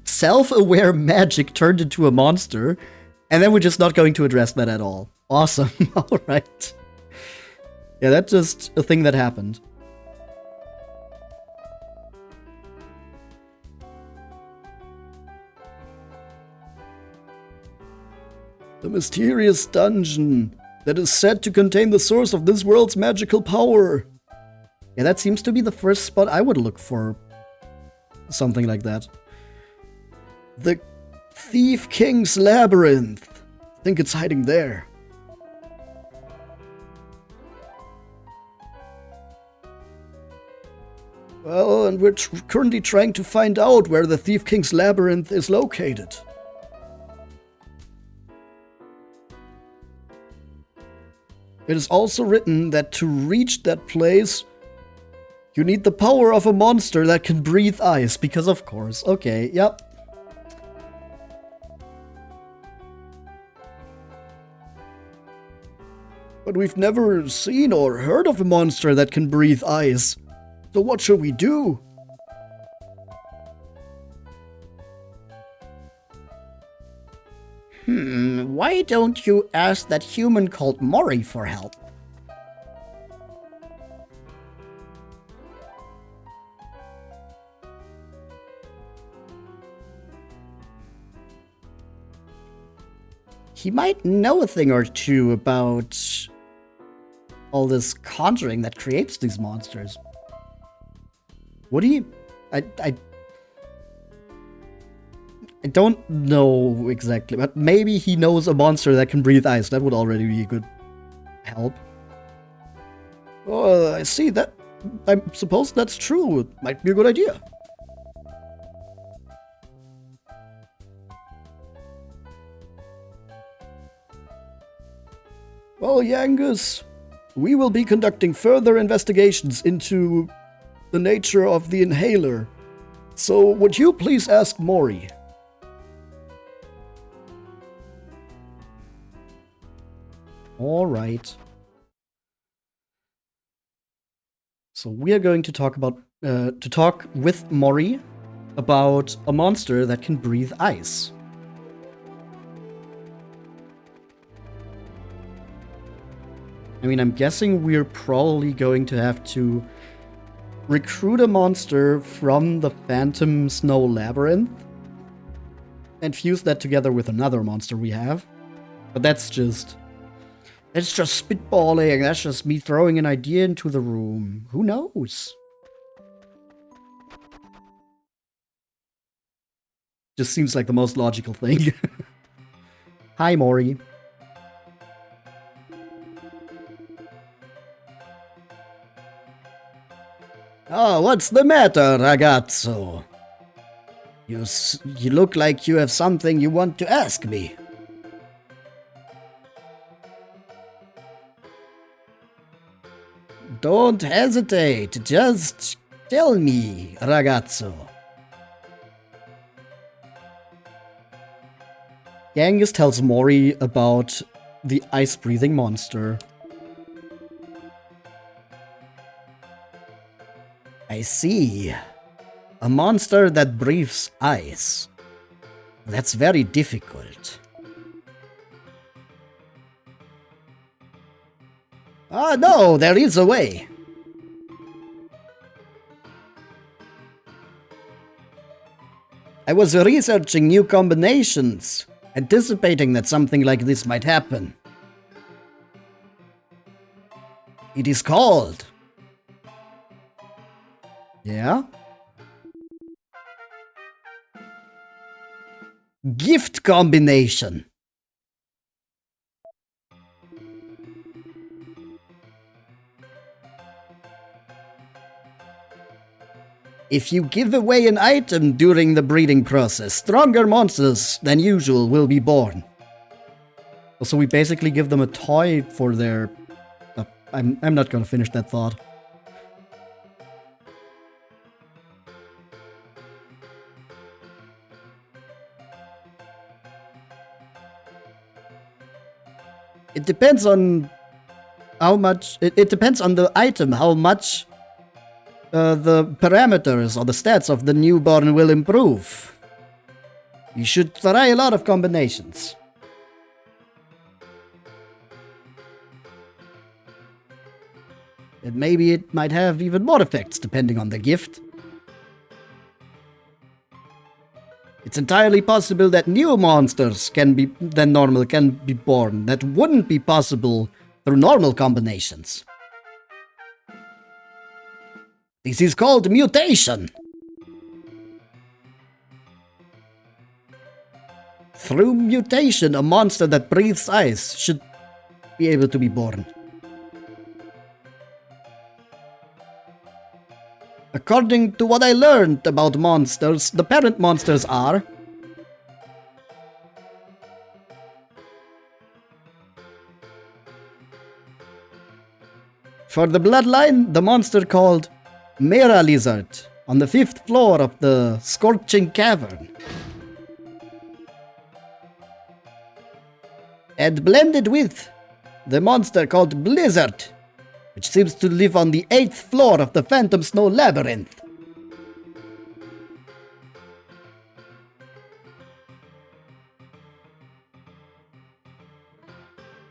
self-aware magic turned into a monster. And then we're just not going to address that at all. Awesome. Alright. Yeah, that's just a thing that happened. The mysterious dungeon that is said to contain the source of this world's magical power. Yeah, that seems to be the first spot I would look for. Something like that. The Thief King's Labyrinth. I think it's hiding there. Well, and we're currently trying to find out where the Thief King's Labyrinth is located. It is also written that to reach that place, you need the power of a monster that can breathe ice, because of course. Okay, yep. But we've never seen or heard of a monster that can breathe ice. So what should we do? Why don't you ask that human called Mori for help? He might know a thing or two about all this conjuring that creates these monsters. Would he? I don't know exactly, but maybe he knows a monster that can breathe ice. That would already be a good help. Oh, I see that. I suppose that's true. It might be a good idea. Well, Yangus, we will be conducting further investigations into the nature of the inhaler. So, would you please ask Mori? All right. So we are going to talk with Mori about a monster that can breathe ice. I mean, I'm guessing we're probably going to have to recruit a monster from the Phantom Snow Labyrinth and fuse that together with another monster we have. But that's just spitballing. That's just me throwing an idea into the room. Who knows? Just seems like the most logical thing. Hi, Mori. Oh, what's the matter, ragazzo? You look like you have something you want to ask me. Don't hesitate, just tell me, ragazzo. Yangus tells Mori about the ice-breathing monster. I see. A monster that breathes ice. That's very difficult. Ah, no, there is a way. I was researching new combinations, anticipating that something like this might happen. It is called... Yeah? Gift combination. If you give away an item during the breeding process, stronger monsters than usual will be born. So we basically give them a toy for their... I'm not gonna finish that thought. It depends on how much... It depends on the item, how much the parameters or the stats of the newborn will improve. You should try a lot of combinations. And maybe it might have even more effects depending on the gift. It's entirely possible that new monsters than normal can be born that wouldn't be possible through normal combinations. This is called mutation. Through mutation, a monster that breathes ice should be able to be born. According to what I learned about monsters, the parent monsters are... For the bloodline, the monster called Mera Lizard on the 5th floor of the Scorching Cavern. And blended with the monster called Blizzard, which seems to live on the 8th floor of the Phantom Snow Labyrinth.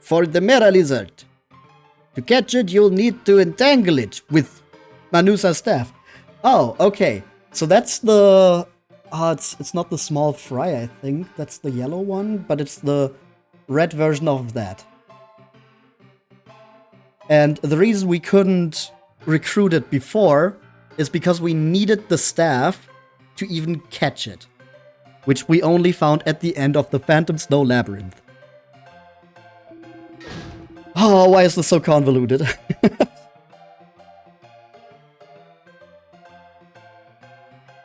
For the Mera Lizard, to catch it, you'll need to entangle it with Manusa's staff. Oh, okay. So that's the... it's not the small fry, I think. That's the yellow one, but it's the red version of that. And the reason we couldn't recruit it before is because we needed the staff to even catch it, which we only found at the end of the Phantom Snow Labyrinth. Oh, why is this so convoluted?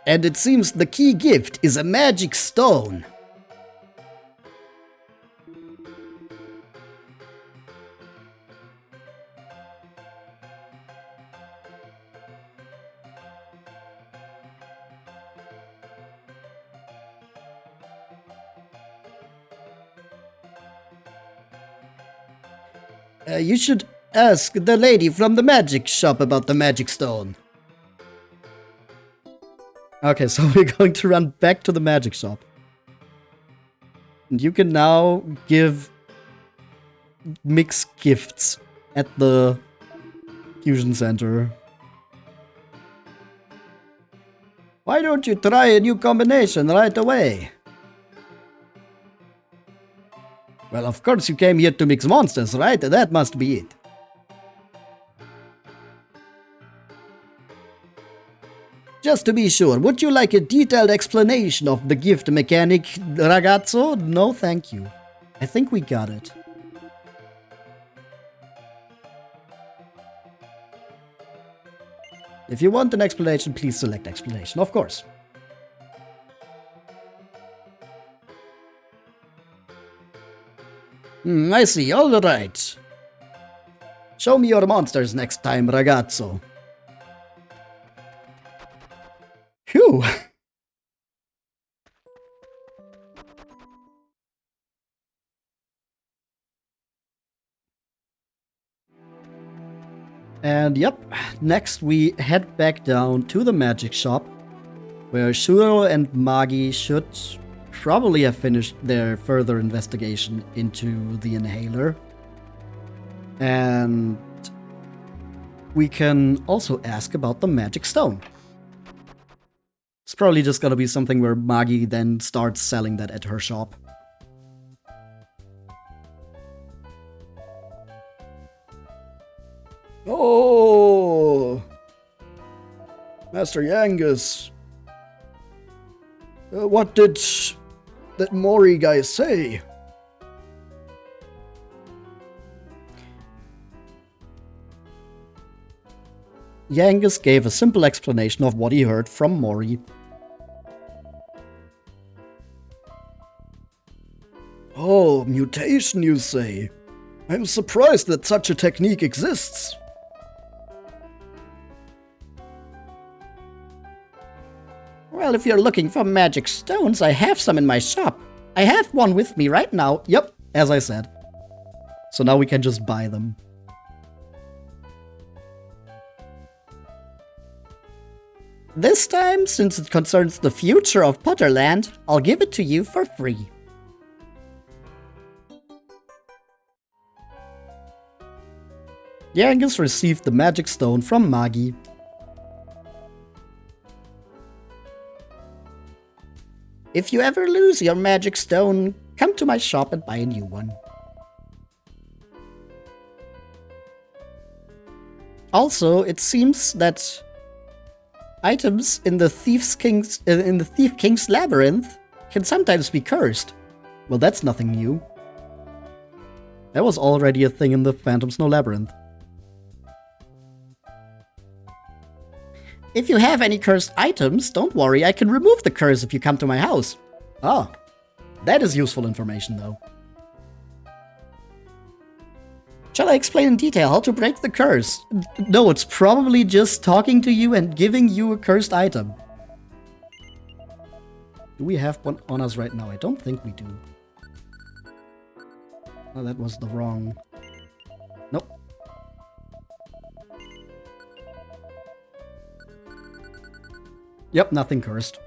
And it seems the key gift is a magic stone. You should ask the lady from the magic shop about the magic stone. Okay, so we're going to run back to the magic shop. And you can now give mixed gifts at the fusion center. Why don't you try a new combination right away? Well, of course you came here to mix monsters, right? That must be it. Just to be sure, would you like a detailed explanation of the gift mechanic, ragazzo? No, thank you. I think we got it. If you want an explanation, please select explanation, of course. I see, alright. Show me your monsters next time, ragazzo. Phew. And yep, next we head back down to the magic shop, where Shuro and Magi should probably have finished their further investigation into the inhaler. And we can also ask about the magic stone. It's probably just gonna be something where Magi then starts selling that at her shop. Oh! Master Yangus. What did that Mori guy say? Yangus gave a simple explanation of what he heard from Mori. Oh, mutation, you say? I'm surprised that such a technique exists. Well, if you're looking for magic stones, I have some in my shop. I have one with me right now. Yep, as I said. So now we can just buy them. This time, since it concerns the future of Potterland, I'll give it to you for free. Yangus received the magic stone from Magi. If you ever lose your magic stone, come to my shop and buy a new one. Also, it seems that items in the Thief King's Labyrinth can sometimes be cursed. Well, that's nothing new. That was already a thing in the Phantom Snow Labyrinth. If you have any cursed items, don't worry, I can remove the curse if you come to my house. Ah, that is useful information, though. Shall I explain in detail how to break the curse? No, it's probably just talking to you and giving you a cursed item. Do we have one on us right now? I don't think we do. Oh, that was the wrong... Nope. Yep, nothing cursed.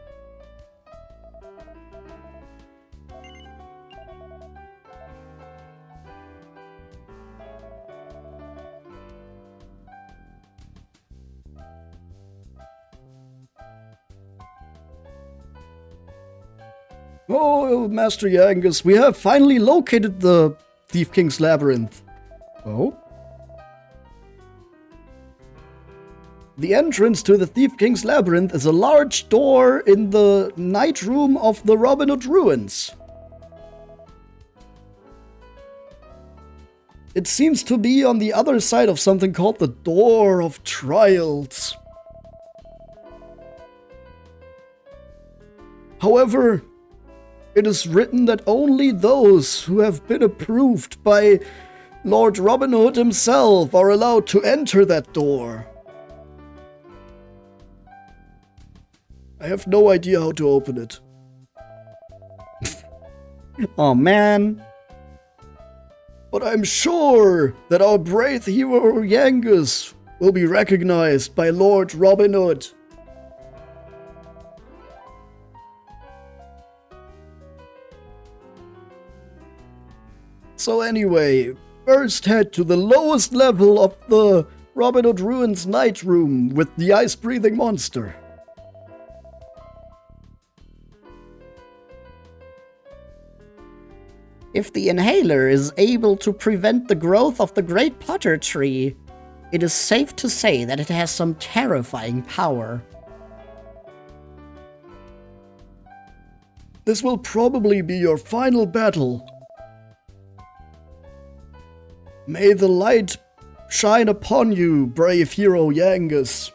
Oh, Master Yangus, we have finally located the Thief King's Labyrinth. Oh? The entrance to the Thief King's Labyrinth is a large door in the night room of the Robin Hood ruins. It seems to be on the other side of something called the Door of Trials. However, it is written that only those who have been approved by Lord Robin Hood himself are allowed to enter that door. I have no idea how to open it. Oh man. But I'm sure that our brave hero Yangus will be recognized by Lord Robin Hood. So anyway, first head to the lowest level of the Robin Hood Ruins night room with the ice-breathing monster. If the inhaler is able to prevent the growth of the Great Potter Tree, it is safe to say that it has some terrifying power. This will probably be your final battle. May the light shine upon you, brave hero Yangus.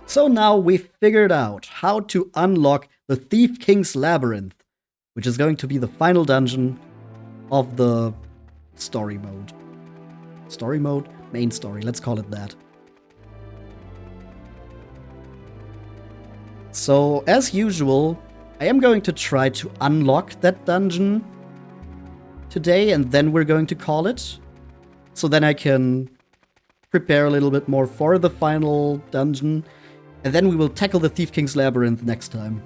So now we've figured out how to unlock the Thief King's Labyrinth, which is going to be the final dungeon of the story mode. Story mode? Main story, let's call it that. So, as usual, I am going to try to unlock that dungeon today, and then we're going to call it. So then I can prepare a little bit more for the final dungeon. And then we will tackle the Thief King's Labyrinth next time.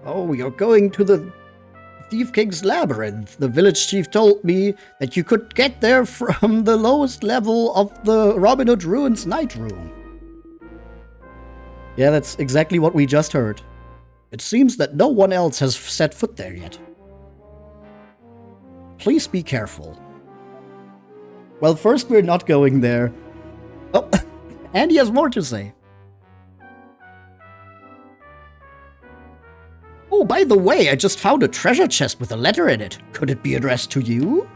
Oh, you're going to the Thief King's Labyrinth. The village chief told me that you could get there from the lowest level of the Robin Hood Ruins night room. Yeah, that's exactly what we just heard. It seems that no one else has set foot there yet. Please be careful. Well, first we're not going there. Oh, and he has more to say. Oh, by the way, I just found a treasure chest with a letter in it. Could it be addressed to you?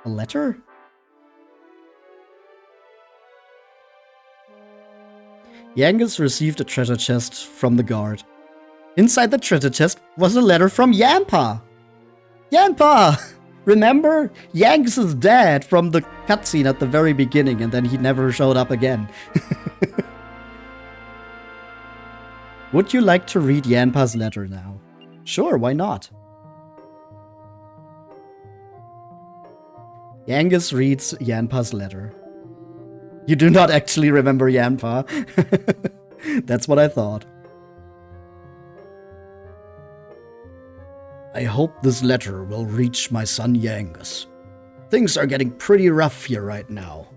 A letter? Yangus received a treasure chest from the guard. Inside the treasure chest was a letter from Yanpa. Yanpa! Remember? Yangus' dad from the cutscene at the very beginning, and then he never showed up again. Would you like to read Yanpa's letter now? Sure, why not? Yangus reads Yanpa's letter. You do not actually remember Yanpa. That's what I thought. I hope this letter will reach my son Yangus. Things are getting pretty rough here right now.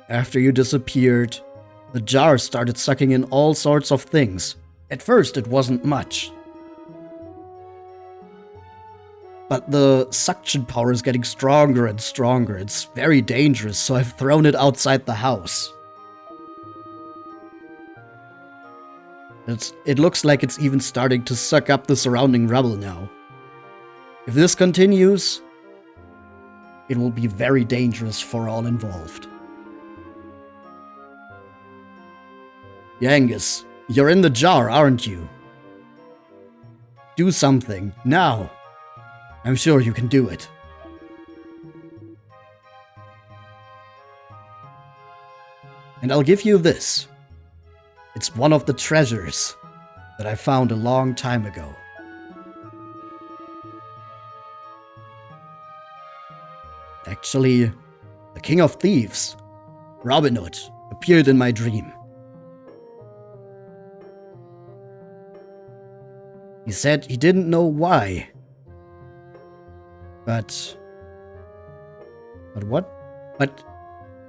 After you disappeared, the jar started sucking in all sorts of things. At first, it wasn't much. But the suction power is getting stronger and stronger. It's very dangerous, so I've thrown it outside the house. It looks like it's even starting to suck up the surrounding rubble now. If this continues, it will be very dangerous for all involved. Yangus, you're in the jar, aren't you? Do something, now. I'm sure you can do it. And I'll give you this. It's one of the treasures that I found a long time ago. Actually, the King of Thieves, Robin Hood, appeared in my dream. He said he didn't know why. But what? But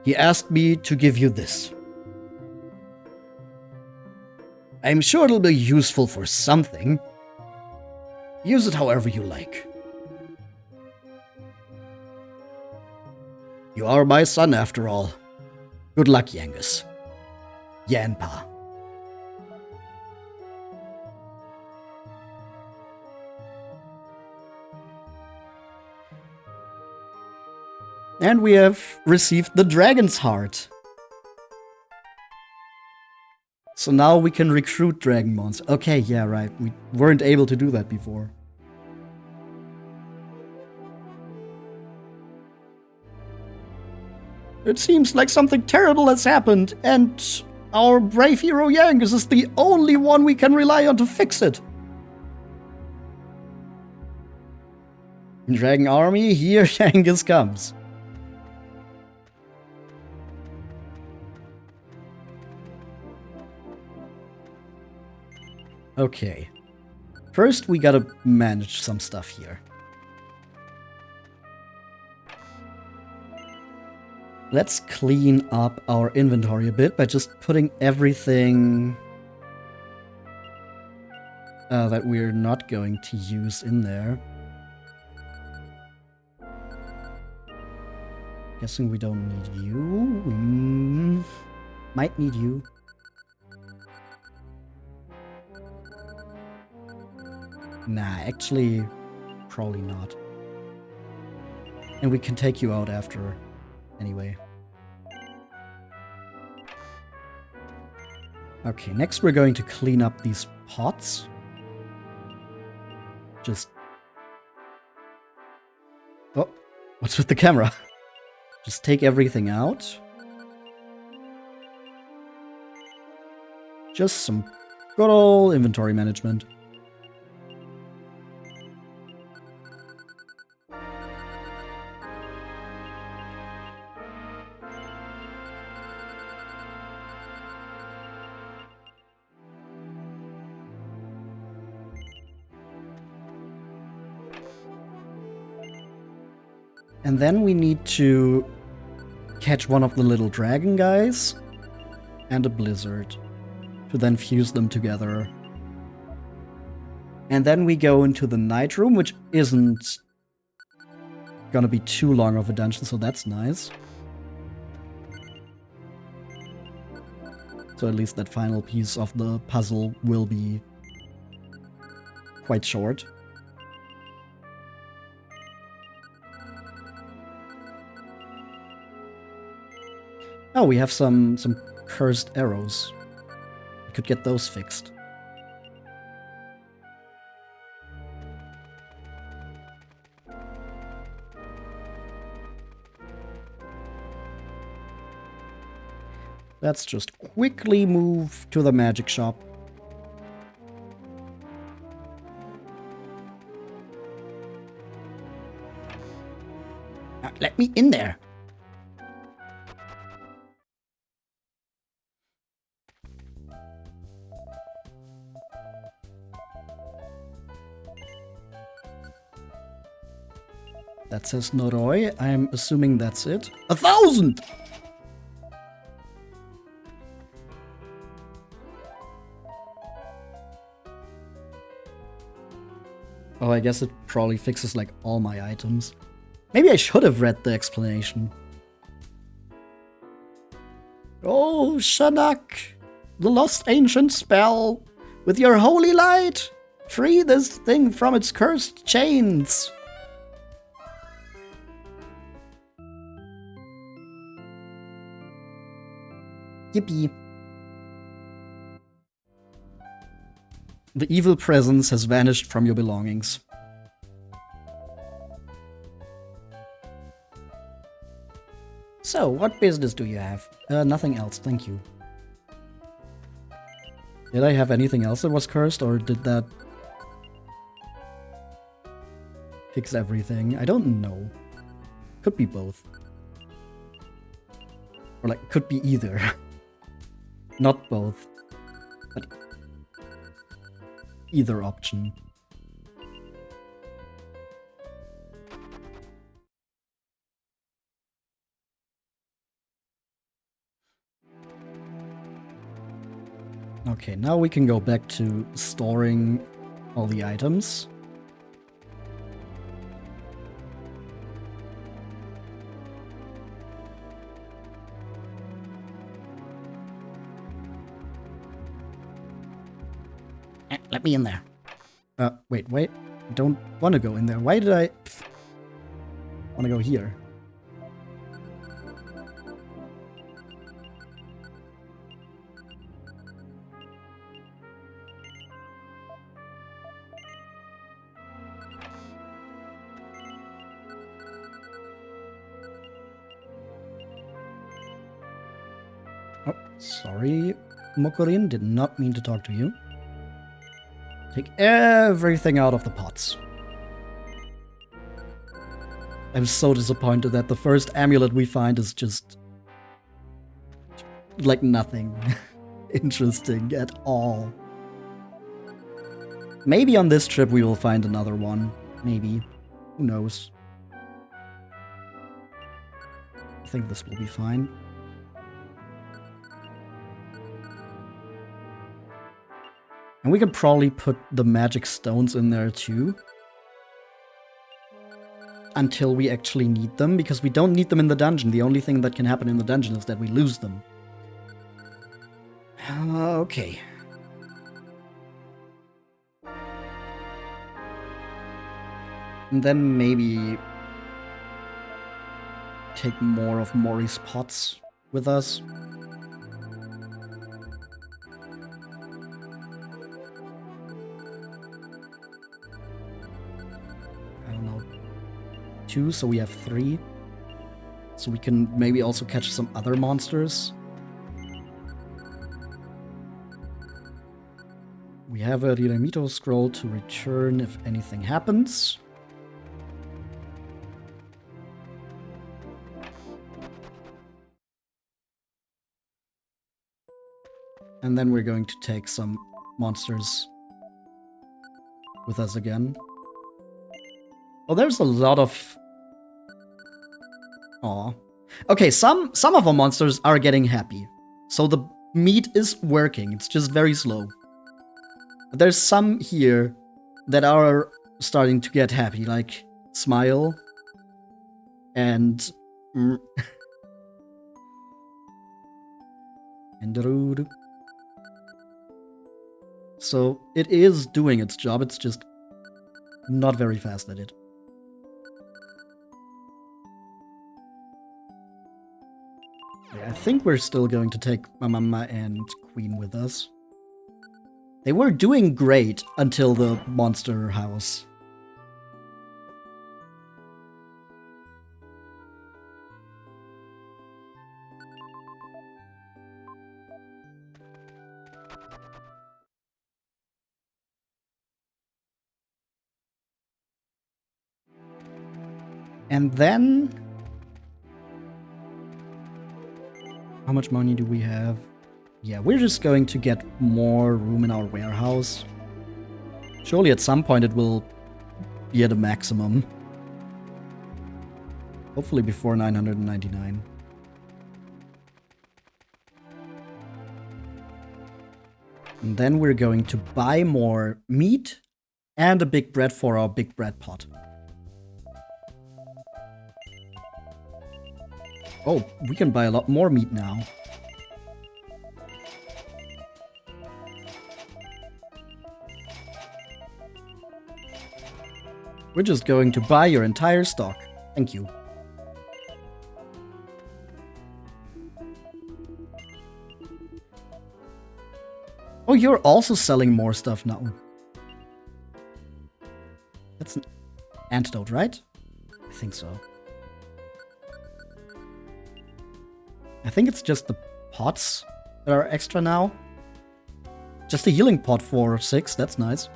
he asked me to give you this. I'm sure it'll be useful for something. Use it however you like. You are my son after all. Good luck, Yangus. Yanpa. And we have received the dragon's heart. So now we can recruit dragon monsters. Okay, yeah, right. We weren't able to do that before. It seems like something terrible has happened, and our brave hero Yangus is the only one we can rely on to fix it. Dragon army, here Yangus comes. Okay. First, we gotta manage some stuff here. Let's clean up our inventory a bit by just putting everything that we're not going to use in there. Guessing we don't need you. We might need you. Nah, actually, probably not. And we can take you out after, anyway. Okay, next we're going to clean up these pots. Just... Oh, what's with the camera? Just take everything out. Just some good old inventory management. And then we need to catch one of the little dragon guys and a blizzard to then fuse them together. And then we go into the night room, which isn't gonna be too long of a dungeon, so that's nice. So at least that final piece of the puzzle will be quite short. Oh, we have some cursed arrows. We could get those fixed. Let's just quickly move to the magic shop. Let me in there. That says Noroi. I'm assuming that's it. 1,000! Oh, I guess it probably fixes like all my items. Maybe I should have read the explanation. Oh, Shanak, the lost ancient spell. With your holy light, free this thing from its cursed chains. Yippee. The evil presence has vanished from your belongings. So, what business do you have? Nothing else, thank you. Did I have anything else that was cursed, or did that fix everything? I don't know. Could be both. Or like, could be either. Not both. But either option. Okay, now we can go back to storing all the items. Let me in there. Wait. I don't want to go in there. Why did I want to go here? Oh, sorry, Mokorin. Did not mean to talk to you. Take everything out of the pots. I'm so disappointed that the first amulet we find is just like nothing interesting at all. Maybe on this trip we will find another one. Maybe. Who knows? I think this will be fine. And we can probably put the magic stones in there too. Until we actually need them, because we don't need them in the dungeon. The only thing that can happen in the dungeon is that we lose them. Okay. And then maybe take more of Mori's pots with us. I don't know. 2, so we have 3. So we can maybe also catch some other monsters. We have a Riramito scroll to return if anything happens. And then we're going to take some monsters with us again. Oh, there's a lot of... Aw. Okay, some of our monsters are getting happy. So the meat is working, it's just very slow. But there's some here that are starting to get happy, like Smile and... and Rude. So it is doing its job, it's just not very fast at it. I think we're still going to take Mama and Queen with us. They were doing great until the monster house. And then... how much money do we have? Yeah, we're just going to get more room in our warehouse. Surely at some point it will be at a maximum. Hopefully before 999. And then we're going to buy more meat and a big bread for our big bread pot. Oh, we can buy a lot more meat now. We're just going to buy your entire stock. Thank you. Oh, you're also selling more stuff now. That's an antidote, right? I think so. I think it's just the pots that are extra now. Just a healing pot for 6, that's nice.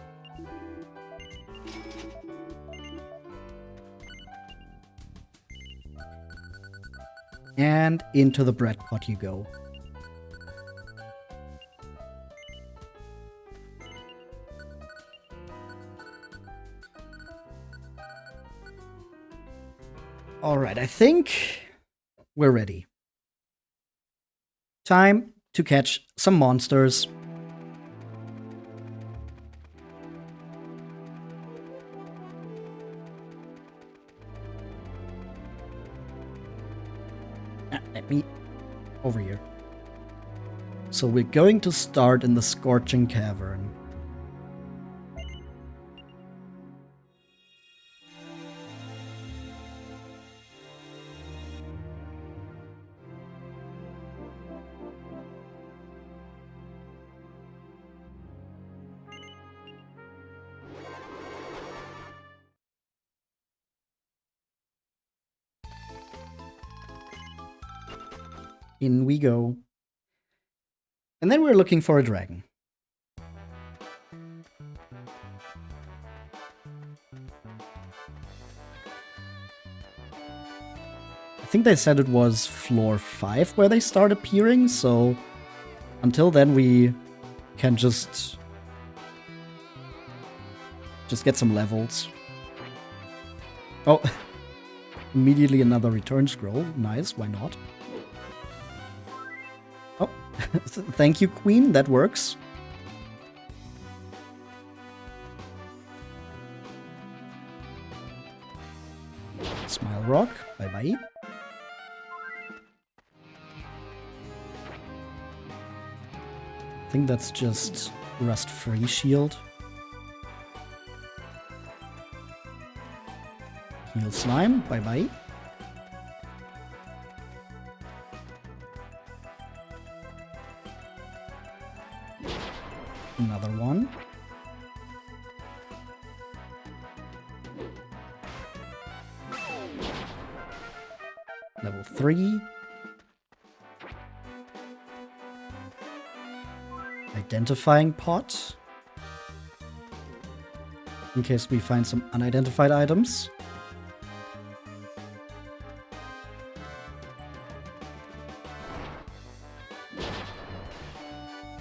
And into the bread pot you go. Alright, I think we're ready. Time to catch some monsters. Let me over here. So we're going to start in the Scorching Cavern. In we go. And then we're looking for a dragon. I think they said it was floor 5 where they start appearing, so until then we can just get some levels. Oh, immediately another return scroll. Nice, why not? Oh, thank you, Queen. That works. Smile Rock. Bye-bye. I think that's just Rust-Free Shield. Heal Slime. Bye-bye. Another one. Level 3. Identifying pot. In case we find some unidentified items.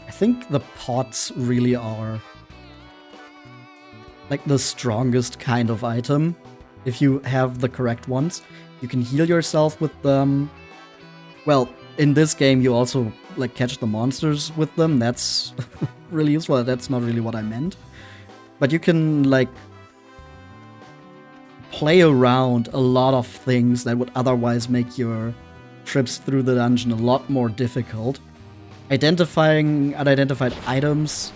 I think the pots really are like the strongest kind of item. If you have the correct ones, you can heal yourself with them. Well, in this game you also like catch the monsters with them. That's really useful. That's not really what I meant. But you can like play around a lot of things that would otherwise make your trips through the dungeon a lot more difficult. Identifying unidentified items,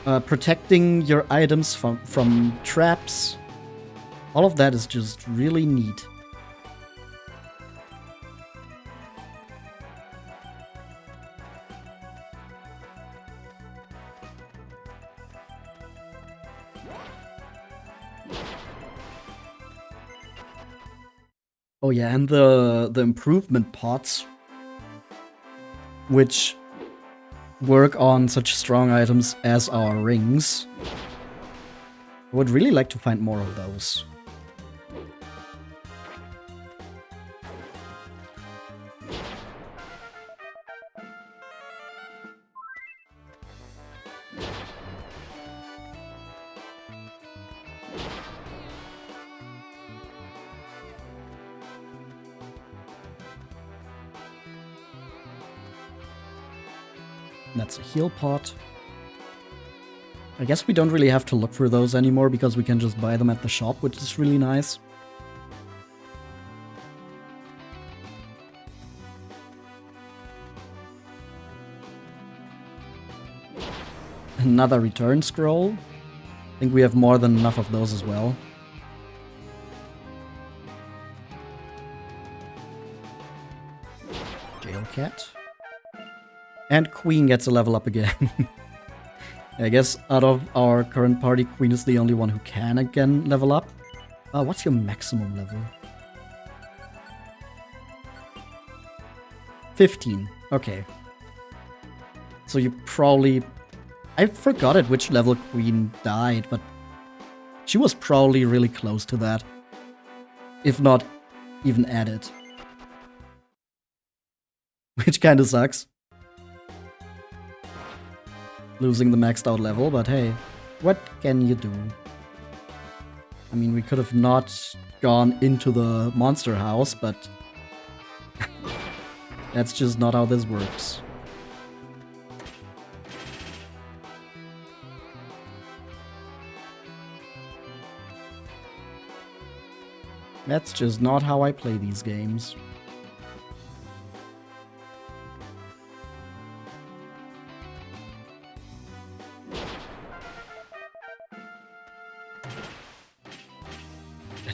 protecting your items from traps. All of that is just really neat. Oh yeah, and the improvement pots, which work on such strong items as our rings. I would really like to find more of those. That's a heal pot. I guess we don't really have to look for those anymore because we can just buy them at the shop, which is really nice. Another return scroll. I think we have more than enough of those as well. Jail cat. And Queen gets a level up again. I guess out of our current party, Queen is the only one who can again level up. What's your maximum level? 15. Okay. So you probably... I forgot at which level Queen died, but she was probably really close to that. If not even at it. Which kind of sucks. Losing the maxed out level, but hey, what can you do? I mean, we could have not gone into the monster house, but that's just not how this works. That's just not how I play these games.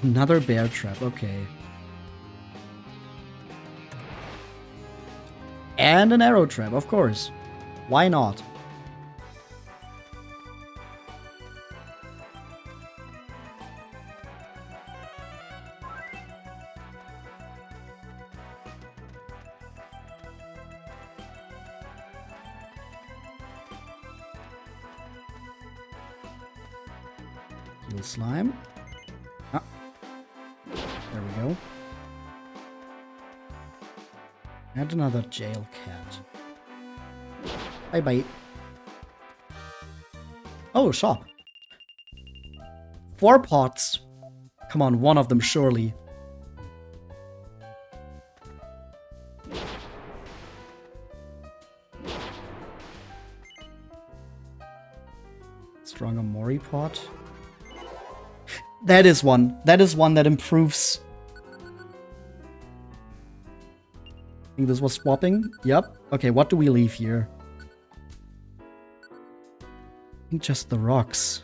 Another bear trap, okay. And an arrow trap, of course. Why not? Kill slime. Ah. There we go. And another jail cat. Bye-bye. Oh, shop. 4 pots. Come on, one of them surely. Stronger Mori pot. That is one. That is one that improves. I think this was swapping. Yep. Okay, what do we leave here? I think just the rocks.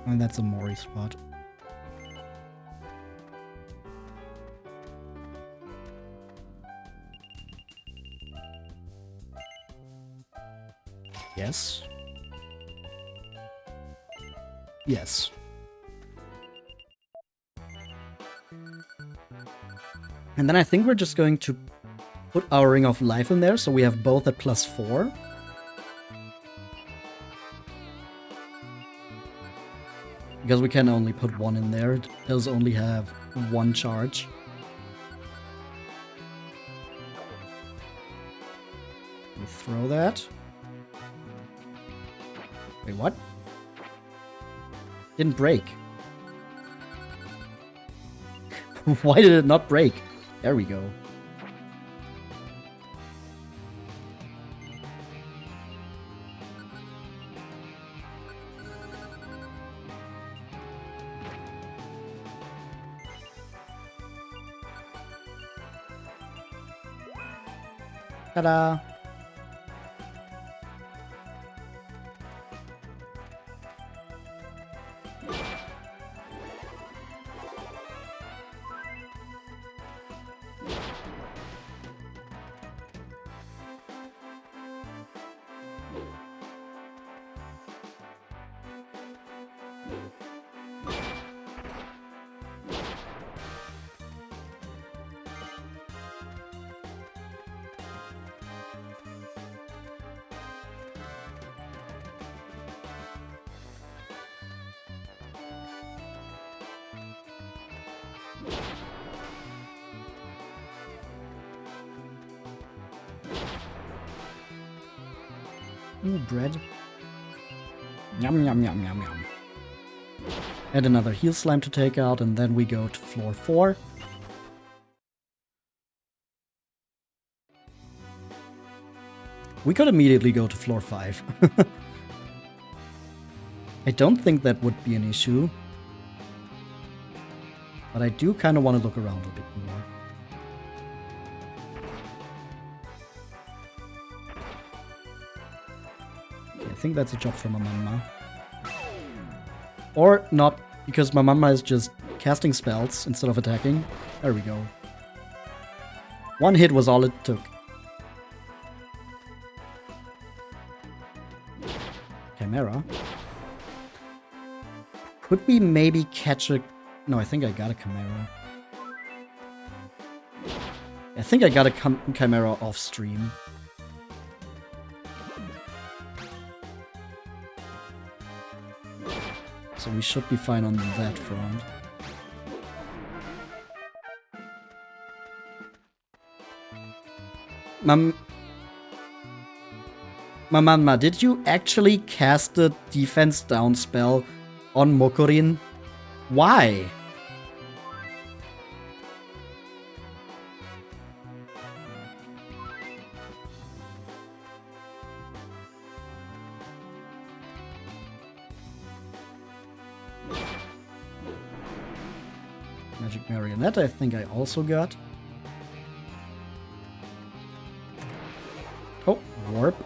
And that's a Mori spot. Yes. Yes. And then I think we're just going to put our Ring of Life in there, so we have both at +4. Because we can only put one in there, it does only have 1 charge. We throw that. Wait, what? Didn't break. Why did it not break? There we go. Ta-da! Ooh, bread. Yum, yum, yum, yum, yum. And another heal slime to take out, and then we go to floor 4. We could immediately go to floor 5. I don't think that would be an issue. But I do kind of want to look around a bit more. Okay, I think that's a job for my mama. Or not, because my mama is just casting spells instead of attacking. There we go. One hit was all it took. Chimera. Could we maybe catch a... No, I think I got a Chimera. I think I got a Chimera off stream. So we should be fine on that front. Mamma, did you actually cast the defense down spell on Mokorin? Why? Magic Marionette, I think I also got. Oh, warp.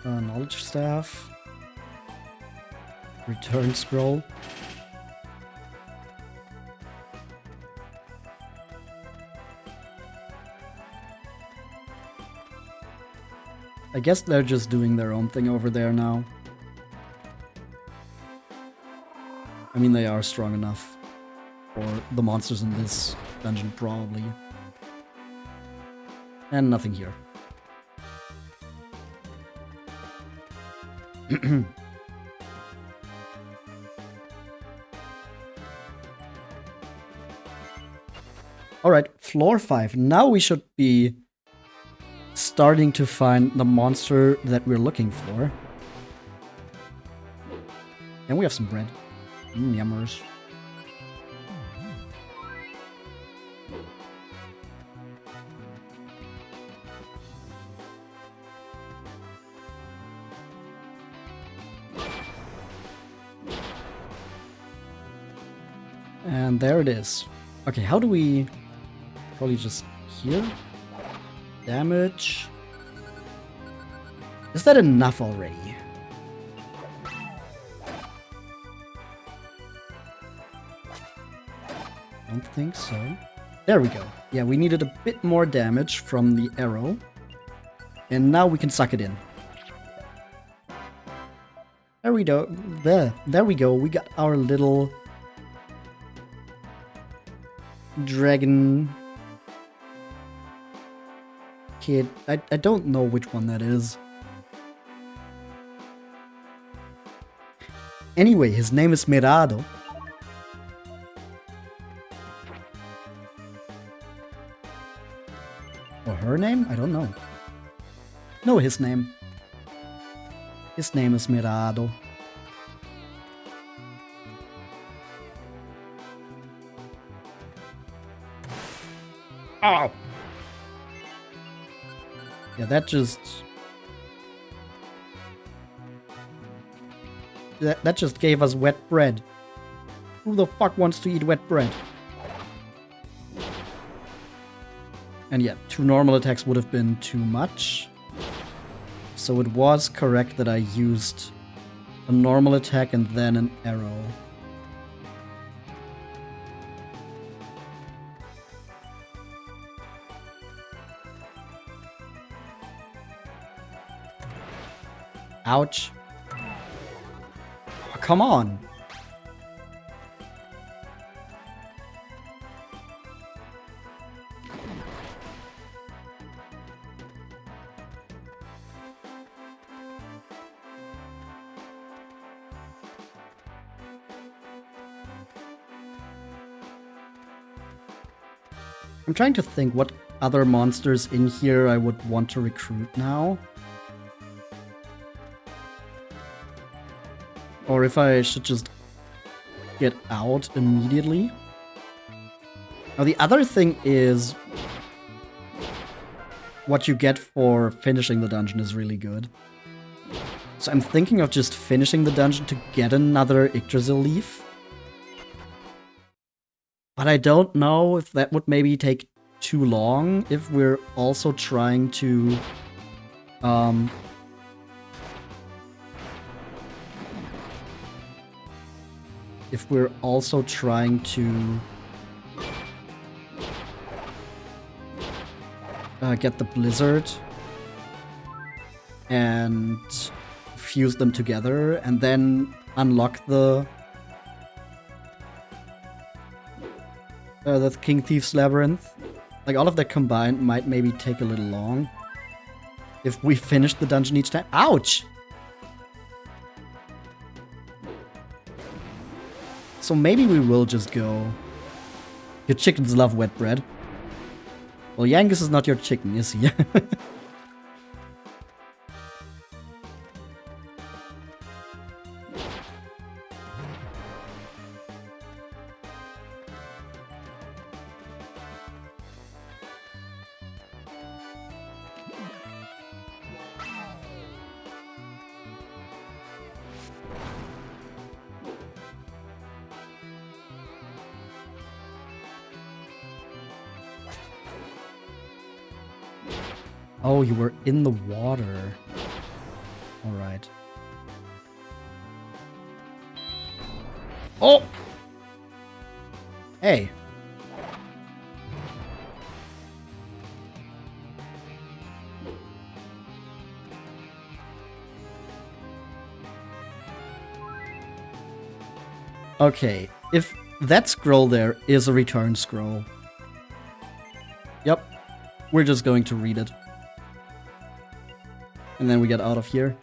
Knowledge Staff. Return Scroll. I guess they're just doing their own thing over there now. I mean, they are strong enough for the monsters in this dungeon, probably. And nothing here. Alright, floor 5. Now we should be starting to find the monster that we're looking for. And we have some bread. Yummers. And there it is. Okay, how do we... Probably just here? Damage. Is that enough already? Don't think so. There we go. Yeah, we needed a bit more damage from the arrow. And now we can suck it in. There we go. There we go. We got our little... dragon... kid. I don't know which one that is. Anyway, his name is Mirado. Or her name? I don't know. No, his name. His name is Mirado. Ow! Yeah, that just... That just gave us wet bread. Who the fuck wants to eat wet bread? And yeah, 2 normal attacks would have been too much. So it was correct that I used a normal attack and then an arrow. Ouch. Oh, come on. I'm trying to think what other monsters in here I would want to recruit now. Or if I should just get out immediately. Now the other thing is what you get for finishing the dungeon is really good. So I'm thinking of just finishing the dungeon to get another Yggdrasil leaf. But I don't know if that would maybe take too long if we're also trying to get the blizzard and fuse them together and then unlock the King Thief's Labyrinth. Like, all of that combined might maybe take a little long if we finish the dungeon each time. Ouch! So maybe we will just go... Your chickens love wet bread. Well, Yangus is not your chicken, is he? Oh, you were in the water. Alright. Oh! Hey. Okay, if that scroll there is a return scroll. Yep. We're just going to read it. And then we get out of here.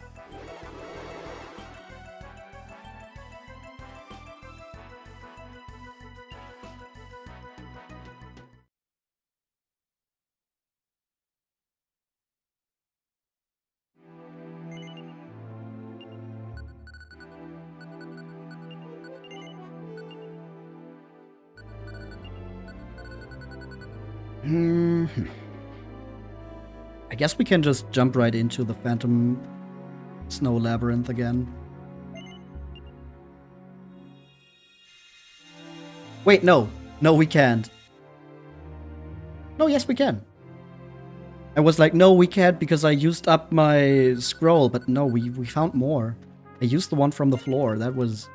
I guess we can just jump right into the Phantom Snow Labyrinth again. Wait, no. No, we can't. No, yes, we can. I was like, no, we can't because I used up my scroll. But no, we found more. I used the one from the floor. That was...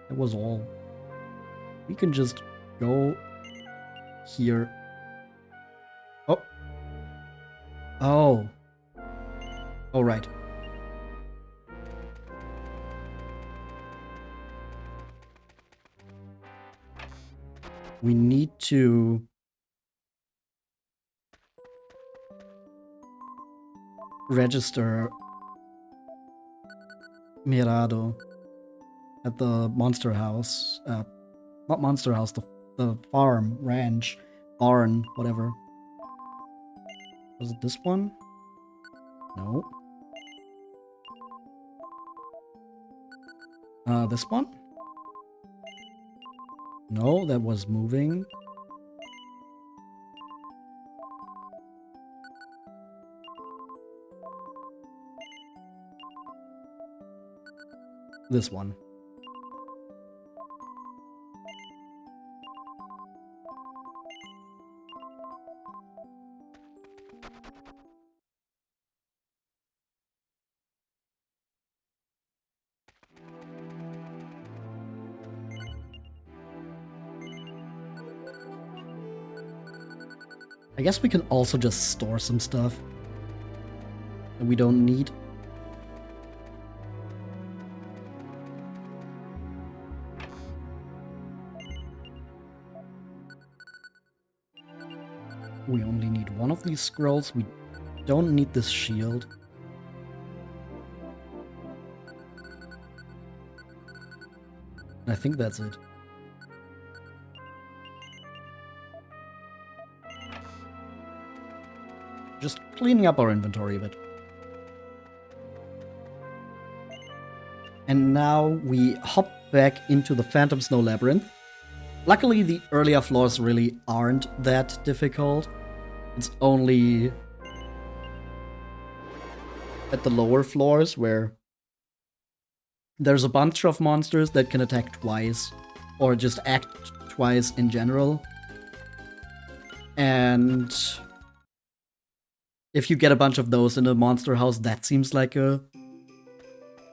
That was all. We can just go here. Oh. Oh. Oh, right. We need to... register Mirado at the monster house. Not monster house, the farm, ranch, barn, whatever. Was it this one? No. This one? No, that was moving. This one. I guess we can also just store some stuff that we don't need. We only need one of these scrolls. We don't need this shield. I think that's it. Just cleaning up our inventory a bit. And now we hop back into the Phantom Snow Labyrinth. Luckily, the earlier floors really aren't that difficult. It's only at the lower floors where there's a bunch of monsters that can attack twice, or just act twice in general. And if you get a bunch of those in a monster house, that seems like a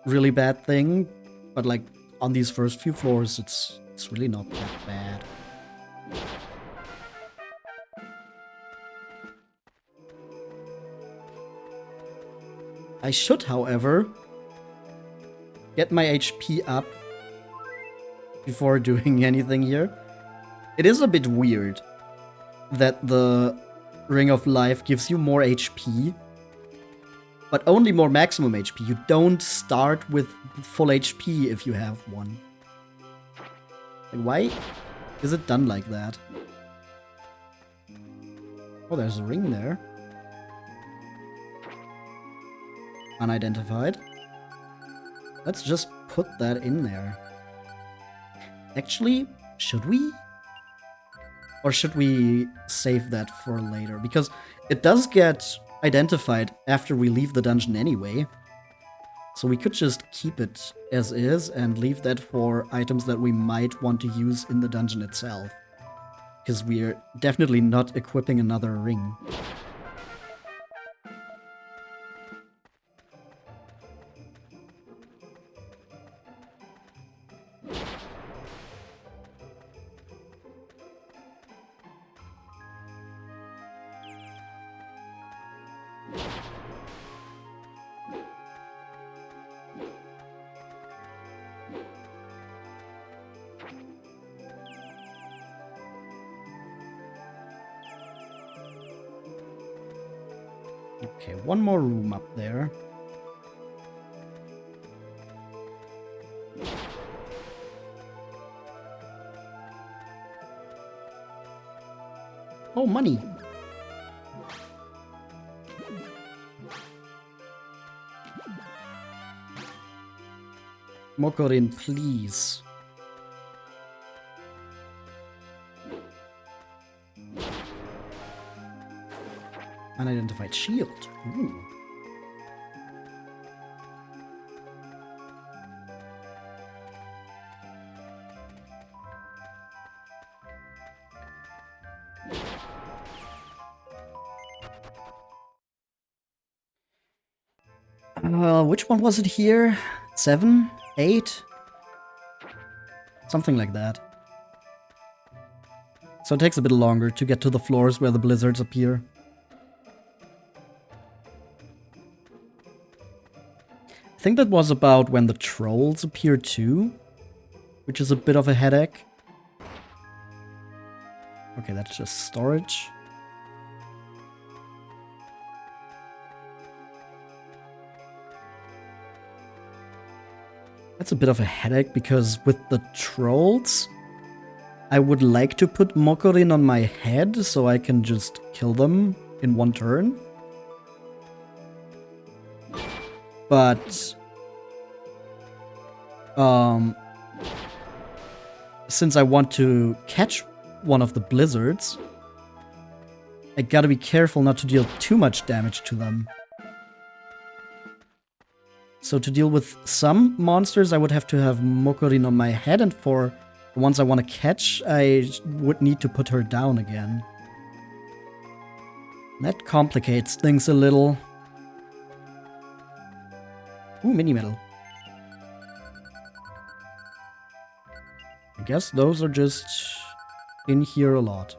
really bad thing. But like on these first few floors, it's really not that bad. I should, however, get my HP up before doing anything here. It is a bit weird that the Ring of Life gives you more HP, but only more maximum HP. You don't start with full HP if you have one. Like, why is it done like that? Oh, there's a ring there. Unidentified. Let's just put that in there. Actually, should we? Or should we save that for later? Because it does get identified after we leave the dungeon anyway. So we could just keep it as is and leave that for items that we might want to use in the dungeon itself. Because we're definitely not equipping another ring. Okay, one more room up there. Oh, money! Mokorin, please. Unidentified shield. Ooh. Which one was it here? 7? 8? Something like that. So it takes a bit longer to get to the floors where the blizzards appear. I think that was about when the trolls appear too, which is a bit of a headache. Okay, that's just storage. That's a bit of a headache because with the trolls, I would like to put Mokorin on my head so I can just kill them in one turn. But since I want to catch one of the blizzards, I gotta be careful not to deal too much damage to them. So to deal with some monsters, I would have to have Mokorin on my head, and for the ones I want to catch, I would need to put her down again. That complicates things a little. Ooh, mini metal. I guess those are just in here a lot.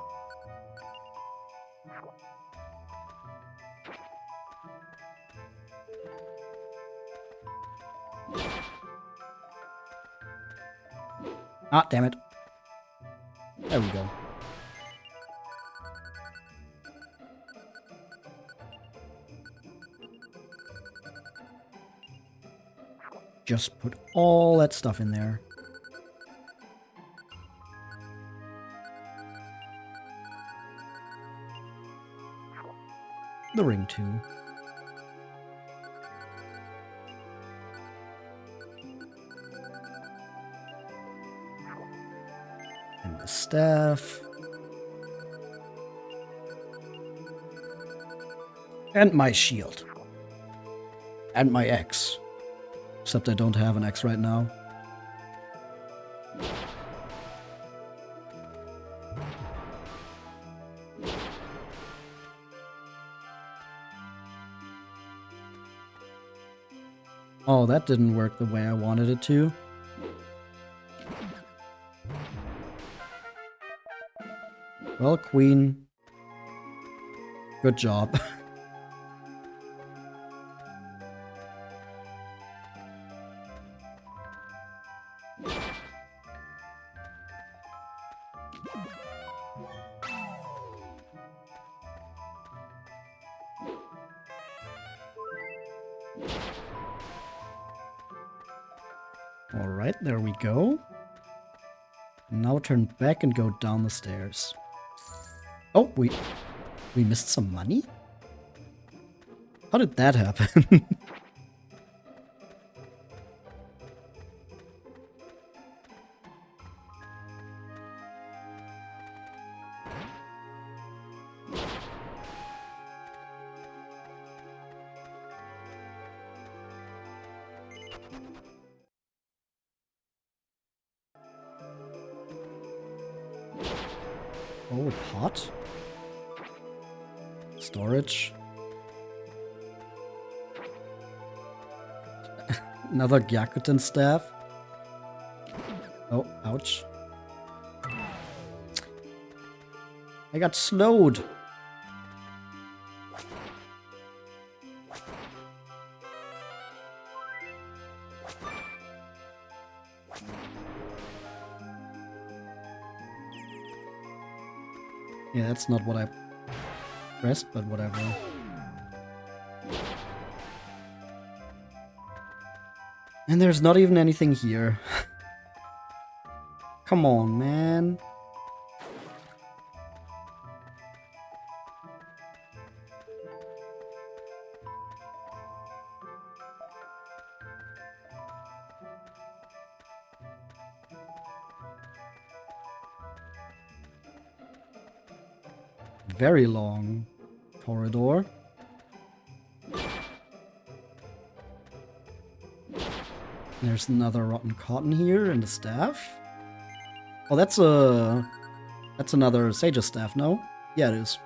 Ah, damn it. There we go. Just put all that stuff in there. the ring too. And the staff. And my shield. And my axe. Except I don't have an axe right now. Oh, that didn't work the way I wanted it to. Well, Queen. Good job. Alright, there we go. Now turn back and go down the stairs. Oh, we missed some money? How did that happen? Oh, pot? Storage. Another Gyakuten staff. Oh, ouch. I got slowed. Yeah, that's not what I pressed, but whatever. And there's not even anything here. Come on, man. Very long corridor. There's another rotten cotton here and a staff. Oh, that's another Sage's staff, no? Yeah, it is.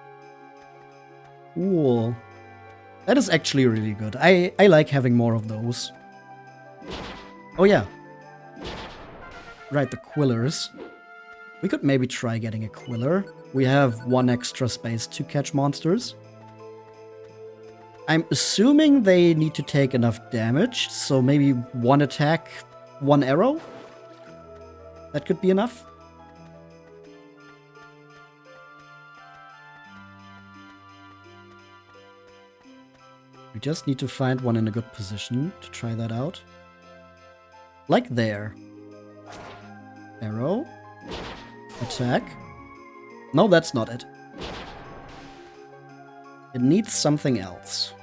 Cool. That is actually really good. I like having more of those. Oh yeah. Right, the Quillers. We could maybe try getting a Quiller. We have one extra space to catch monsters. I'm assuming they need to take enough damage, so maybe one attack, one arrow? That could be enough. We just need to find one in a good position to try that out. Like there. Arrow. Attack. No, that's not it. It needs something else.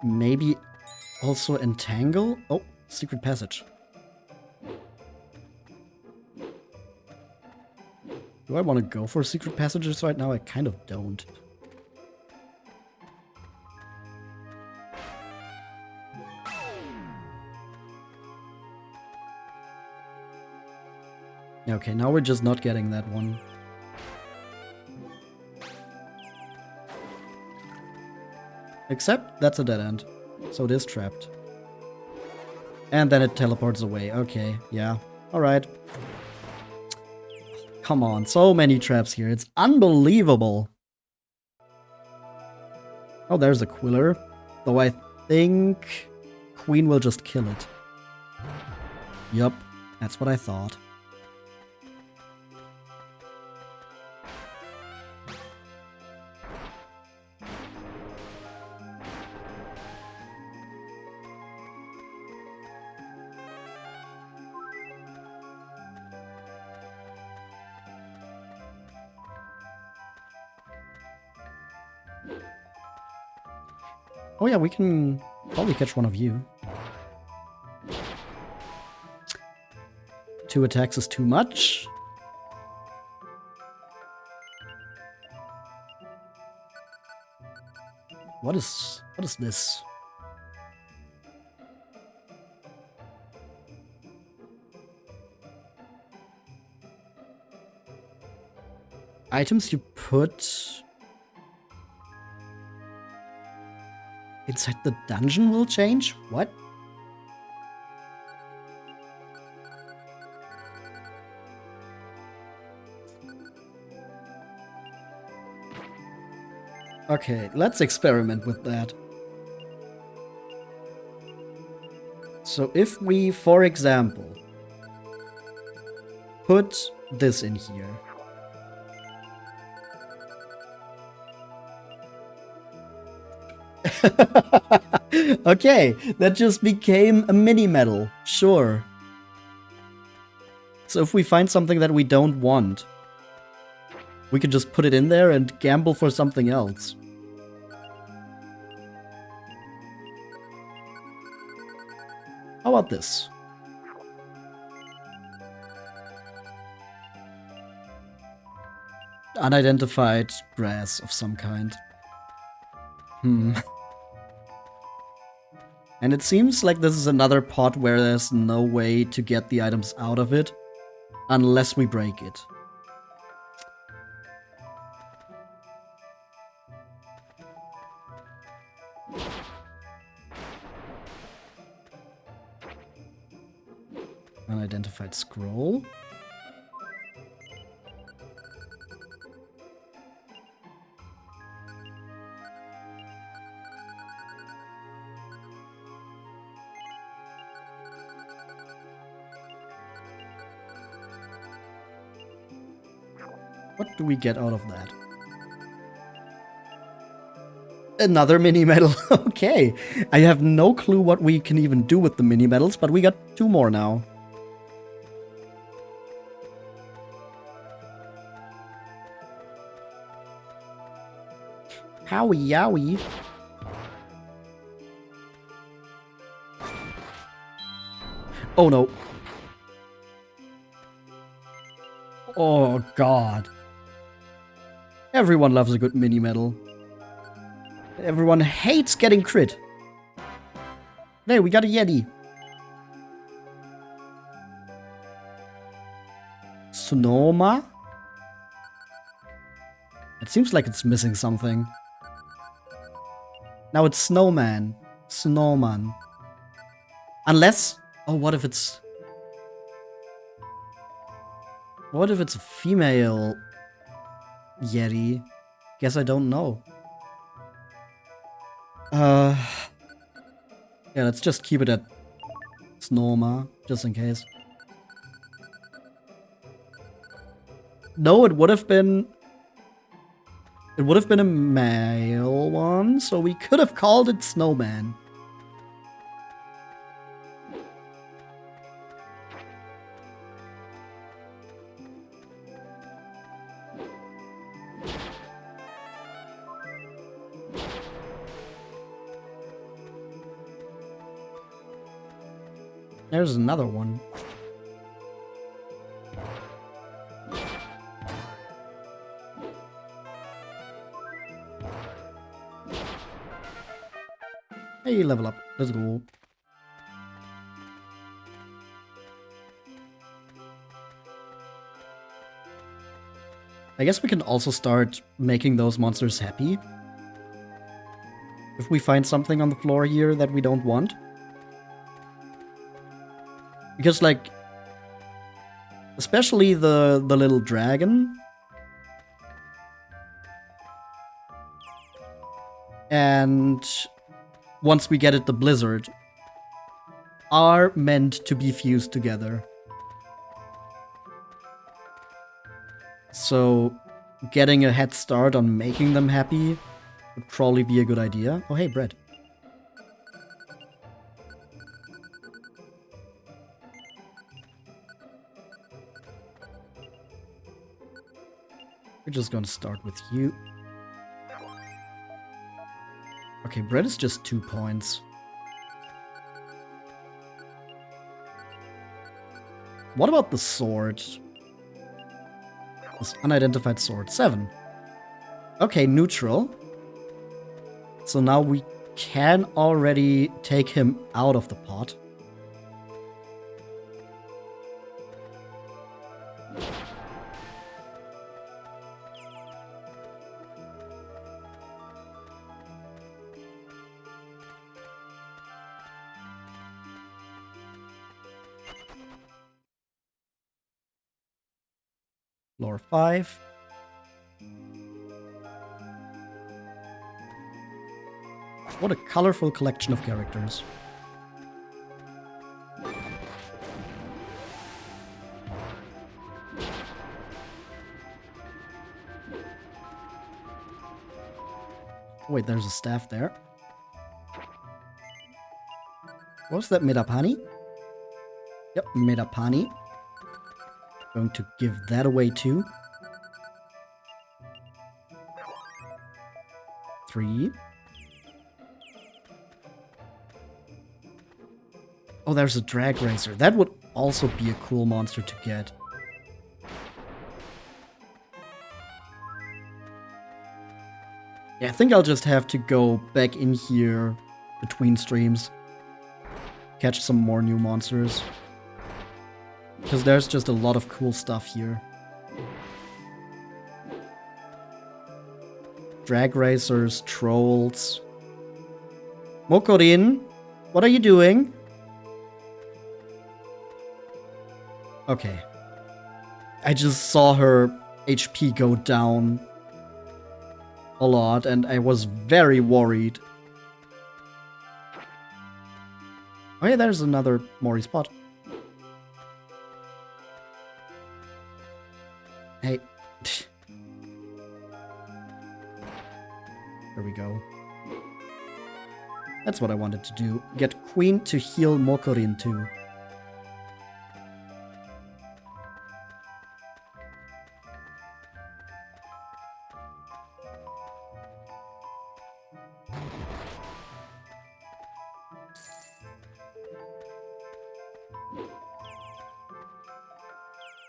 Maybe also entangle? Oh, secret passage. Do I want to go for secret passages right now? I kind of don't. Yeah, okay, now we're just not getting that one. Except that's a dead end, so it is trapped. And then it teleports away. Okay, yeah. Alright. Come on, so many traps here. It's unbelievable. Oh, there's a Quiller. Though I think Queen will just kill it. Yup, that's what I thought. Oh yeah, we can probably catch one of you. 2 attacks is too much. What is this? Items you put inside the dungeon will change? What? Okay, let's experiment with that. So if we, for example, put this in here. Okay, that just became a mini medal. Sure. So if we find something that we don't want, we can just put it in there and gamble for something else. How about this? Unidentified grass of some kind. And it seems like this is another pot where there's no way to get the items out of it unless we break it. Unidentified scroll. What do we get out of that? Another mini medal. Okay. I have no clue what we can even do with the mini medals, but we got 2 more now. Howie yowie. Oh no. Oh god. Everyone loves a good mini medal. Everyone hates getting crit. There, we got a Yeti. Sonoma? It seems like it's missing something. Now it's Snowman. Snowman. Unless... Oh, what if it's... What if it's a female Yeti? Guess I don't know. Yeah, let's just keep it at Snowma, just in case. No, it would have been... It would have been a male one, so we could have called it Snowman. There's another one. Hey, level up. Let's go. I guess we can also start making those monsters happy. If we find something on the floor here that we don't want. Because, like, especially the little dragon. And once we get it, the blizzard, are meant to be fused together. So, getting a head start on making them happy would probably be a good idea. Oh, hey, bread. We're just gonna start with you. Okay, bread is just 2 points. What about the sword? This unidentified sword. 7. Okay, neutral. So now we can already take him out of the pot. Floor 5. What a colorful collection of characters. Wait, there's a staff there. Was that made up honey? Yep, made up honey. Going to give that away too. 3. Oh, there's a drag racer. That would also be a cool monster to get. Yeah, I think I'll just have to go back in here between streams. Catch some more new monsters. Because there's just a lot of cool stuff here. Drag racers, trolls. Mokorin, what are you doing? Okay. I just saw her HP go down a lot and I was very worried. Oh yeah, there's another Mori spot. Hey. There we go. That's what I wanted to do. Get Queen to heal Mokorin too.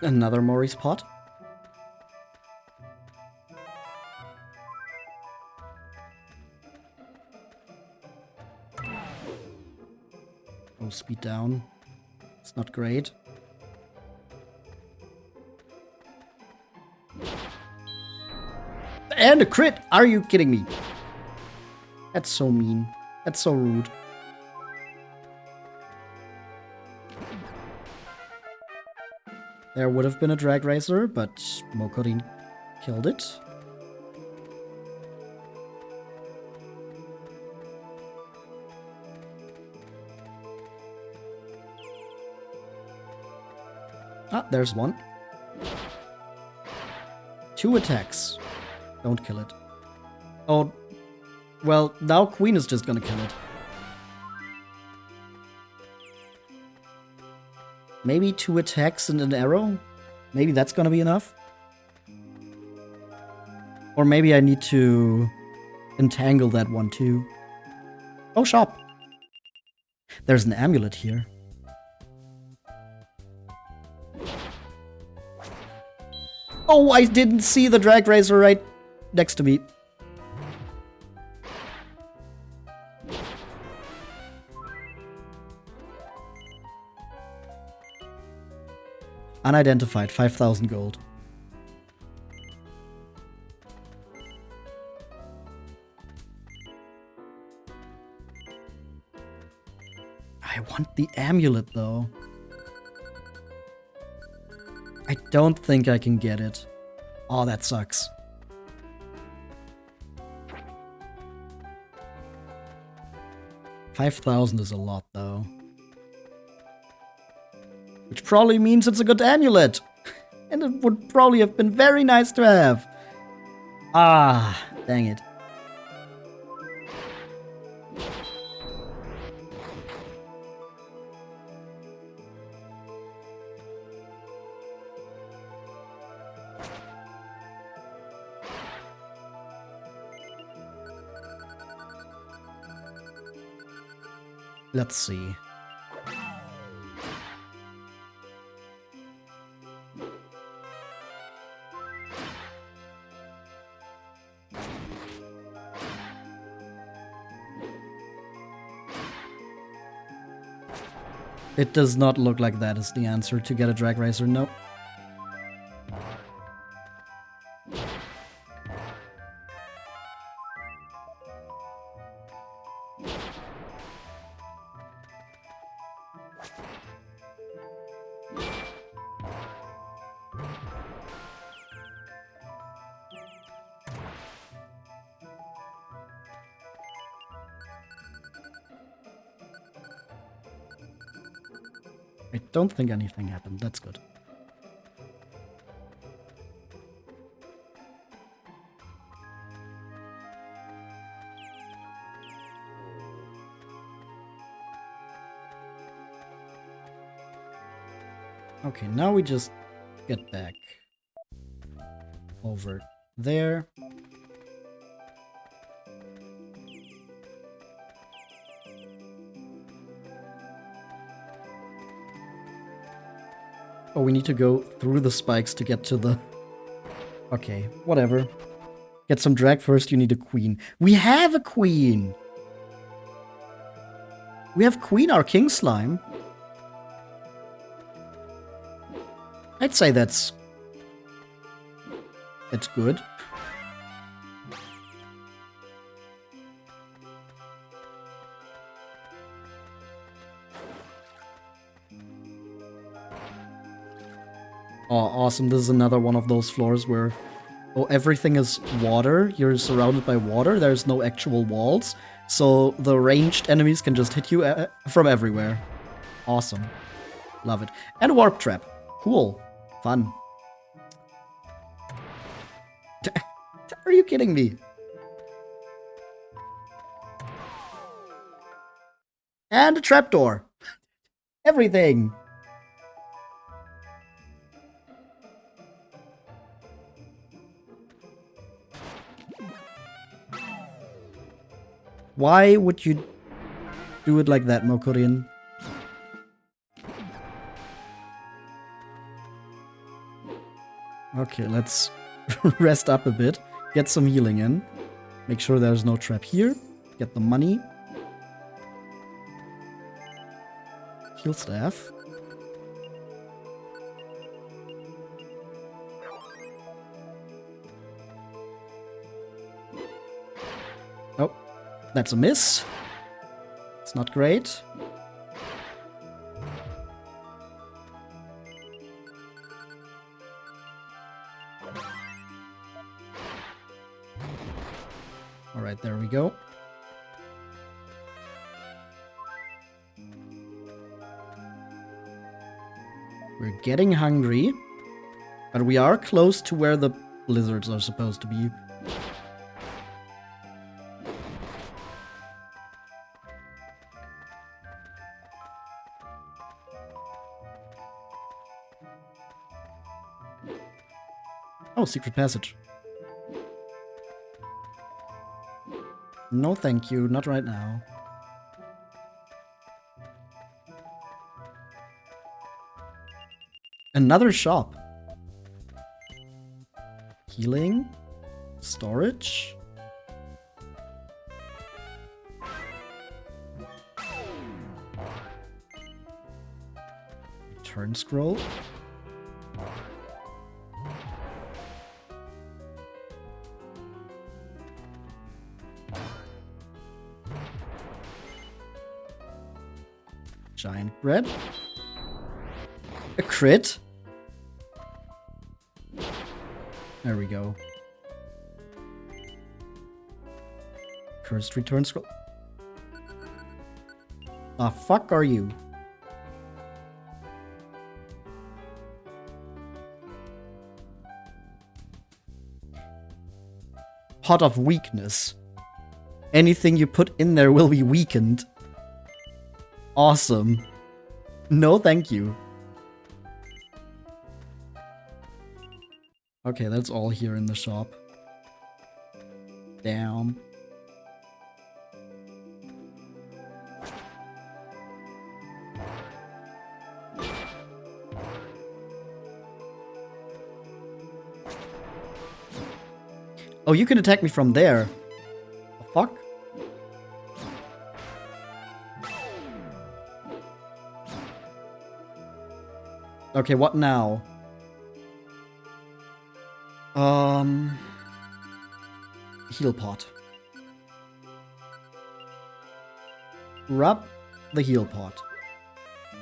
Another Mori spot. Oh, speed down. It's not great. And a crit! Are you kidding me? That's so mean. That's so rude. There would have been a drag racer, but Mokorin killed it. Ah, there's one. 2 attacks. Don't kill it. Oh, well, now Queen is just gonna kill it. Maybe 2 attacks and an arrow? Maybe that's gonna be enough? Or maybe I need to entangle that one too. Oh, shop! There's an amulet here. Oh, I didn't see the drag racer right next to me. Unidentified, 5,000 gold. I want the amulet, though. I don't think I can get it. Oh, that sucks. $5,000 is a lot, though. Which probably means it's a good amulet. And it would probably have been very nice to have. Ah, dang it. Let's see. It does not look like that is the answer to get a drag racer, no. I don't think anything happened. That's good. Okay, now we just get back over there. Oh, we need to go through the spikes to get to the... Okay, whatever. Get some drag first, you need a queen. We have a queen! We have queen, our king slime. I'd say that's good. Oh, awesome. This is another one of those floors where, oh, everything is water. You're surrounded by water. There's no actual walls. So the ranged enemies can just hit you from everywhere. Awesome. Love it. And a warp trap. Cool. Fun. Are you kidding me? And a trapdoor. Everything. Why would you do it like that, Mokorin? Okay, let's rest up a bit. Get some healing in. Make sure there's no trap here. Get the money. Heal staff. Oh, that's a miss. It's not great. Alright, there we go. We're getting hungry, but we are close to where the blizzards are supposed to be. Oh, secret passage. No, thank you. Not right now. Another shop. Healing. Storage. Return scroll. Giant bread. A crit. There we go. Cursed return scroll. Ah, fuck are you? Pot of weakness. Anything you put in there will be weakened. Awesome. No, thank you. Okay, that's all here in the shop. Damn. Oh, you can attack me from there. The fuck? Okay, what now? Heal pot. Rub the heal pot.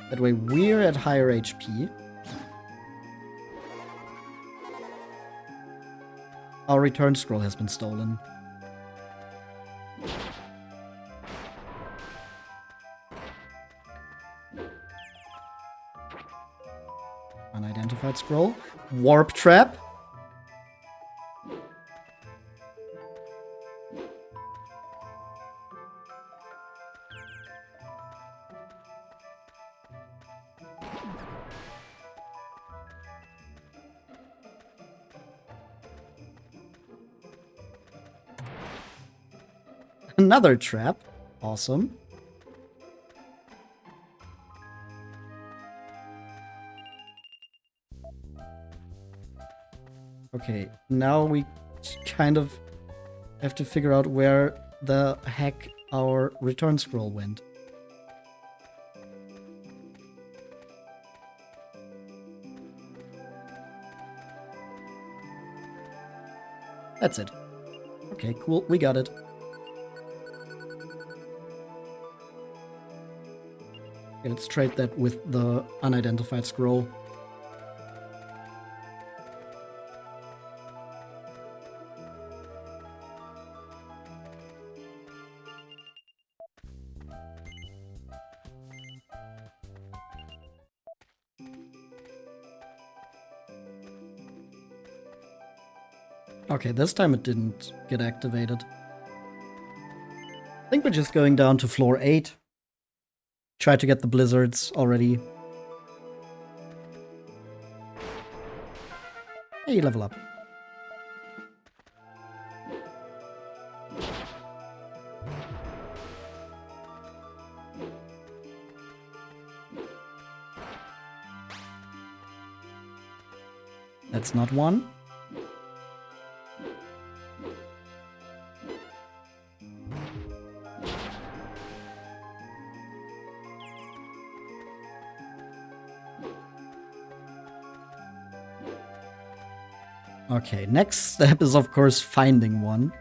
That way we're at higher HP. Our return scroll has been stolen. Unidentified scroll. Warp trap. Another trap. Awesome. Okay, now we kind of have to figure out where the heck our return scroll went. That's it. Okay, cool. We got it. Okay, let's trade that with the unidentified scroll. Okay, this time it didn't get activated. I think we're just going down to floor 8. Try to get the blizzards already. Hey, level up. That's not one. Okay, next step is of course finding one.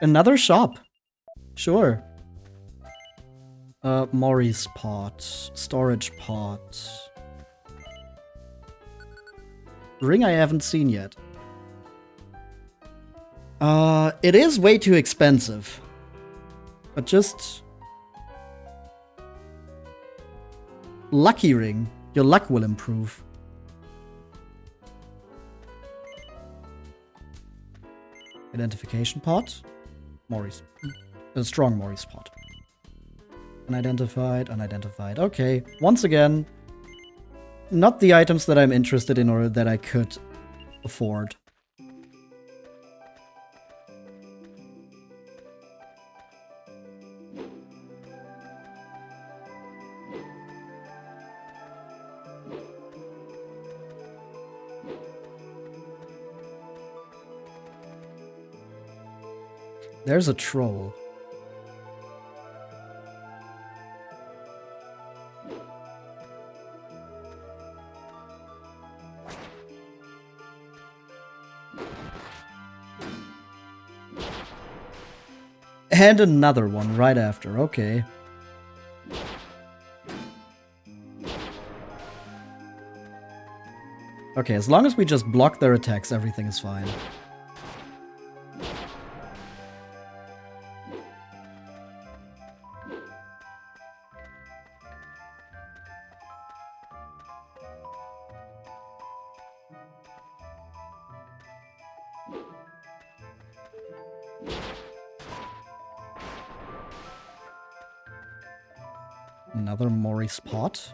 Another shop. Sure. Mori's pot. Storage pot. Ring I haven't seen yet. It is way too expensive. But just... Lucky ring. Your luck will improve. Identification pot. Mori's. A strong Mori's pot. Unidentified, unidentified. Okay, once again, not the items that I'm interested in or that I could afford. There's a troll. And another one right after, okay. Okay, as long as we just block their attacks, everything is fine. Another Mori's pot.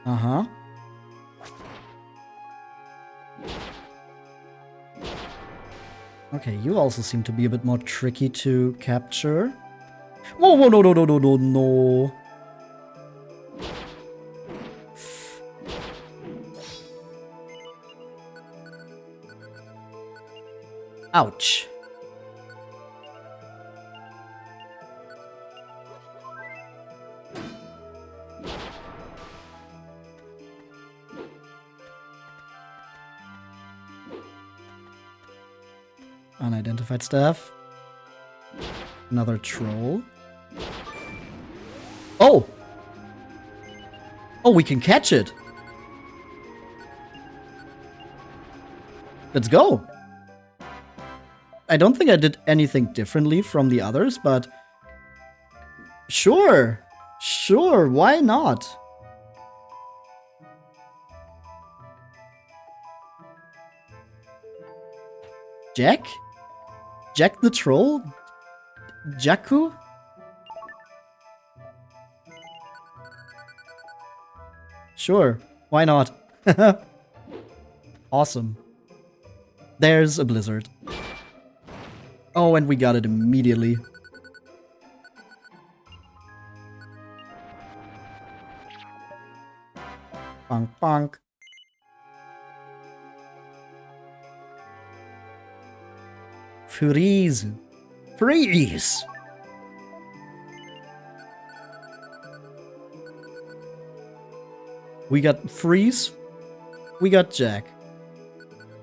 Uh-huh. Okay, you also seem to be a bit more tricky to capture. Whoa, whoa, no, no, no, no, no, no. Ouch. Unidentified staff. Another troll. Oh! Oh, we can catch it! Let's go! I don't think I did anything differently from the others, but... Sure! Sure, why not? Jack? Jack the Troll? Jakku? Sure, why not? Awesome. There's a blizzard. Oh, and we got it immediately. Bonk, bonk. Freeze. Freeze! We got Freeze. We got Jack.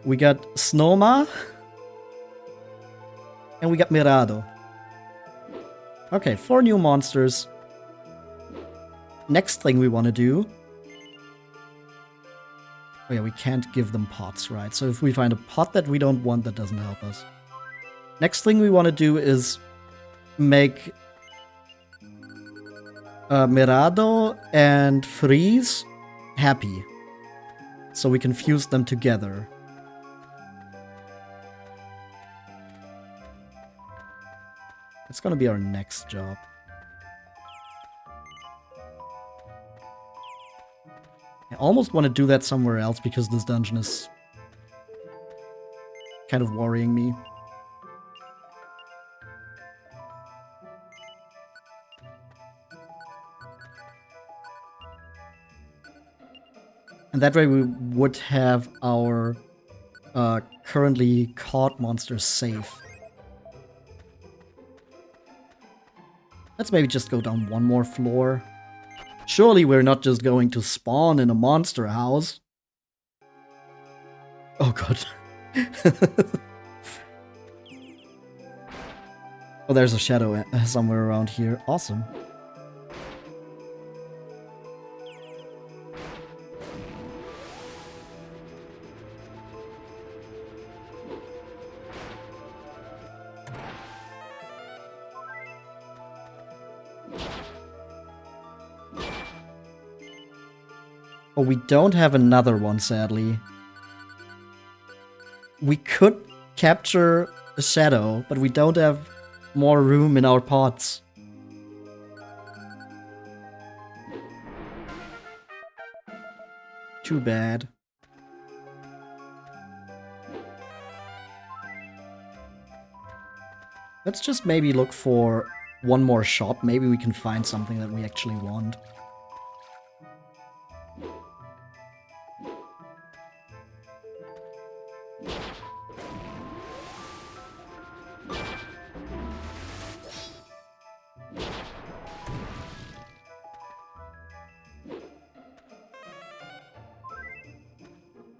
We got Snowma. And we got Mirado. Okay, 4 new monsters. Next thing we want to do... Oh yeah, we can't give them pots, right? So if we find a pot that we don't want, that doesn't help us. Next thing we want to do is make Mirado and Freeze happy. So we can fuse them together. It's gonna be our next job. I almost want to do that somewhere else because this dungeon is kind of worrying me. And that way we would have our currently caught monsters safe. Let's maybe just go down one more floor. Surely we're not just going to spawn in a monster house. Oh god. Oh, there's a shadow somewhere around here. Awesome. Oh, we don't have another one, sadly. We could capture a shadow, but we don't have more room in our pots. Too bad. Let's just maybe look for one more shop. Maybe we can find something that we actually want.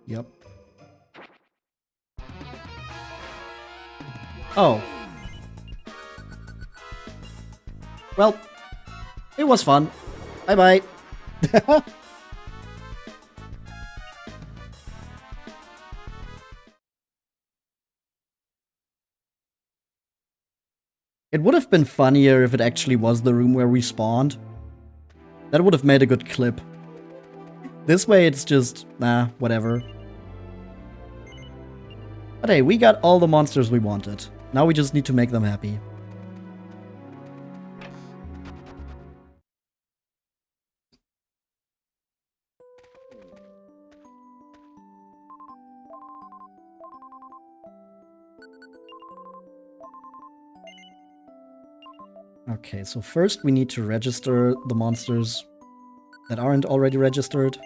Yep. Oh. Well, it was fun. Bye-bye. It would have been funnier if it actually was the room where we spawned. That would have made a good clip. This way it's just, nah, whatever. But hey, we got all the monsters we wanted. Now we just need to make them happy. Okay, so first we need to register the monsters that aren't already registered.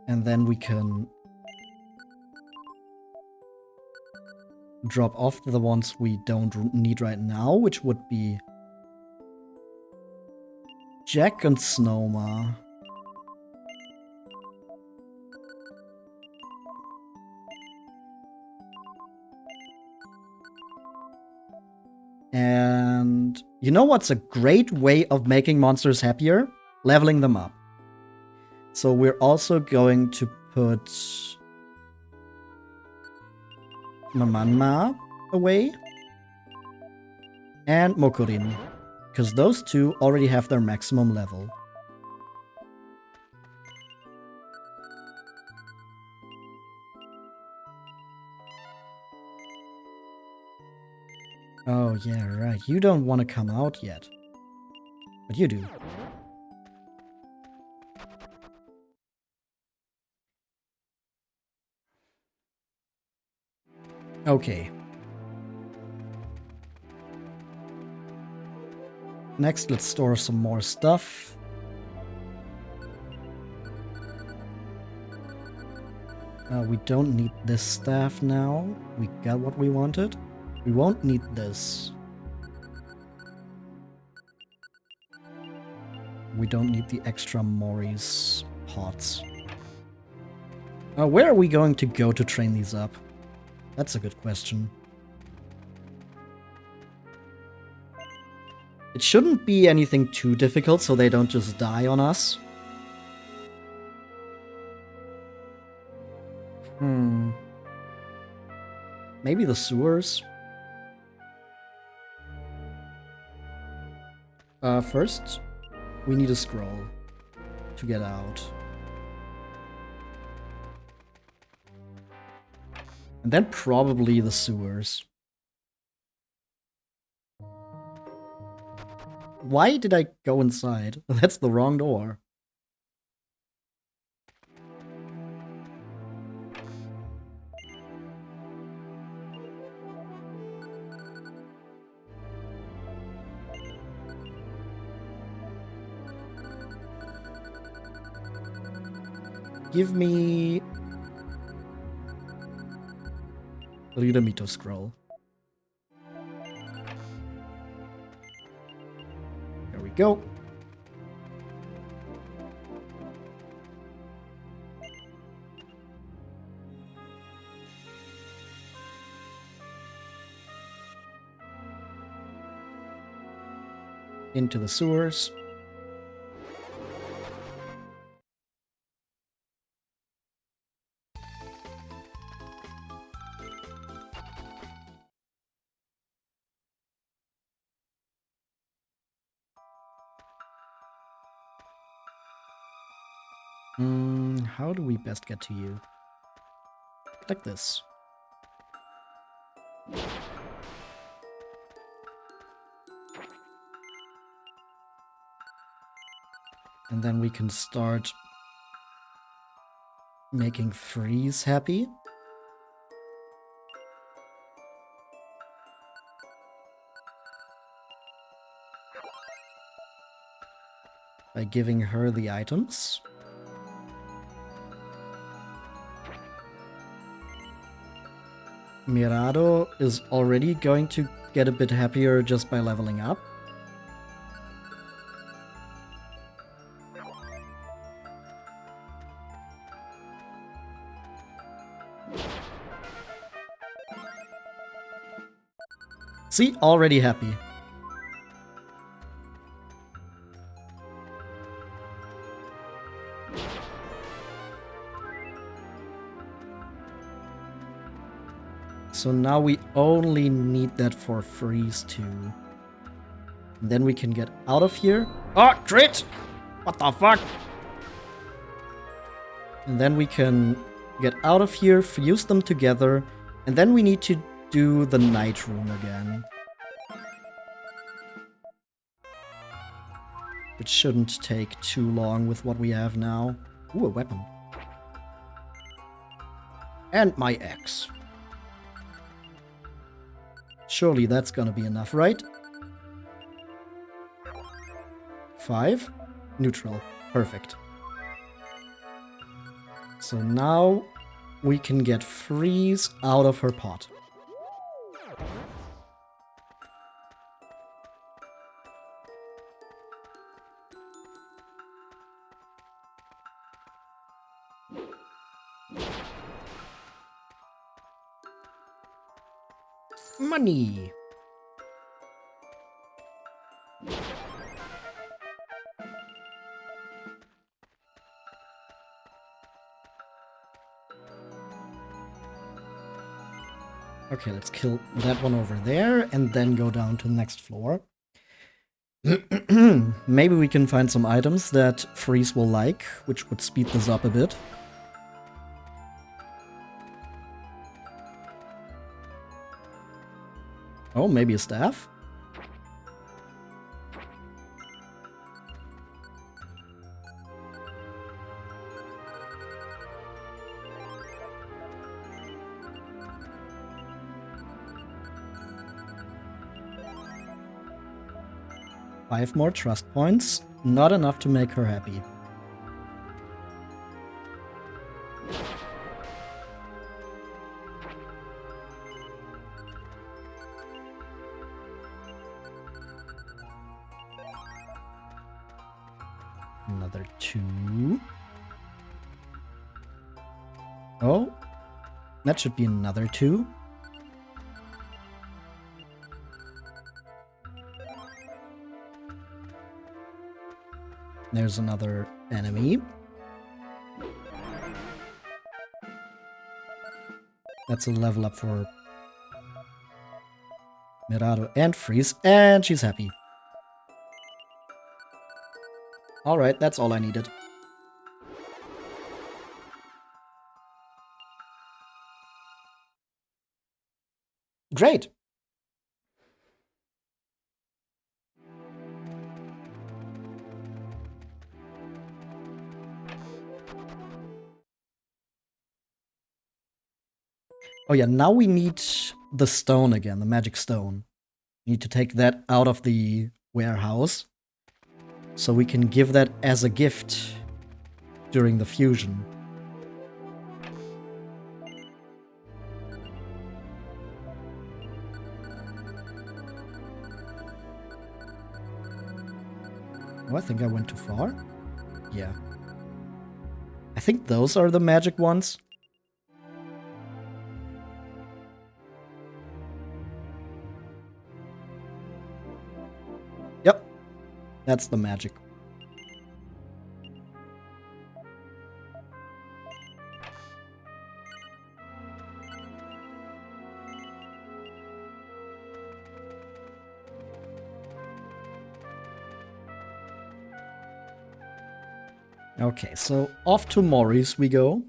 And then we can drop off the ones we don't need right now, which would be Jack and Snowma. And you know what's a great way of making monsters happier? Leveling them up. So we're also going to put Mamanma away and Mokurin, because those two already have their maximum level. Oh yeah, right. You don't want to come out yet. But you do. Okay. Next, let's store some more stuff. We don't need this staff now. We got what we wanted. We won't need this. We don't need the extra Mori's pots. Where are we going to go to train these up? That's a good question. It shouldn't be anything too difficult so they don't just die on us. Maybe the sewers? First, we need a scroll to get out. And then probably the sewers. Why did I go inside? That's the wrong door. Give me the Udamito scroll. There we go. Into the sewers. How do we best get to you? Like this. And then we can start making Freeze happy. By giving her the items. Mirado is already going to get a bit happier just by leveling up. See, already happy. So now we only need that for Freeze too. And then we can get out of here. Oh, crit! What the fuck? And then we can get out of here, fuse them together, and then we need to do the night room again. It shouldn't take too long with what we have now. Ooh, a weapon. And my X. Surely that's gonna be enough, right? 5. Neutral. Perfect. So now we can get Freeze out of her pot. Money. Okay, let's kill that one over there and then go down to the next floor. Maybe we can find some items that Freeze will like, which would speed this up a bit. Oh, maybe a staff? Five more trust points. Not enough to make her happy. Another 2. Oh, that should be another 2. There's another enemy. That's a level up for Mirado and Freeze, and she's happy. Alright, that's all I needed. Great! Oh yeah, now we need the stone again, the magic stone. We need to take that out of the warehouse, so we can give that as a gift during the fusion. Oh, I think I went too far. Yeah. I think those are the magic ones. Yep. That's the magic. Okay, so off to Mori's we go.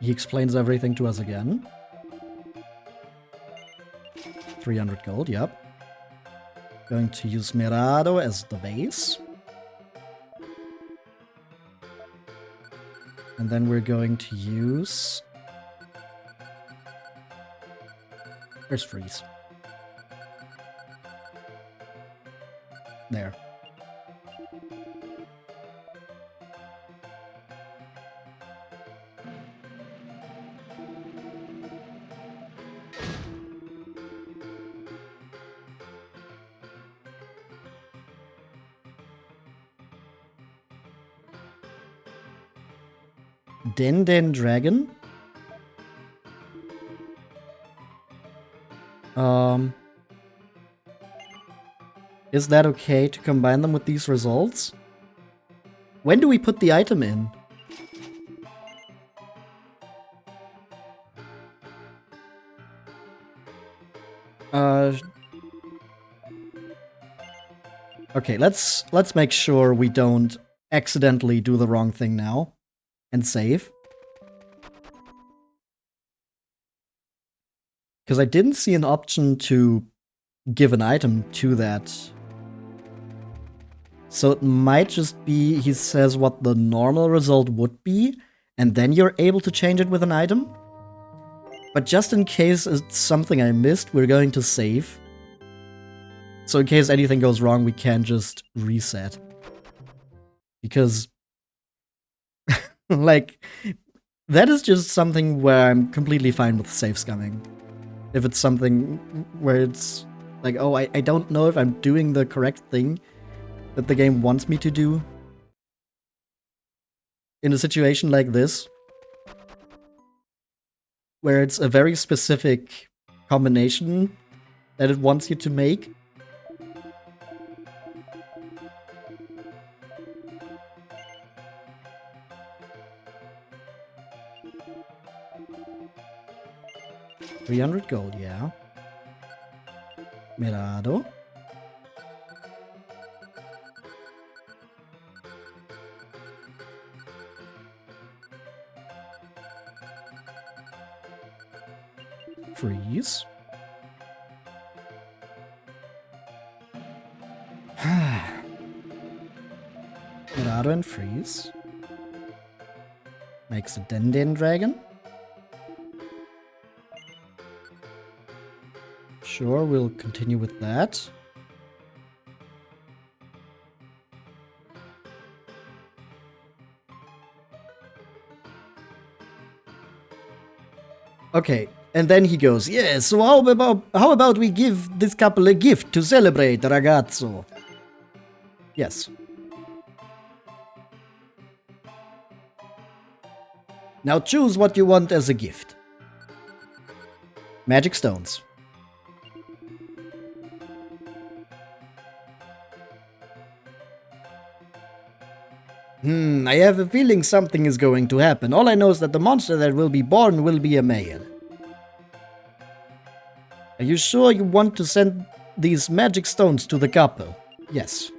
He explains everything to us again. 300 gold, yep. Going to use Mirado as the base. And then we're going to use... Where's Freeze? There. Den Dragon. Is that okay to combine them with these results? When do we put the item in? Okay, let's make sure we don't accidentally do the wrong thing now and save. Because I didn't see an option to give an item to that. So it might just be he says what the normal result would be, and then you're able to change it with an item. But just in case it's something I missed, we're going to save. So in case anything goes wrong, we can just reset. Because, like, that is just something where I'm completely fine with save scumming. If it's something where it's like, oh, I don't know if I'm doing the correct thing that the game wants me to do. In a situation like this, where it's a very specific combination that it wants you to make. $300 gold, yeah. Mirado. Freeze. Mirado and freeze. Makes a Den dragon. Sure, we'll continue with that. Okay, and then he goes, yeah, so how about we give this couple a gift to celebrate, ragazzo? Yes. Now choose what you want as a gift. Magic stones. I have a feeling something is going to happen. All I know is that the monster that will be born will be a male. Are you sure you want to send these magic stones to the couple? Yes.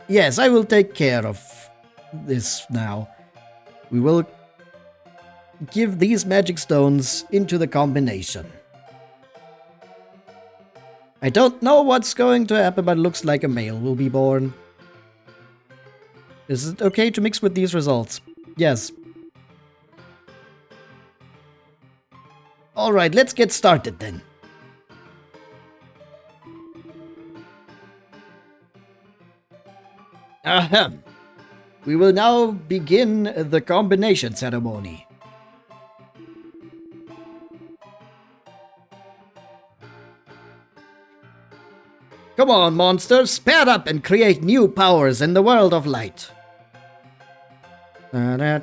Yes, I will take care of this now. We will give these magic stones into the combination. I don't know what's going to happen, but it looks like a male will be born. Is it okay to mix with these results? Yes. Alright, let's get started then. Ahem. We will now begin the combination ceremony. Come on, monsters, pair up and create new powers in the world of light. I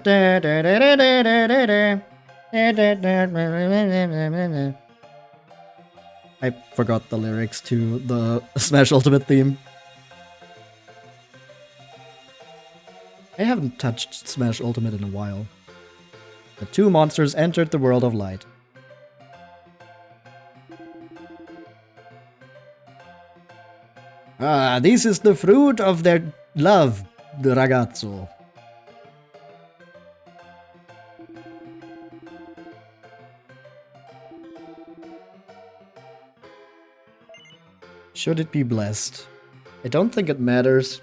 forgot the lyrics to the Smash Ultimate theme. I haven't touched Smash Ultimate in a while. The two monsters entered the world of light. Ah, this is the fruit of their love, the ragazzo. Should it be blessed? I don't think it matters.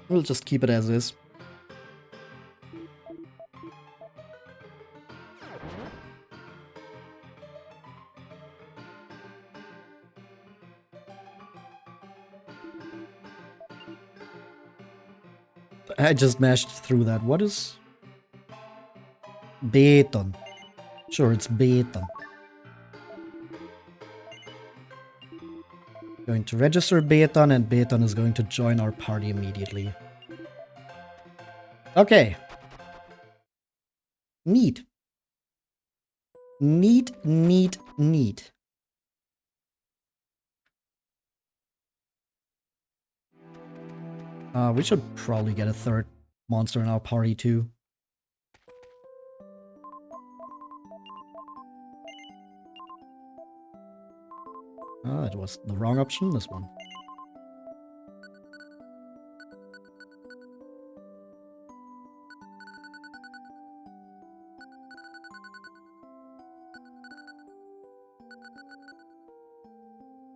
We'll just keep it as is. I just mashed through that. What is... Beton. Sure, it's Beton. Going to register Beton, and Beton is going to join our party immediately. Okay. Neat. Neat, neat, neat. We should probably get a third monster in our party too. Ah, that was the wrong option, this one.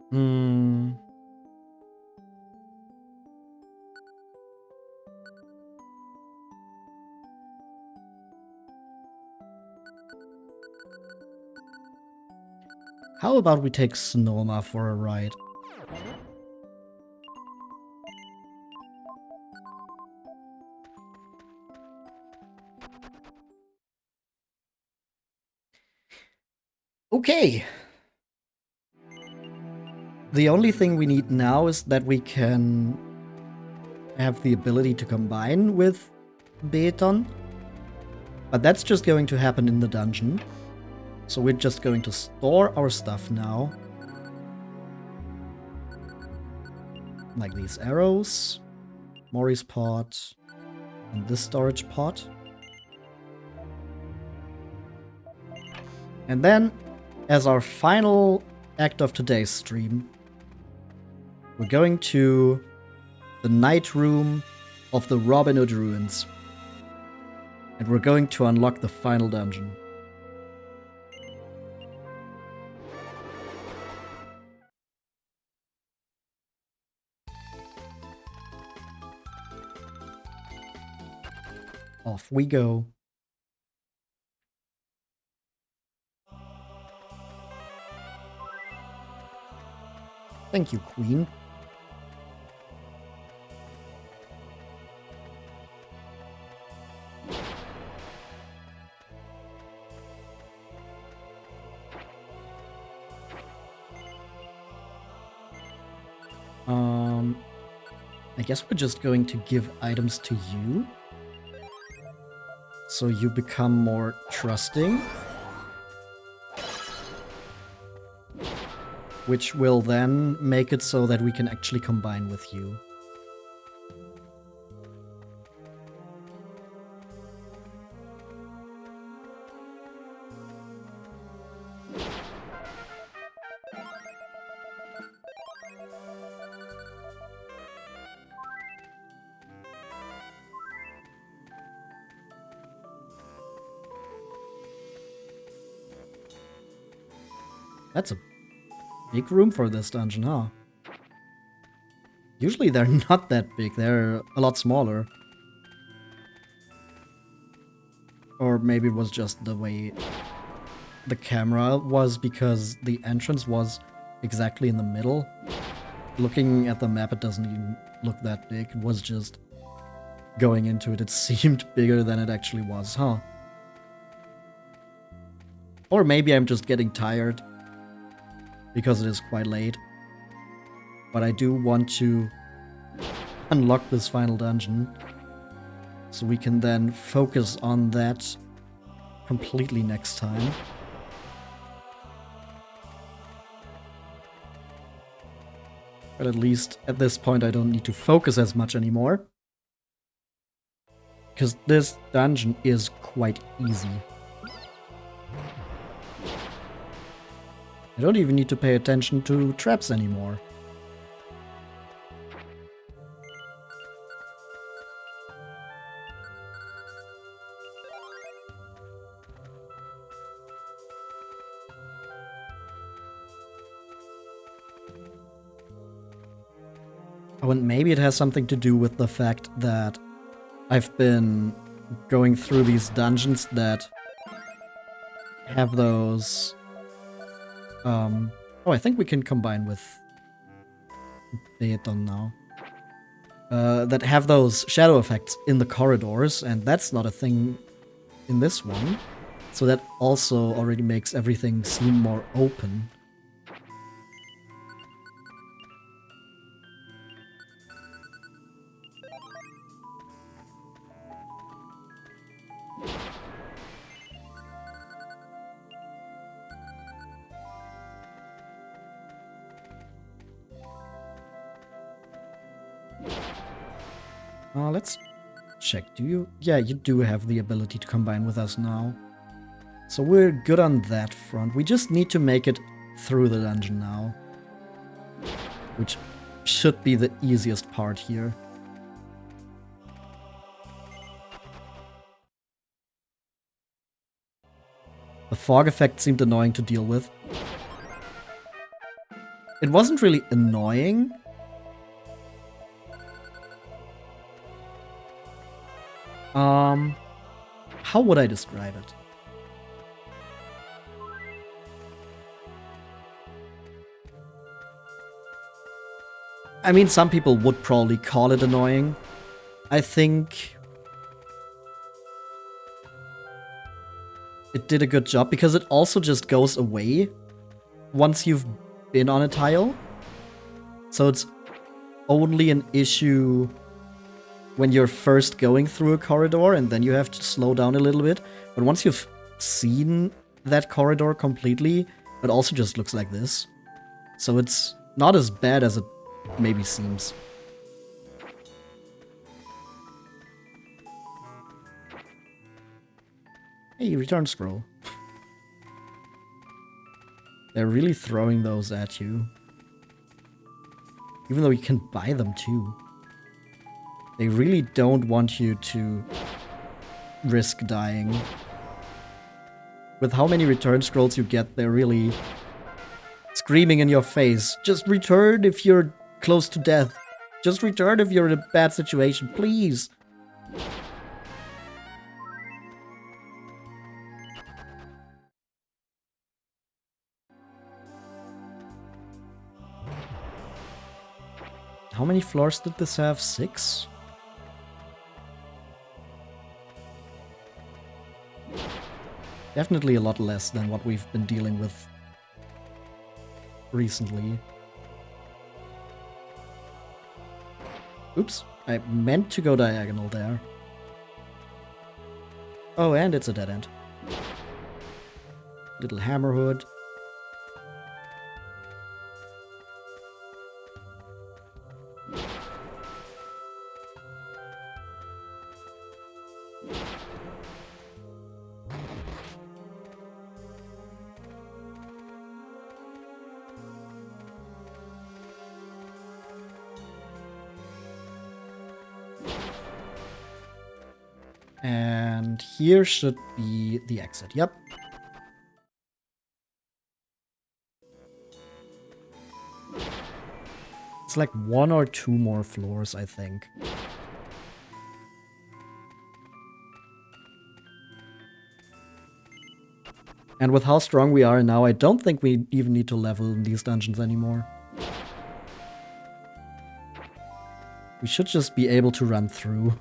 Hmm. How about we take Snowma for a ride? Okay. The only thing we need now is that we can have the ability to combine with Beton. But that's just going to happen in the dungeon. So we're just going to store our stuff now. Like these arrows, Mori's pot, and this storage pot. And then, as our final act of today's stream, we're going to the night room of the Robin Hood Ruins. And we're going to unlock the final dungeon. Off we go. Thank you, Queen. I guess we're just going to give items to you. So you become more trusting. Which will then make it so that we can actually combine with you. That's a big room for this dungeon, huh? Usually they're not that big, they're a lot smaller. Or maybe it was just the way the camera was, because the entrance was exactly in the middle. Looking at the map, it doesn't even look that big. It was just going into it, it seemed bigger than it actually was, huh? Or maybe I'm just getting tired, because it is quite late. But I do want to unlock this final dungeon, so we can then focus on that completely next time. But at least at this point I don't need to focus as much anymore, because this dungeon is quite easy. I don't even need to pay attention to traps anymore. Oh, and maybe it has something to do with the fact that I've been going through these dungeons that have those... oh, I think we can combine with Beton now. That have those shadow effects in the corridors, and that's not a thing in this one. So that also already makes everything seem more open. Let's check. Do you? Yeah, you do have the ability to combine with us now. So we're good on that front. We just need to make it through the dungeon now. which should be the easiest part here. The fog effect seemed annoying to deal with. It wasn't really annoying. How would I describe it? I mean, some people would probably call it annoying. I think it did a good job because it also just goes away once you've been on a tile. So it's only an issue when you're first going through a corridor and then you have to slow down a little bit. But once you've seen that corridor completely, it also just looks like this. So it's not as bad as it maybe seems. Hey, return scroll. They're really throwing those at you. Even though you can buy them too. They really don't want you to risk dying. With how many return scrolls you get, they're really screaming in your face. Just return if you're close to death. Just return if you're in a bad situation, please. How many floors did this have? 6? Definitely a lot less than what we've been dealing with recently. Oops, I meant to go diagonal there. Oh, and it's a dead end. Little hammerhood. And here should be the exit. Yep. It's like 1 or 2 more floors, I think. And with how strong we are now, I don't think we even need to level in these dungeons anymore. We should just be able to run through.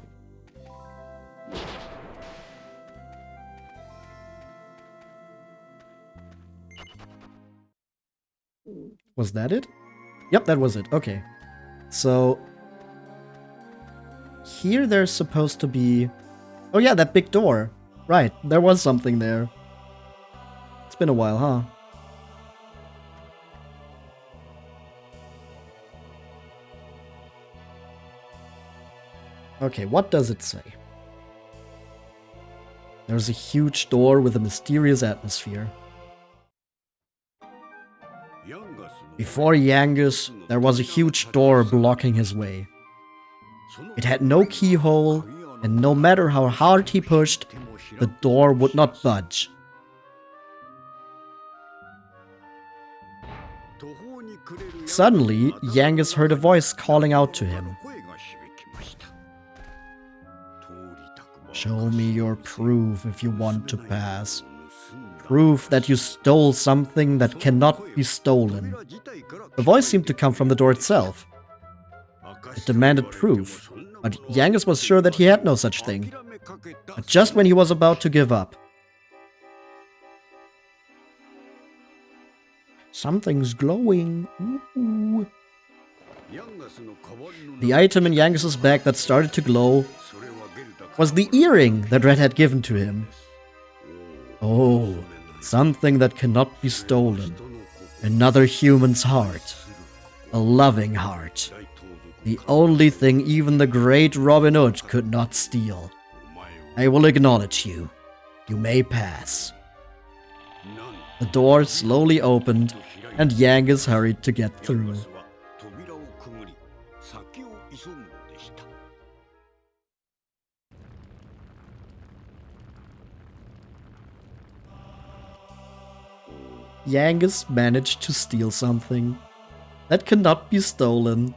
Was that it? Yep, that was it. Okay. So here there's supposed to be... Oh yeah, that big door. Right, there was something there. It's been a while, huh? Okay, what does it say? There's a huge door with a mysterious atmosphere. Before Yangus, there was a huge door blocking his way. It had no keyhole, and no matter how hard he pushed, the door would not budge. Suddenly, Yangus heard a voice calling out to him. Show me your proof if you want to pass. Proof that you stole something that cannot be stolen. The voice seemed to come from the door itself. It demanded proof, but Yangus was sure that he had no such thing. But just when he was about to give up. Something's glowing. Ooh. The item in Yangus's bag that started to glow was the earring that Red had given to him. Oh, something that cannot be stolen. Another human's heart. A loving heart. The only thing even the great Robin Hood could not steal. I will acknowledge you. You may pass. The door slowly opened, and Yangus hurried to get through. Yangus managed to steal something that cannot be stolen.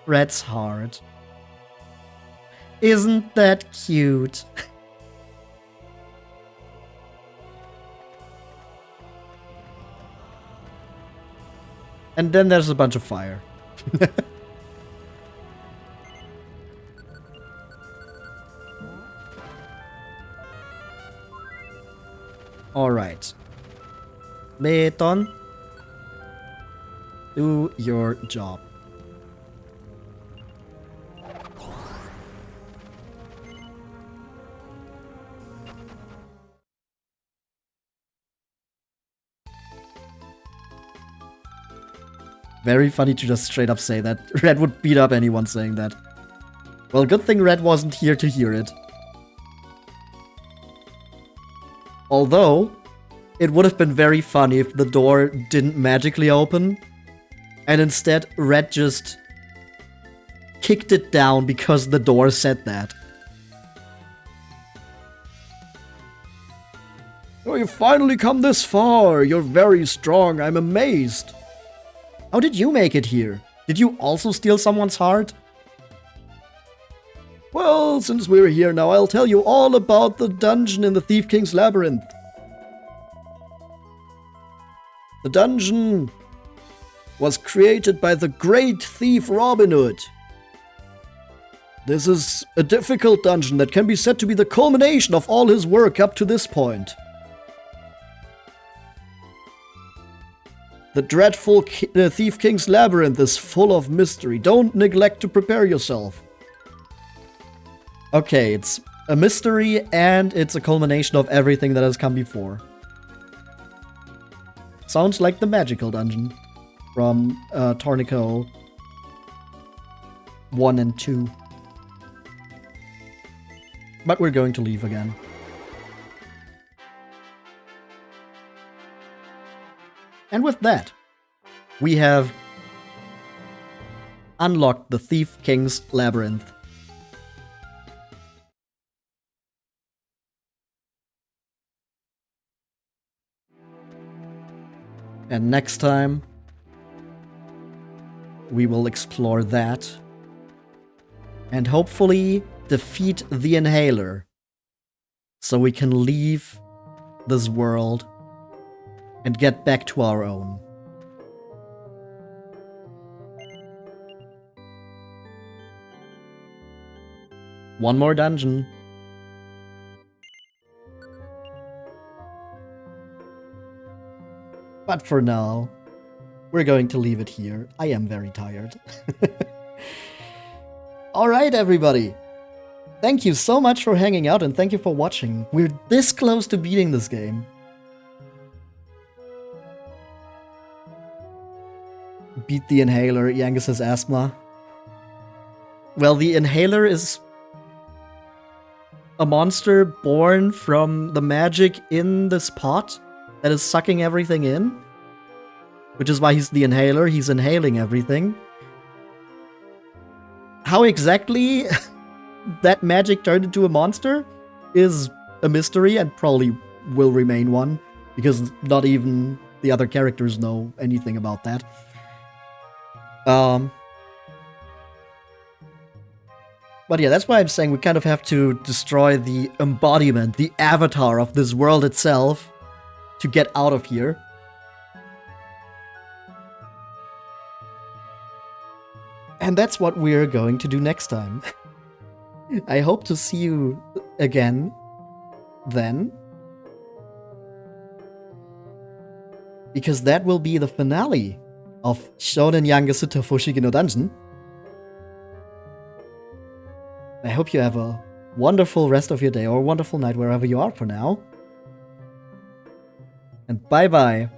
Red's heart. Isn't that cute? And then there's a bunch of fire. Alright. Beton. Do your job. Very funny to just straight up say that. Red would beat up anyone saying that. Well, good thing Red wasn't here to hear it. Although, it would have been very funny if the door didn't magically open, and instead Red just kicked it down because the door said that. Oh, you've finally come this far! You're very strong, I'm amazed! How did you make it here? Did you also steal someone's heart? Well, since we're here now, I'll tell you all about the dungeon in the Thief King's Labyrinth. The dungeon was created by the great thief Robin Hood. This is a difficult dungeon that can be said to be the culmination of all his work up to this point. The dreadful Thief King's Labyrinth is full of mystery. Don't neglect to prepare yourself. Okay, it's a mystery and it's a culmination of everything that has come before. Sounds like the magical dungeon from Tornico 1 and 2. But we're going to leave again. And with that, we have unlocked the Thief King's Labyrinth. And next time, we will explore that and hopefully defeat the Inhaler so we can leave this world and get back to our own. One more dungeon. But for now, we're going to leave it here. I am very tired. Alright, everybody. Thank you so much for hanging out and thank you for watching. We're this close to beating this game. Beat the Inhaler, Yangus has asthma. Well, the Inhaler is a monster born from the magic in this pot that is sucking everything in. Which is why he's the Inhaler, he's inhaling everything. How exactly that magic turned into a monster is a mystery and probably will remain one, because not even the other characters know anything about that. But yeah, that's why I'm saying we kind of have to destroy the embodiment, the avatar of this world itself to get out of here. And that's what we're going to do next time. I hope to see you again then. Because that will be the finale of Shōnen Yangus Fushigi no Dungeon. I hope you have a wonderful rest of your day or a wonderful night wherever you are for now. And bye-bye.